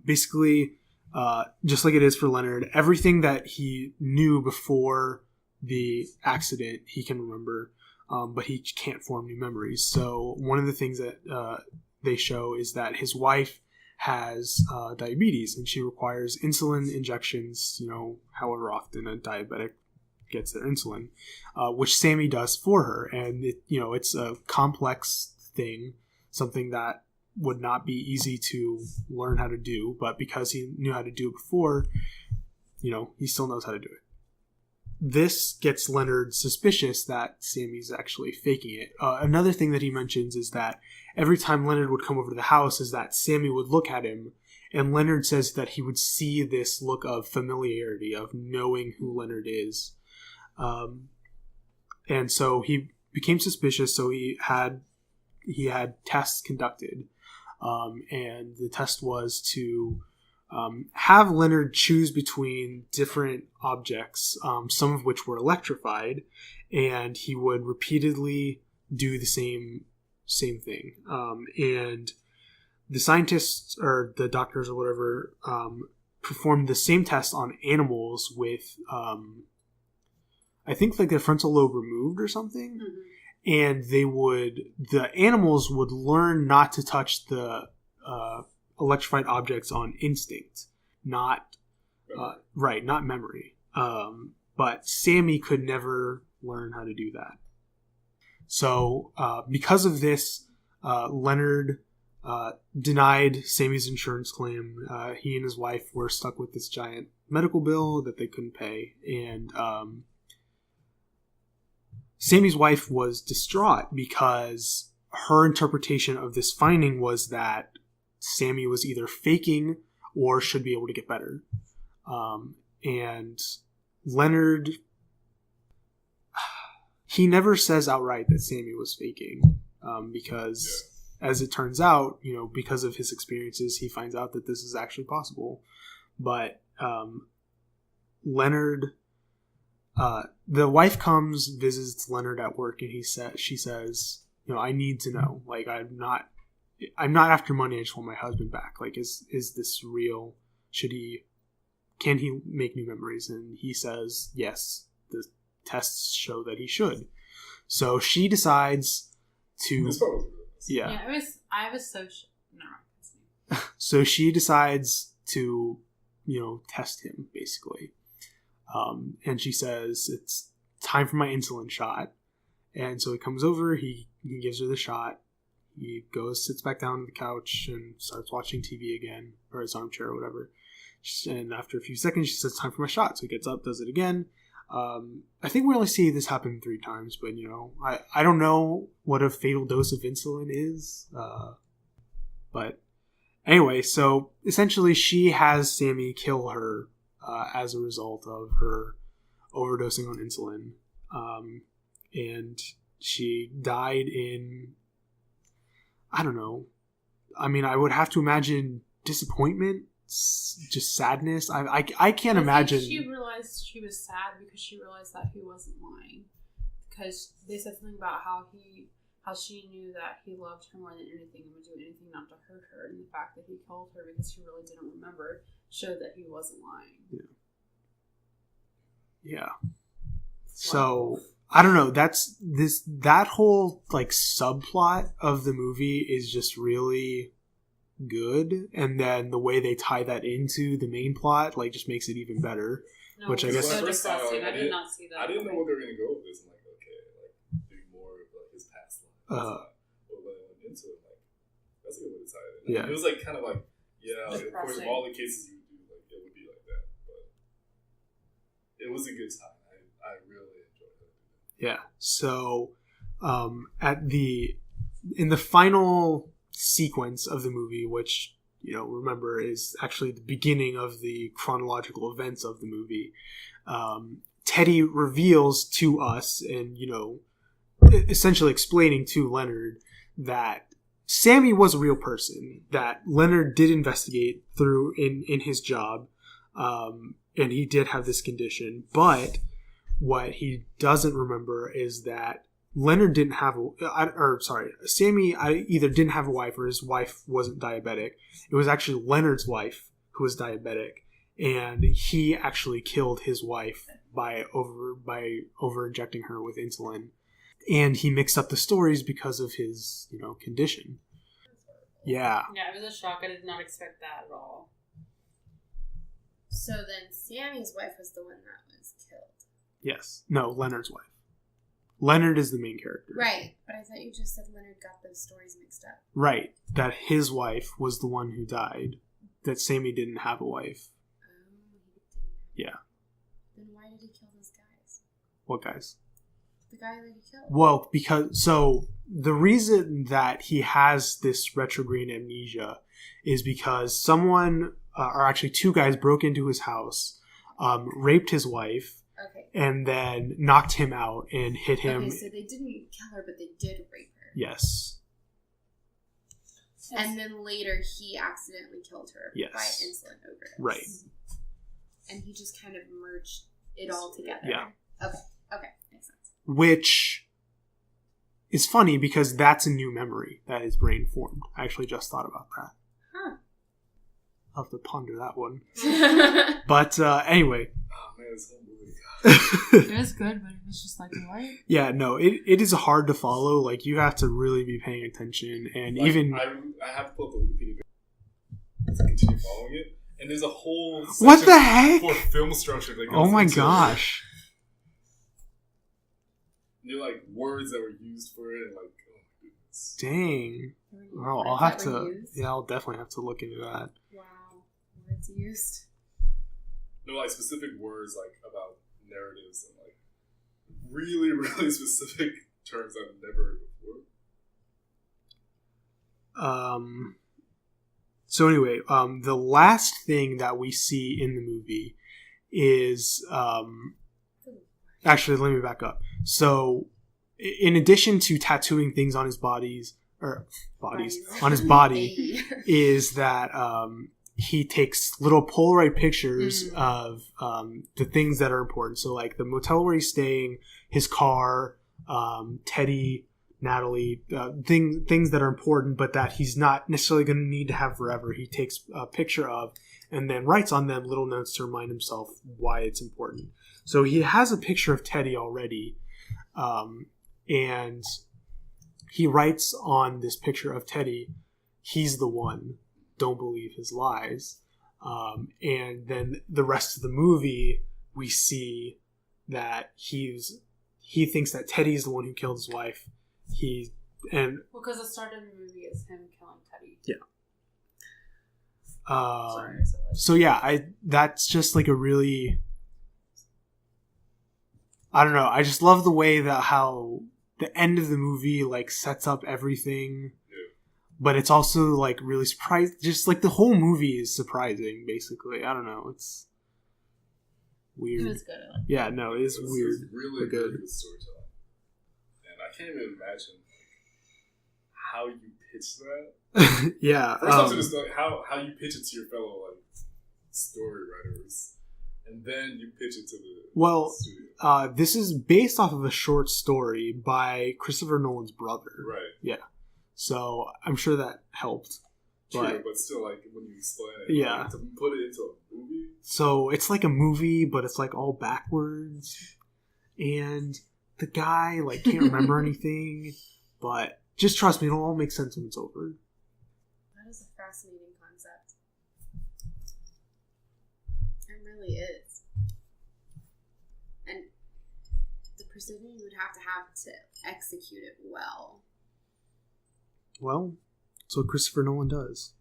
Basically, just like it is for Leonard, everything that he knew before the accident, he can remember. But he can't form new memories. So one of the things that they show is that his wife has diabetes, and she requires insulin injections, however often a diabetic gets their insulin, which Sammy does for her. And it's a complex thing, something that would not be easy to learn how to do, but because he knew how to do it before, he still knows how to do it. This gets Leonard suspicious that Sammy's actually faking it. Another thing that he mentions is that every time Leonard would come over to the house is that Sammy would look at him, and Leonard says that he would see this look of familiarity, of knowing who Leonard is. And so he became suspicious, so he had tests conducted. And the test was to have Leonard choose between different objects, some of which were electrified, and he would repeatedly do the same thing. And the scientists or the doctors or whatever performed the same test on animals with, I think, like their frontal lobe removed or something. Mm-hmm. And the animals would learn not to touch the electrified objects on instinct, not memory. But Sammy could never learn how to do that. So because of this, Leonard denied Sammy's insurance claim. He and his wife were stuck with this giant medical bill that they couldn't pay, and Sammy's wife was distraught because her interpretation of this finding was that Sammy was either faking or should be able to get better. And Leonard, he never says outright that Sammy was faking, because as it turns out, because of his experiences, he finds out that this is actually possible. But Leonard, the wife comes, visits Leonard at work, and she says, I need to know. Like, I'm not after money. I just want my husband back. Like, is this real? Should he can he make new memories? And he says, yes, the tests show that he should. So she decides to... Yeah. I was so... No. So she decides to, test him, basically. And she says, it's time for my insulin shot. And so he comes over, he gives her the shot. He goes, sits back down on the couch and starts watching TV again, or his armchair or whatever. And after a few seconds, she says, time for my shot. So he gets up, does it again. I think we only see this happen 3 times, but, I don't know what a fatal dose of insulin is. But anyway, so essentially she has Sammy kill her as a result of her overdosing on insulin. And she died in, I don't know. I mean, I would have to imagine disappointment, just sadness. I can't imagine. She realized she was sad because she realized that he wasn't lying. Because they said something about how she knew that he loved her more than anything and would do anything not to hurt her. And the fact that he killed her because he really didn't remember showed that he wasn't lying. Yeah. So... I don't know, that whole, subplot of the movie is just really good, and then the way they tie that into the main plot, just makes it even better, which I guess... So depressing. I did not see that. I didn't know where they were going to go with this. I'm like, okay, do more of, his past life. But when I went into it, that's a good way to tie it in. Yeah. It was, kind of of course, of all the cases you would do, it would be like that, but it was a good time. I really enjoyed it. Yeah. So, in the final sequence of the movie, which, remember is actually the beginning of the chronological events of the movie, Teddy reveals to us and, essentially explaining to Leonard that Sammy was a real person, that Leonard did investigate through in his job, and he did have this condition, but what he doesn't remember is that Leonard didn't have Sammy either didn't have a wife or his wife wasn't diabetic. It was actually Leonard's wife who was diabetic, and he actually killed his wife by over injecting her with insulin. And he mixed up the stories because of his, condition. Yeah. Yeah, it was a shock. I did not expect that at all. So then Sammy's wife was the one that was killed. Yes. No, Leonard's wife. Leonard is the main character. Right. But I thought you just said Leonard got those stories mixed up. Right. That his wife was the one who died. That Sammy didn't have a wife. Oh, he didn't. Yeah. Then why did he kill those guys? What guys? The guy that he killed. Well, the reason that he has this retrograde amnesia is because someone, or actually 2 guys, broke into his house, raped his wife, okay, and then knocked him out and hit him. Okay, so they didn't kill her, but they did rape her. Yes. And then later he accidentally killed her by insulin overdose. Right. And he just kind of merged it all together. Yeah. Okay, makes sense. Which is funny because that's a new memory that his brain formed. I actually just thought about that. Huh. I'll have to ponder that one. But anyway. Oh man, it's unbelievable. It was good, but it was just what? Yeah, no, it is hard to follow. You have to really be paying attention, and even I have to pull up the Wikipedia page to continue following it, and there's a whole section what the heck for film structure that goes oh my into gosh. New words that were used for it, and oh my goodness. Dang. Oh, I'll definitely have to look into that. Wow, words used. No, specific words about narratives and really, really specific terms I've never heard before. So anyway, the last thing that we see in the movie is actually, let me back up. So, in addition to tattooing things on his on his body, is that he takes little Polaroid pictures of the things that are important. So, the motel where he's staying, his car, Teddy, Natalie, things that are important, but that he's not necessarily going to need to have forever. He takes a picture of, and then writes on them little notes to remind himself why it's important. So he has a picture of Teddy already, and he writes on this picture of Teddy, "He's the one. Don't believe his lies." And then the rest of the movie, we see that he thinks that Teddy's the one who killed his wife. Because the start of the movie is him killing Teddy. Yeah. Sorry, so yeah, that's just like a really, I don't know. I just love the way that how the end of the movie like sets up everything, but it's also like really surprising. Just like the whole movie is surprising. Basically, I don't know. It's weird. It was good. Yeah, no, it is weird. It's really good storytelling, and I can't even imagine how you pitch that. Yeah. First off, just like how you pitch it to your fellow like story writers, and then you pitch it to the studio. This is based off of a short story by Christopher Nolan's brother. Right. Yeah. So I'm sure that helped. True, but still, like when you explain it, yeah, like, to put it into a movie. So it's like a movie, but it's like all backwards, and the guy like can't remember anything. But just trust me, it'll all make sense when it's over. That is a fascinating concept. It really is. And the precision you would have to execute it well. Well, that's what Christopher Nolan does.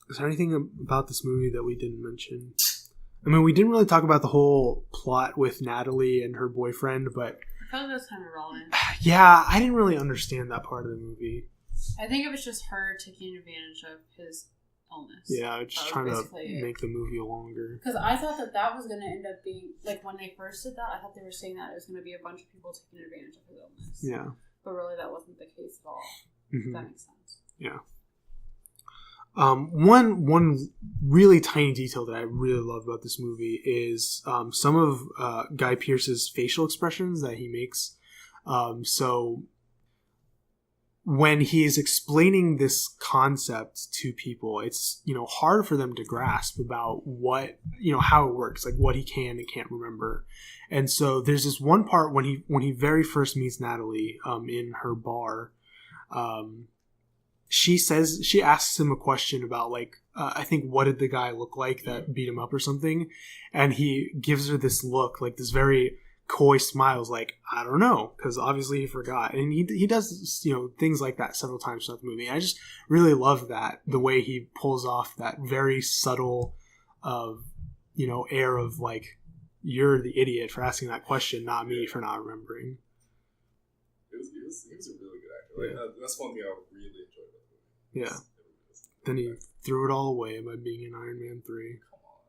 Is there anything about this movie that we didn't mention? I mean, we didn't really talk about the whole plot with Natalie and her boyfriend, but I felt that was kind of relevant. Yeah, I didn't really understand that part of the movie. I think it was just her taking advantage of his illness. Yeah, just trying to make the movie longer. Because I thought that was going to end up being, like, when they first did that, I thought they were saying that it was going to be a bunch of people taking advantage of his illness. Yeah. But really, that wasn't the case at all. Mm-hmm. If that makes sense. Yeah. One really tiny detail that I really love about this movie is some of Guy Pearce's facial expressions that he makes. So when he is explaining this concept to people, it's hard for them to grasp about what how it works, like what he can and can't remember. And so there's this one part when he very first meets Natalie in her bar. She asks him a question about I think what did the guy look like that beat him up or something, and he gives her this look, like this very coy smiles, like I don't know, because obviously he forgot, and he does things like that several times throughout the movie. I just really love that, the way he pulls off that very subtle air of like, you're the idiot for asking that question, not me for not remembering. He was a really good actor. Like, that's one thing I really enjoyed. Yeah. Then he threw it all away by being in Iron Man 3. Come on.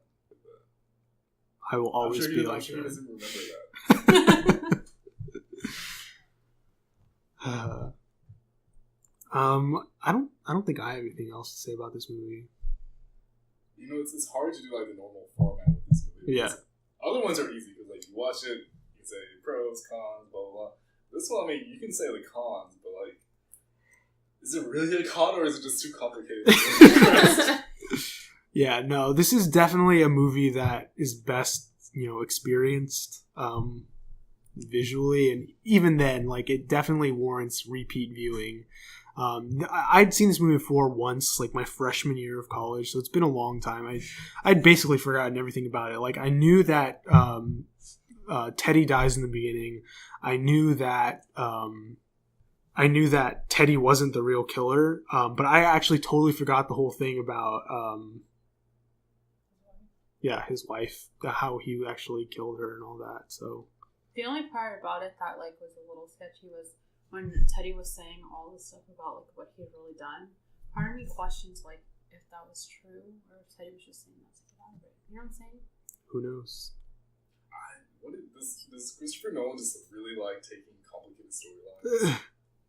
I will always be like that. He doesn't remember that. I don't think I have anything else to say about this movie. It's hard to do like the normal format with this movie. Yeah. Other ones are easy because like you watch it, you can say pros, cons, blah blah blah. This one, I mean, you can say the cons, but like, is it really a con or is it just too complicated? Yeah, no, this is definitely a movie that is best, experienced visually, and even then, like, it definitely warrants repeat viewing. I'd seen this movie before once, like my freshman year of college, so it's been a long time. I'd basically forgotten everything about it. Like, I knew that Teddy dies in the beginning. I knew that Teddy wasn't the real killer, but I actually totally forgot the whole thing about his wife, how he actually killed her and all that. So the only part about it that like was a little sketchy was when Teddy was saying all this stuff about like what he had really done. Part of me questions like if that was true or if Teddy was just saying that to get out of it. You know what I'm saying? Who knows? Does Christopher Nolan just really like taking complicated storylines?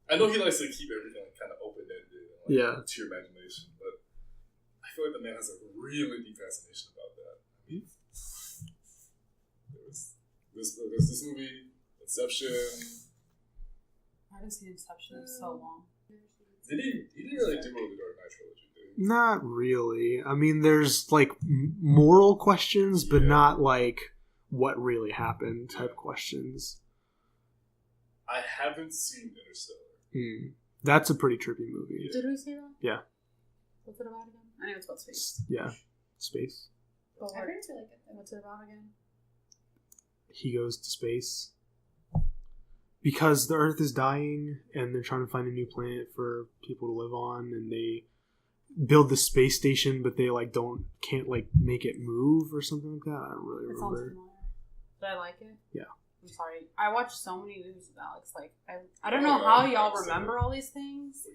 I know he likes to keep everything like, kind of open-ended and to your imagination, but I feel like the man has a really deep fascination about that. I mean, there's this movie, Inception. I haven't seen Inception in so long. Did he didn't really do well with the Dark Knight trilogy, did he? Not really. I mean, there's like moral questions, but not like what really happened type questions. I haven't seen Interstellar. That's a pretty trippy movie. Did we see that? Yeah. What's it about again? I know it's about space. Yeah, space. But I heard it's really good. what's it about again? He goes to space because the Earth is dying, and they're trying to find a new planet for people to live on, and they build the space station, but they like can't like make it move or something like that. I don't really It sounds remember. familiar. Did I like it? Yeah. I'm sorry. I watched so many movies with Alex. Like, I don't know how y'all remember all these things.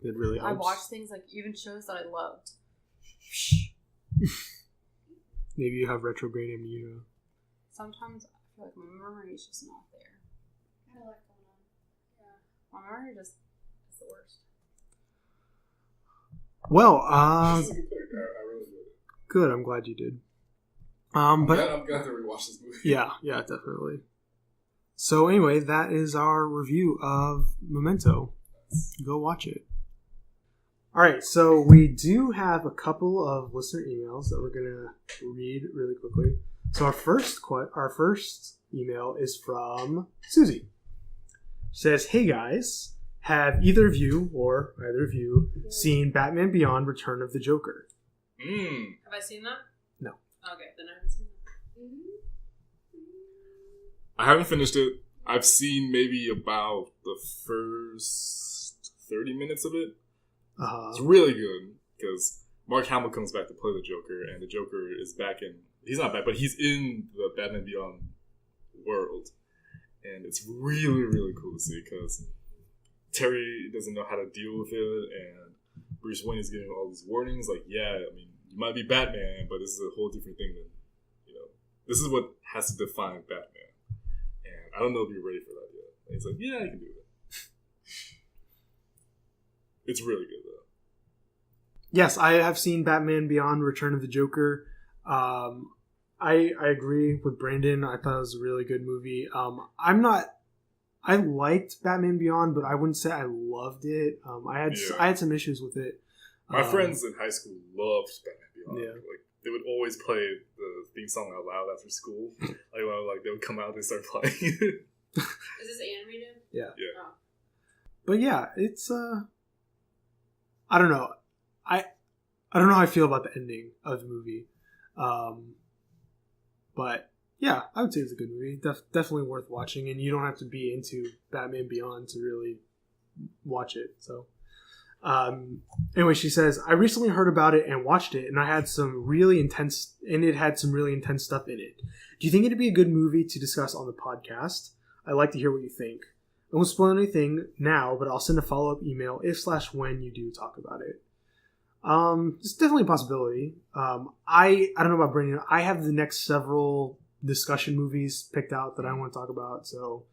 It really helps. I watched things like even shows that I loved. Maybe you have retrograde amnesia. Sometimes I feel like my memory is just not there. I had a lot going on. Yeah. My memory just is the worst. Well, I really did it. good. I'm glad you did. But I'm glad to rewatch this movie. yeah, definitely. So anyway, that is our review of Memento. Go watch it. All right, so we do have a couple of listener emails that we're gonna read really quickly. So our first email is from Susie. She says, "Hey guys, have either of you seen Batman Beyond: Return of the Joker?" Have I seen that? No. Okay, then I haven't seen that. I haven't finished it. I've seen maybe about the first 30 minutes of it. It's really good because Mark Hamill comes back to play the Joker, and the Joker is back in. He's not back, but he's in the Batman Beyond world, and it's really, really cool to see because Terry doesn't know how to deal with it, and Bruce Wayne is giving all these warnings, like, yeah, I mean, you might be Batman, but this is a whole different thing than, this is what has to define Batman, and I don't know if you're ready for that yet. And he's like, yeah, I can do it. It's really good, though. Yes, I have seen Batman Beyond: Return of the Joker. I agree with Brandon. I thought it was a really good movie. I liked Batman Beyond, but I wouldn't say I loved it. I had some issues with it. My friends in high school loved Batman Beyond. Yeah. Like, they would always play the theme song out loud after school. They would come out and start playing. Is this animated? Yeah. Oh. But yeah, it's I don't know. I don't know how I feel about the ending of the movie. But yeah, I would say it's a good movie. Definitely worth watching, and you don't have to be into Batman Beyond to really watch it. So anyway, she says, "I recently heard about it and watched it, and it had some really intense stuff in it. Do you think it'd be a good movie to discuss on the podcast? I'd like to hear what you think. I won't spoil anything now, but I'll send a follow-up email if/when you do talk about it." It's definitely a possibility. I don't know about Brandon. I have the next several discussion movies picked out that I want to talk about, so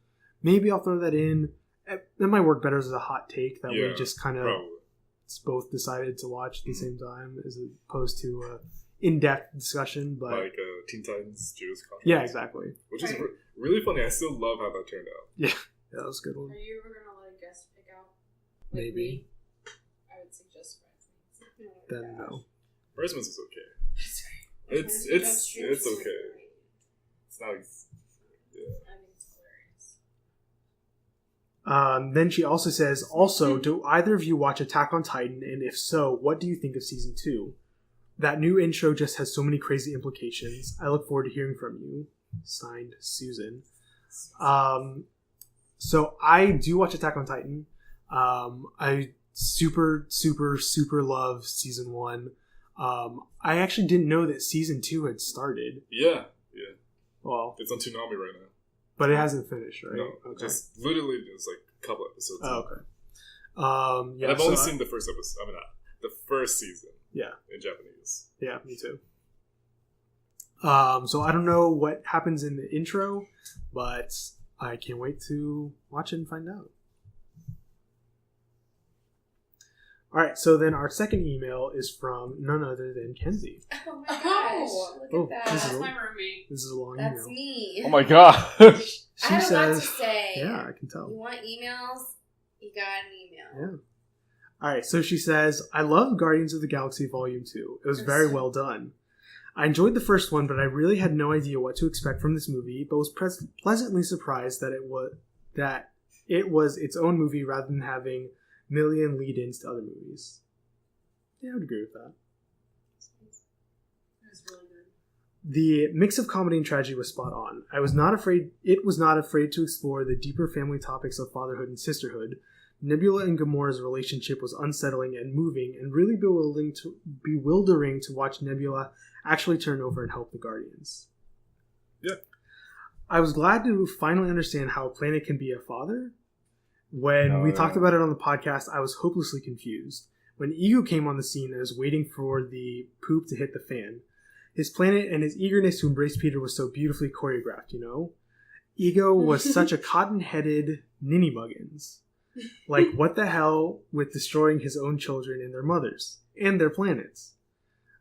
maybe I'll throw that in. That might work better as a hot take that we just kind of both decided to watch at the same time, as opposed to a in-depth discussion. But like Teen Titans Judas Contract. Yeah, exactly. Which is really funny. I still love how that turned out. Yeah, that was a good one. Are you ever gonna let a guest pick out? Maybe. Me? I would suggest Bridesmaids. Then no. Bridesmaids is okay. It's okay. It's not. Yeah. I think it's hilarious. Then she also says, do either of you watch Attack on Titan? And if so, what do you think of season 2? That new intro just has so many crazy implications. I look forward to hearing from you. Signed, Susan. So I do watch Attack on Titan. I super love season 1. I actually didn't know that season 2 had started. Yeah. Well, it's on Toonami right now. But it hasn't finished, right? No, okay. Just literally just like a couple episodes. Oh, okay. Yeah, and I've only seen the first episode. I mean, the first season. Yeah. In Japanese. Yeah, me too. So I don't know what happens in the intro, but I can't wait to watch it and find out. All right, so then our second email is from none other than Kenzie. Oh my gosh! Look at that. This is That's my roommate. This is a long That's email. me. Oh my gosh! She I have a lot to says, say. "Yeah, I can tell." You want emails? You got an email. Yeah. All right, so she says, I love Guardians of the Galaxy Volume 2. It was very well done. I enjoyed the first one, but I really had no idea what to expect from this movie, but was pleasantly surprised that it was its own movie rather than having million lead-ins to other movies. Yeah, I would agree with that. That's really good. The mix of comedy and tragedy was spot on. It was not afraid to explore the deeper family topics of fatherhood and sisterhood. Nebula and Gamora's relationship was unsettling and moving, and really bewildering to watch Nebula actually turn over and help the Guardians. Yeah. I was glad to finally understand how a planet can be a father. When we talked about it on the podcast, I was hopelessly confused. When Ego came on the scene, I was waiting for the poop to hit the fan. His planet and his eagerness to embrace Peter was so beautifully choreographed, you know? Ego was such a cotton-headed ninny-muggins. Like, what the hell with destroying his own children and their mothers, and their planets?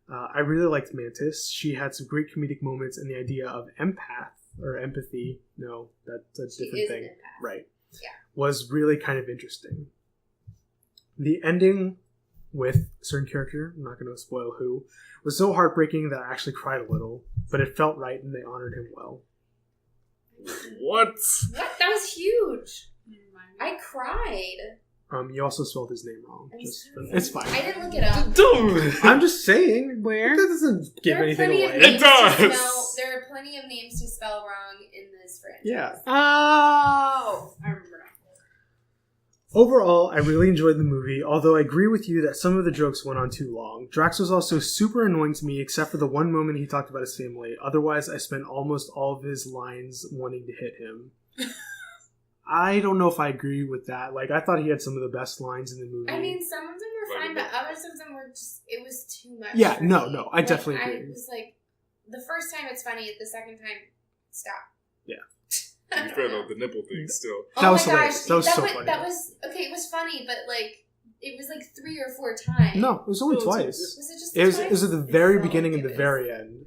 I really liked Mantis. She had some great comedic moments, and the idea of empathy, no, that's a different thing. An empath. Right. Yeah. Was really kind of interesting. The ending with a certain character, I'm not going to spoil who, was so heartbreaking that I actually cried a little, but it felt right and they honored him well. What? What? That was huge. I cried. You also spelled his name wrong. It's fine. I didn't look it up. Don't. I'm just saying. Where? That doesn't give anything away. It does. There are plenty of names to spell wrong in this franchise. Yeah. Oh! I remember now. Overall, I really enjoyed the movie, although I agree with you that some of the jokes went on too long. Drax was also super annoying to me, except for the one moment he talked about his family. Otherwise, I spent almost all of his lines wanting to hit him. I don't know if I agree with that. Like, I thought he had some of the best lines in the movie. I mean, some of them were fine, but others of them were just, it was too much. Yeah, for no, me. I definitely agree. I was like, the first time it's funny, the second time, stop. Yeah. To be fair though, the nipple thing still. That was hilarious. That was so funny. That was, okay, it was funny, but like, it was like 3 or 4 times. No, it was only twice. Was it just twice? It was at the very beginning and the very end.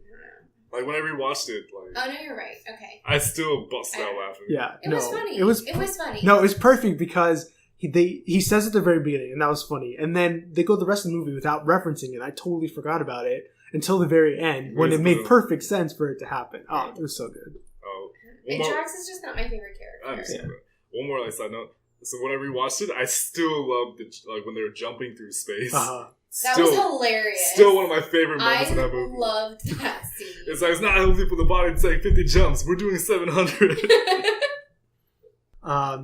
Like, when I rewatched it, like... Oh, no, you're right. Okay. I still busted out laughing. Yeah, It was funny. It was funny. No, it was perfect because he says at the very beginning, and that was funny. And then they go the rest of the movie without referencing it. I totally forgot about it until the very end when it made perfect sense for it to happen. Oh, it was so good. Oh. And Drax is just not my favorite character. I understand that. One more like side note. So when I rewatched it, I still loved like when they were jumping through space. That was hilarious. Still one of my favorite moments in that movie. I loved that scene. It's like, it's not healthy for the body to take 50 jumps. We're doing 700.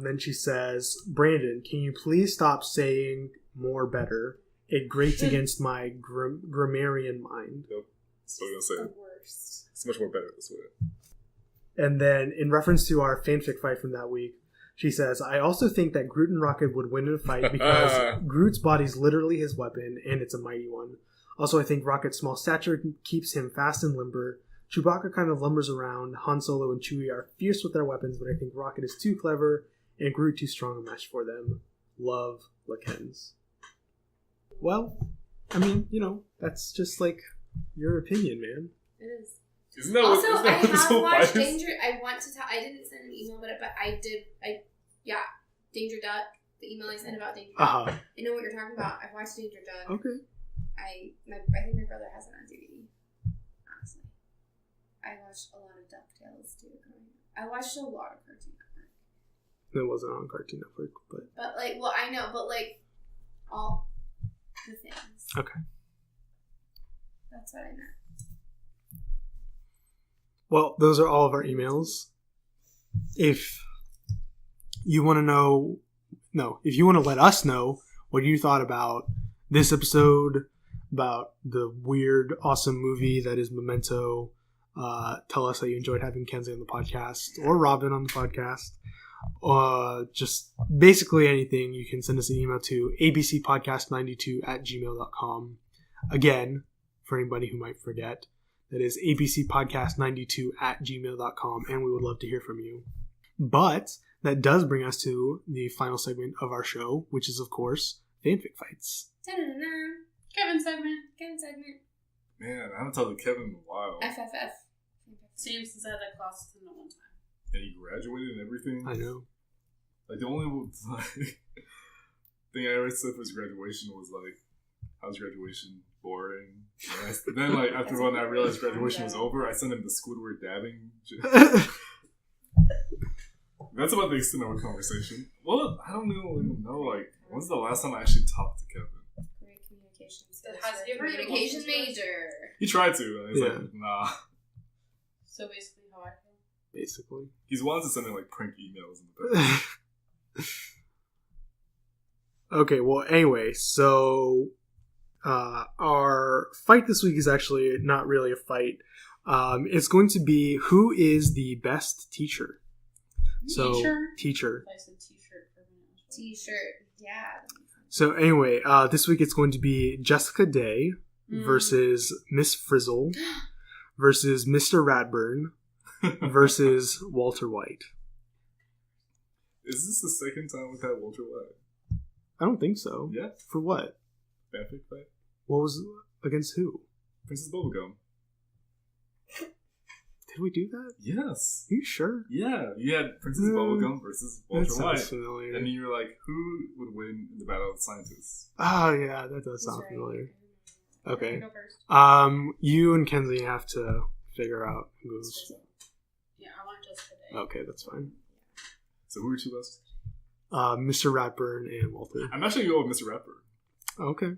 Then she says, Brandon, can you please stop saying more better? It grates against my grammarian mind. Nope. Still gonna say it. The worst. It's much more better this way. And then, in reference to our fanfic fight from that week, she says, I also think that Groot and Rocket would win in a fight because Groot's body's literally his weapon, and it's a mighty one. Also, I think Rocket's small stature keeps him fast and limber. Chewbacca kind of lumbers around. Han Solo and Chewie are fierce with their weapons, but I think Rocket is too clever, and Groot too strong a match for them. Love, Lakens. Well, I mean, you know, that's just like your opinion, man. It is. Isn't that also, what, isn't that I have watched bias? Danger. I want to tell. I didn't send an email about it, but I did. Danger Duck. The email I sent about Danger Duck. I know what you're talking about. I've watched Danger Duck. Okay. I think my brother has it on DVD. Honestly, I watched a lot of DuckTales too. I watched a lot of Cartoon Network. It wasn't on Cartoon Network, but like, well, I know, but like all the things. Okay. That's what I meant. Well, those are all of our emails. If you want to let us know what you thought about this episode, about the weird, awesome movie that is Memento, tell us that you enjoyed having Kenzie on the podcast or Robyn on the podcast. Just basically anything, you can send us an email to abcpodcast92@gmail.com. Again, for anybody who might forget, that is abcpodcast92@gmail.com, and we would love to hear from you. But that does bring us to the final segment of our show, which is, of course, Fan Fic Fights. Ta-da-da-da. Kevin segment. Man, I haven't talked to Kevin in a while. FFF. Same since I had that class with him at one time. And he graduated and everything. I know. Like, the only... thing I ever said for his graduation was like, how's graduation? Boring. And then like after when I realized graduation was over, I sent him the Squidward dabbing. That's about the extent of our conversation. Well, I don't even know. Like, when's the last time I actually talked to Kevin? Great communication skills. Has he ever Communication major. He tried to. And he's Yeah. like, nah. So basically, how I feel. Basically. He's wanted to send in like prank emails in the past. Okay, well, anyway, so our fight this week is actually not really a fight. It's going to be who is the best teacher. So, teacher. I said t-shirt for a minute. T-shirt. Yeah. So anyway, this week it's going to be Jessica Day versus Miss Frizzle versus Mr. Radburn versus Walter White. Is this the second time we've had Walter White? I don't think so. Yeah. For what? Fan Fic Fight? What was against who? Princess Bubblegum. Did we do that? Yes. Are you sure? Yeah. You had Princess Bubblegum versus Walter That White. sounds familiar. And you were like, who would win in the Battle of the Scientists? Oh yeah, that does He's sound right. familiar. You Okay. go first. You and Kenzie have to figure out who's. Yeah, I want Jessica Day. Okay, that's fine. So who are two best? Mr. Ratburn and Walter. I'm actually going to go with Mr. Rapper. Okay.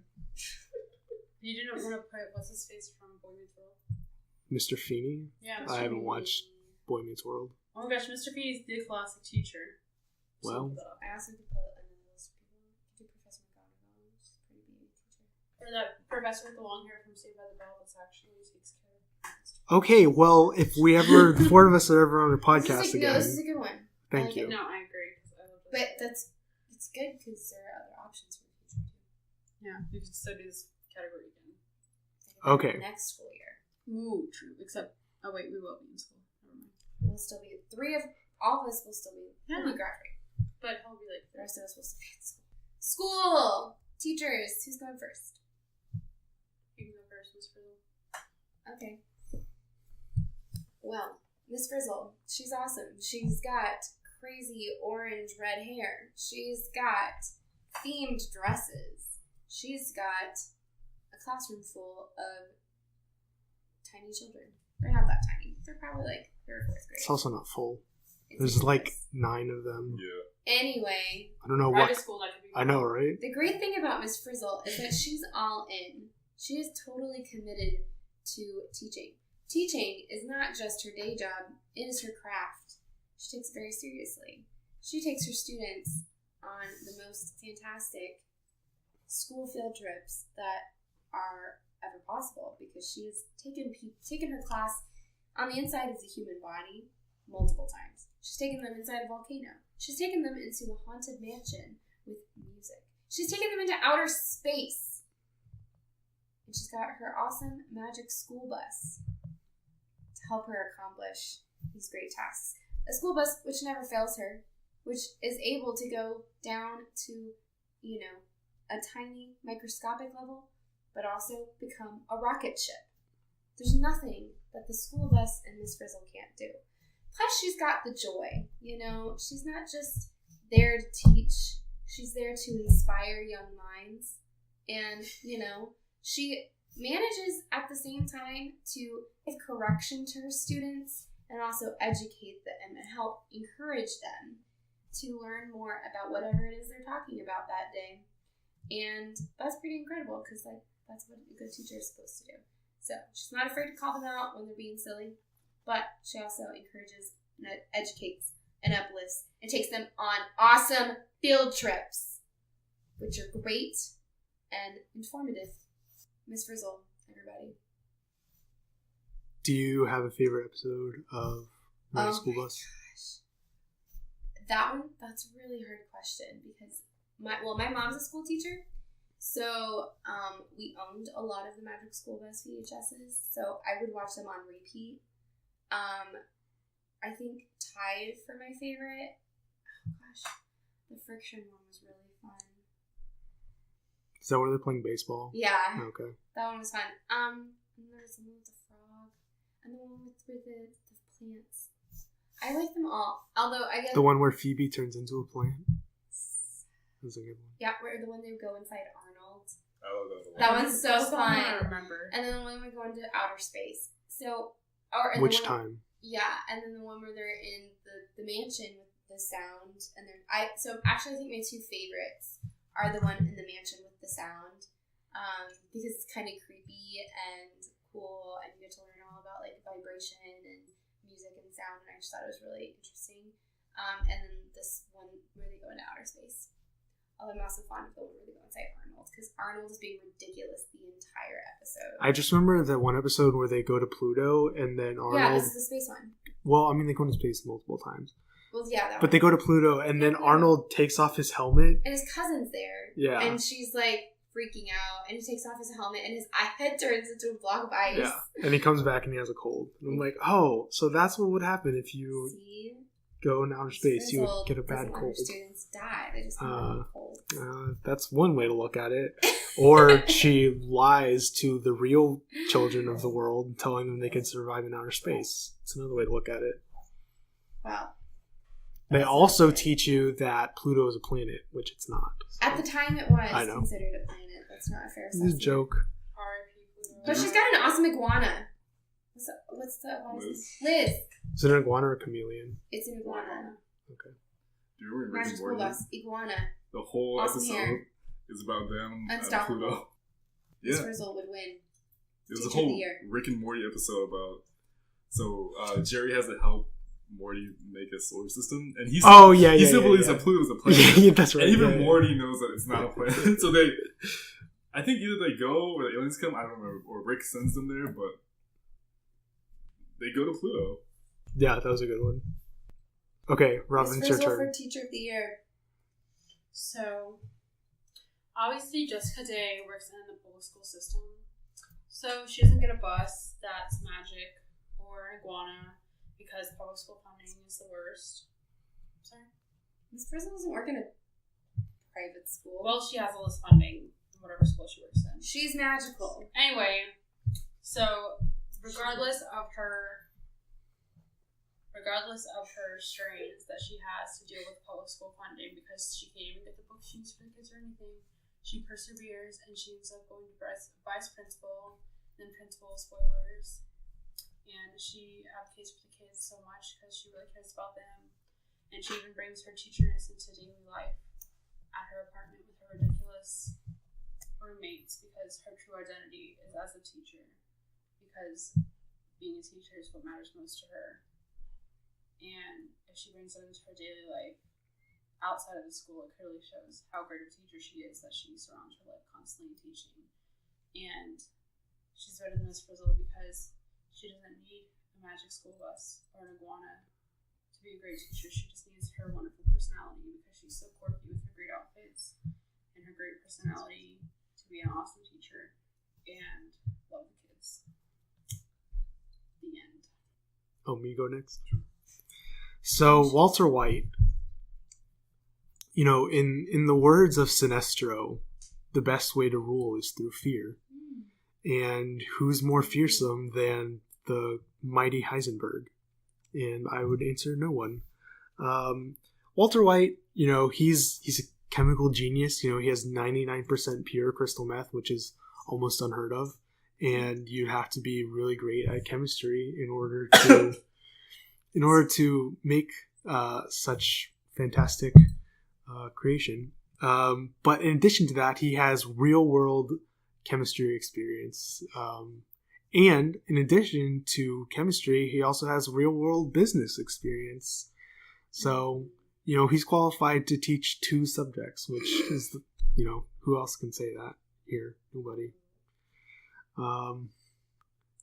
You didn't want to put what's his face from Boy Meets World? Mr. Feeney. Yeah, I haven't watched Boy Meets World. Oh my gosh, Mr. Feeney's the classic teacher. Well. I also could put another list of people. Do Professor McGonagall, which is a pretty baby teacher. Or that professor with the long hair from Saved by the Bell that's actually takes care of. Okay, well, if we ever, the four of us are ever on a podcast No, this is again, a good one. thank you. No, I agree. 'Cause I love But it's good because there are other options for the future too. yeah, we could study this category again. Okay. Next school year, Ooh, true. Except, oh wait, we will be in school. Never mind. we'll still be all of us will still be Yeah. we'll be graduating. But he'll be like, The rest of us will still be in school. School teachers. Who's going first? you can go first, Miss Frizzle. Okay. Well, Miss Frizzle, she's awesome. She's got crazy orange red hair. She's got themed dresses. She's got a classroom full of tiny children. They're not that tiny. They're probably like 3rd or 4th grade. It's also not full. It's There's like ridiculous. 9 of them. Yeah. Anyway, I don't know Private what. school, that could be I know, right? the great thing about Miss Frizzle is that she's all in. She is totally committed to teaching. Teaching is not just her day job, it is her craft. She takes it very seriously. She takes her students on the most fantastic school field trips that are ever possible because she's taken her class on the inside of the human body multiple times. She's taken them inside a volcano. She's taken them into a haunted mansion with music. She's taken them into outer space. And she's got her awesome magic school bus to help her accomplish these great tasks. A school bus which never fails her, which is able to go down to, a tiny microscopic level, but also become a rocket ship. There's nothing that the school bus and Miss Frizzle can't do. Plus, she's got the joy, She's not just there to teach. She's there to inspire young minds. And, she manages at the same time to give correction to her students and also educate them and help encourage them to learn more about whatever it is they're talking about that day. And that's pretty incredible because that's what a good teacher is supposed to do. So she's not afraid to call them out when they're being silly, but she also encourages and educates and uplifts and takes them on awesome field trips, which are great and informative. Miss Frizzle, everybody. Do you have a favorite episode of My Oh School my Bus? That's a really hard question because my mom's a school teacher, so we owned a lot of the Magic School Bus VHSs, so I would watch them on repeat. I think tied for my favorite, oh gosh, the Friction one was really fun. Is that where they're playing baseball? Yeah, Okay. that one was fun. And there's the one with the frog, and the one with the plants. I like them all, although I guess The one where Phoebe turns into a plant? That's a good one. Yeah, where the one they would go inside Arnold. I love that one. That one's so That's the one I fun. remember. And then the one we go into outer space. So, Which time? Yeah, and then the one where they're in the mansion with the sound, and so actually I think my two favorites are the one in the mansion with the sound, because it's kind of creepy and cool, and you get to learn all about like vibration and music and sound, and I just thought it was really interesting. And then this one where they go into outer space. I'm also fond of the one where they go inside Arnold, because Arnold is being ridiculous the entire episode. I just remember that one episode where they go to Pluto and then Arnold. Yeah, this is the space one. Well, I mean, they go into space multiple times. Well, yeah, that But one. they go to Pluto and then Arnold takes off his helmet. And his cousin's there. Yeah. And she's like freaking out, and he takes off his helmet, and his head turns into a block of ice. Yeah. And he comes back and he has a cold. And I'm like, oh, so that's what would happen if you See? go in outer space. You would Frizzle get a bad doesn't let cold. her students die. They just have a cold. That's one way to look at it. Or she lies to the real children of the world, telling them they can survive in outer space. It's another way to look at it. Wow. They also teach you that Pluto is a planet, which it's not. At the time, it was I know. considered a planet. That's not a fair It's assessment. a joke. R.I.P. Pluto. But she's got an awesome iguana. What's the Liz. Is it an iguana or a chameleon? It's an iguana. Okay. Do you remember Rick Magic and School Morty? Bus. Iguana. The whole Awesome episode hair. is about them and Unstoppable. Pluto. Miss Yeah. Frizzle would win. It was Teacher a of whole the year. Rick and Morty episode about. So Jerry has to help Morty make a solar system, and he Oh, yeah, he yeah, still yeah, believes yeah. that Pluto is a planet. Yeah, that's right. And even yeah, yeah. Morty knows that it's not a planet. So I think either they go or the aliens come. I don't remember, or Rick sends them there, but they go to Pluto. Yeah, that was a good one. Okay, Robyn, Miss it's your Frizzle turn. for Teacher of the Year. So, obviously, Jessica Day works in the public school system. So, she doesn't get a bus that's Magik or an iguana because public school funding is the worst. Sorry? Miss Frizzle doesn't work in a private school. Well, she has all this funding in whatever school she works in. She's magical. Anyway, so regardless of her strains that she has to deal with public school funding, because she can't even get the books she needs for the kids or anything, she perseveres and she ends up going to vice principal, then principal, spoilers, and she advocates for the kids so much because she really cares about them, and she even brings her teacherness into daily life at her apartment with her ridiculous roommates, because her true identity is as a teacher, because being a teacher is what matters most to her. And if she brings it into her daily life outside of the school, it clearly shows how great of a teacher she is, that she surrounds her life constantly teaching. And she's better than Miss Frizzle because she doesn't need a magic school bus or an iguana to be a great teacher. She just needs her wonderful personality, because she's so quirky with her great outfits and her great personality to be an awesome teacher and love the kids. The end. Oh, me go next? So, Walter White, in the words of Sinestro, the best way to rule is through fear. And who's more fearsome than the mighty Heisenberg? And I would answer no one. Walter White, he's a chemical genius. He has 99% pure crystal meth, which is almost unheard of. And you'd have to be really great at chemistry in order to make such fantastic creation. But in addition to that, he has real world chemistry experience. And in addition to chemistry, he also has real world business experience. So, he's qualified to teach 2 subjects, which is, who else can say that here? Nobody.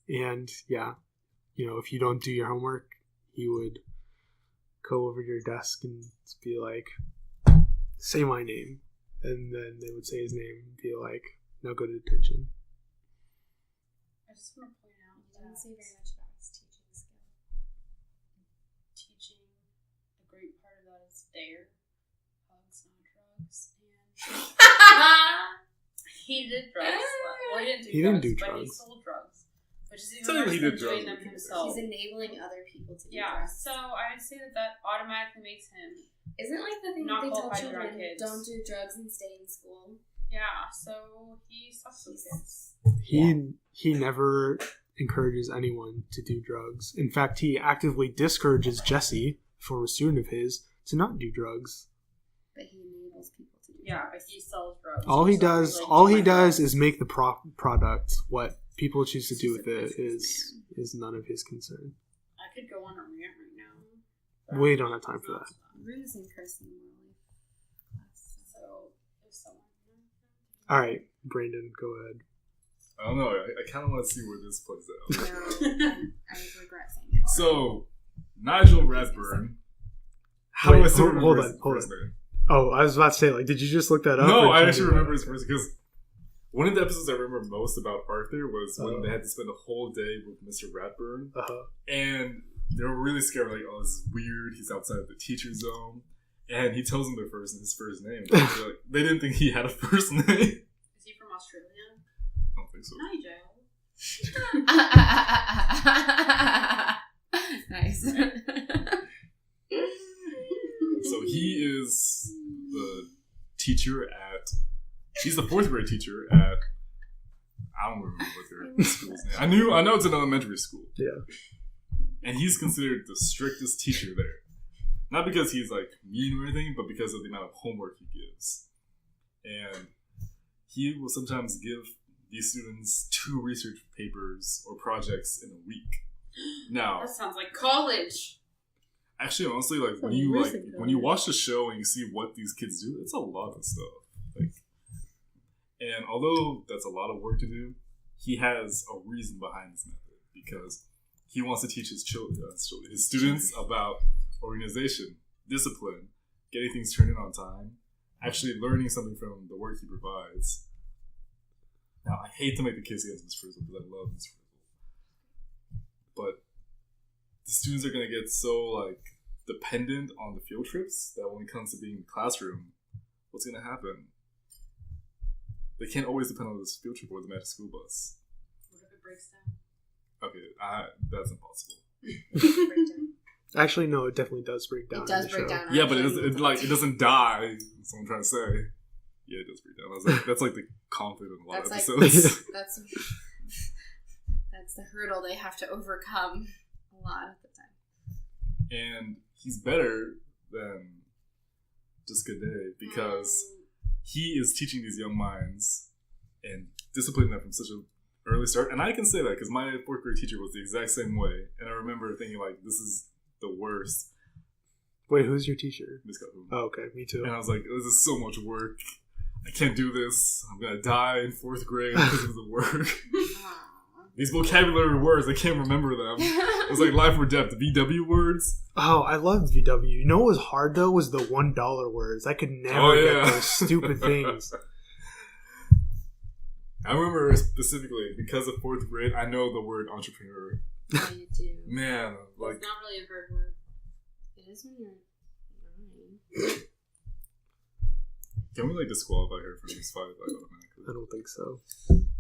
And yeah, if you don't do your homework, he would go over to your desk and be like, say my name. And then they would say his name and be like, now go to detention. I just want to point out He that didn't say very much about his teaching skill. teaching, a great part of that is dare, hugs, not drugs, and he did drugs. Well, he didn't do drugs, but he sold drugs. But Which is even Technically, worse he than did doing drugs them with himself. He's enabling other people to do Yeah, drugs. so I'd say that automatically makes him. Isn't like the thing Not that they tell qualified to children, run kids. don't do drugs and stay in school? Yeah, so he sucks with kids. He never encourages anyone to do drugs. In fact, he actively discourages Jesse, a former student of his, to not do drugs. But he enables people to do Yeah, drugs. but he sells drugs. All he So does, like, all he my does drugs. is make the product. What people choose to He's do just with a it businessman. is none of his concern. I could go on a rant right now. but We don't have time for that. Runes and cursing in real life. So, if someone. All right, Brandon, go ahead. I don't know. I kind of want to see where this plays out. I regret saying it. So, Nigel Redburn. How do I still remember hold his on, hold first on. name? Oh, I was about to say, like, did you just look that up? No, or I did actually you- remember his first because one of the episodes I remember most about Arthur was when Oh. they had to spend a whole day with Mr. Ratburn, Uh-huh. and they were really scared. Like, oh, this is weird. He's outside of the teacher zone, and he tells them his first name. Like, they didn't think he had a first name. Is he from Australia? I don't think so. Nigel. Nice. So he is the teacher at. He's the fourth grade teacher at. I don't remember what their school's name. I know it's an elementary school. Yeah. And he's considered the strictest teacher there. Not because he's like mean or anything, but because of the amount of homework he gives. And he will sometimes give these students 2 research papers or projects in a week. Now, That sounds like college. actually, honestly, like when you watch the show and you see what these kids do, it's a lot of stuff. Like, and although that's a lot of work to do, he has a reason behind his method because he wants to teach his students about organization, discipline, getting things turned in on time, actually learning something from the work he provides. Now, I hate to make the case against Ms. Frizzle because I love Ms. Frizzle, but the students are going to get so like dependent on the field trips that when it comes to being in the classroom, what's going to happen? They can't always depend on this field trip or the magic school bus. What if it breaks down? Okay, that's impossible. Actually, no, it definitely does break down. It does in the break show. down. Yeah, but actually. it doesn't die. That's what I'm trying to say. Yeah, it does break down. I was like, that's like the conflict in a lot of That's episodes. That's the hurdle they have to overcome a lot of the time. And he's better than just Good Day because he is teaching these young minds and disciplining them from such an early start. And I can say that because my 4th grade teacher was the exact same way. And I remember thinking, like, this is the worst. Wait, who's your teacher? Miss Calhoun. Oh, okay, me too. And I was like, this is so much work. I can't do this. I'm going to die in 4th grade because of the work. These vocabulary words, I can't remember them. It was like life or death. The VW words. Oh, I loved VW. You know what was hard, though, was the $1 words. I could never get those stupid things. I remember specifically, because of 4th grade, I know the word entrepreneur. Yeah, you do. Man, like... It's not really a hard word. It is when you're 9. Can we, like, disqualify her from this fight, like, automatically? I don't think so.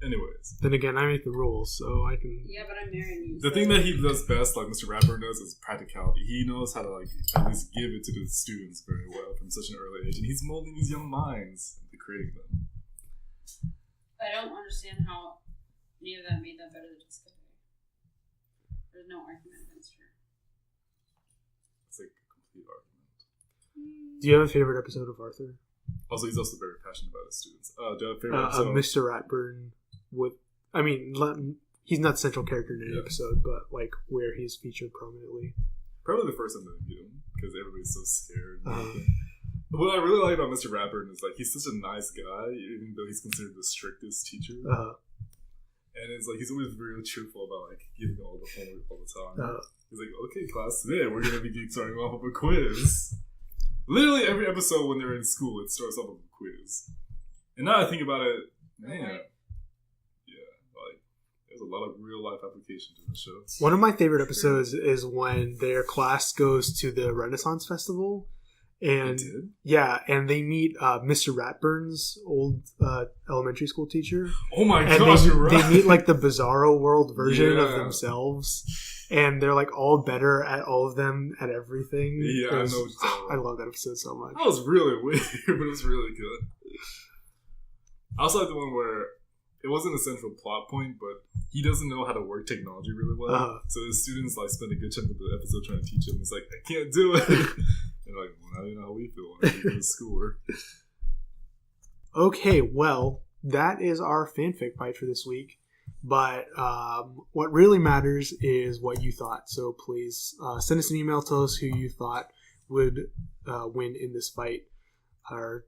Anyways. Then again, I make the rules, so I can... Yeah, but I'm marrying you. The thing that he does best, like Mr. Rapper does, is practicality. He knows how to, like, at least give it to the students very well from such an early age. And he's molding these young minds into creating them. I don't understand how any of that made that better than Jessica Day. There's no argument against her. It's like a complete argument. Do you have a favorite episode of Arthur? Also, he's also very passionate about his students. Do you have a favorite episode? Mr. Ratburn with... I mean, he's not the central character in any episode, but, like, where he's featured prominently. Probably the first time that I meet him, because everybody's so scared. What I really like about Mr. Ratburn is, like, he's such a nice guy, even though he's considered the strictest teacher. And it's like, he's always really cheerful about, like, giving all the homework all the time. He's like, okay, class, today we're going to be starting off with a quiz. Literally every episode when they're in school, it starts off with a quiz. And now I think about it, man, there's a lot of real life application to the show. One of my favorite episodes is when their class goes to the Renaissance Festival, And did? yeah, and they meet Mr. Ratburn's old elementary school teacher. Oh my And gosh, they, you're right. they meet like the Bizarro world version of Yeah. themselves, and they're like all better at all of them at everything. Yeah, I know It was- what you're talking I about. love that episode so much. That was really weird, but it was really good. I also like the one where it wasn't a central plot point, but he doesn't know how to work technology really well. Uh-huh. So his students like spend a good chunk of the episode trying to teach him. He's like, I can't do it. And like, well, now you know how we feel when we do schoolwork. Okay, well, that is our fanfic fight for this week. But what really matters is what you thought. So please send us an email. Tell us who you thought would win in this fight. Or,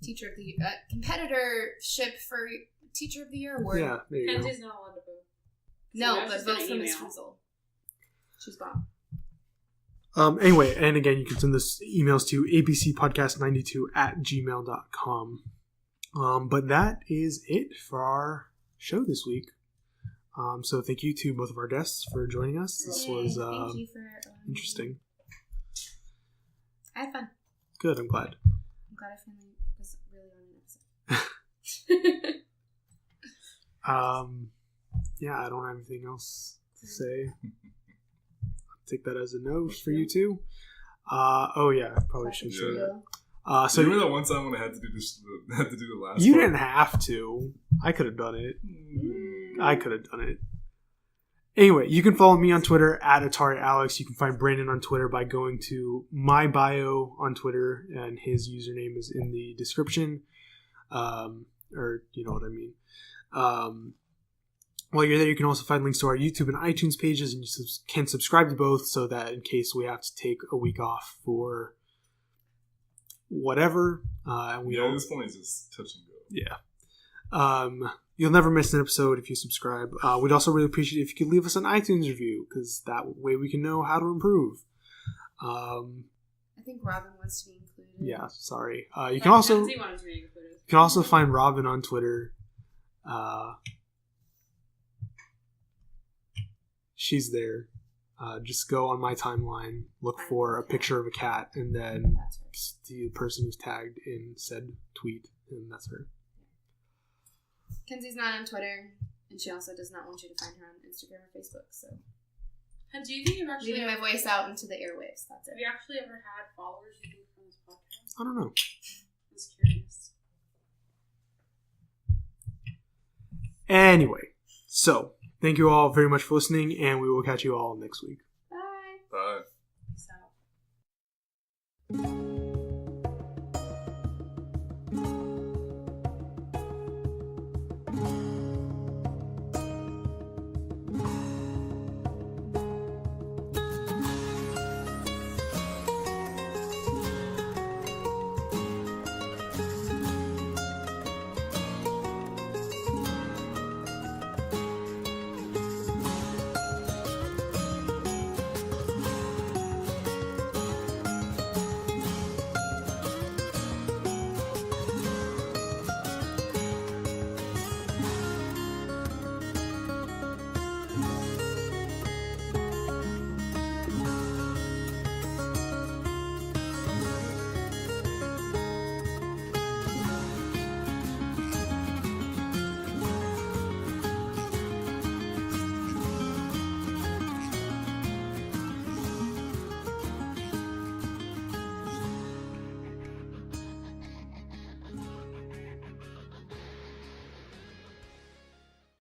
Teacher of the competitorship for Teacher of the Year award. yeah, there you go. Kenzie's not allowed to vote. No, So now but she's vote gonna for Miss email. Frizzle. She's gone. Anyway, and again, you can send us emails to abcpodcast92@gmail.com. But that is it for our show this week. So thank you to both of our guests for joining us. This Yay, was thank you for interesting. I had fun. Good, I'm glad. I'm glad I finally was really on an episode. Yeah, I don't have anything else to say. I'll take that as a no for you two. Oh yeah, I probably should say that. So So you remember that one time when I had to do this, had to do the last you part? didn't have to. I could have done it. I could have done it. Anyway, you can follow me on Twitter at AtariAlex. You can find Brandon on Twitter by going to my bio on Twitter, and his username is in the description. Or you know what I mean. While you're there, you can also find links to our YouTube and iTunes pages, and you can subscribe to both so that in case we have to take a week off for whatever, and we Yeah, don't. at this point it's just touch and go. Yeah. You'll never miss an episode if you subscribe. We'd also really appreciate it if you could leave us an iTunes review, because that way we can know how to improve. I think Robyn wants to be included. Yeah, sorry. You can also Kenzie wanted to be included. you can also find Robyn on Twitter. She's there. Just go on my timeline, look for a picture of a cat, and then That's right. see the person who's tagged in said tweet, and that's her. Kenzie's not on Twitter, and she also does not want you to find her on Instagram or Facebook. So And do you think you've actually leaving my voice out into the airwaves. That's have it. you actually ever had followers you think from this podcast? I don't know. I was curious. Anyway, so thank you all very much for listening, and we will catch you all next week. Bye. Bye. Peace out.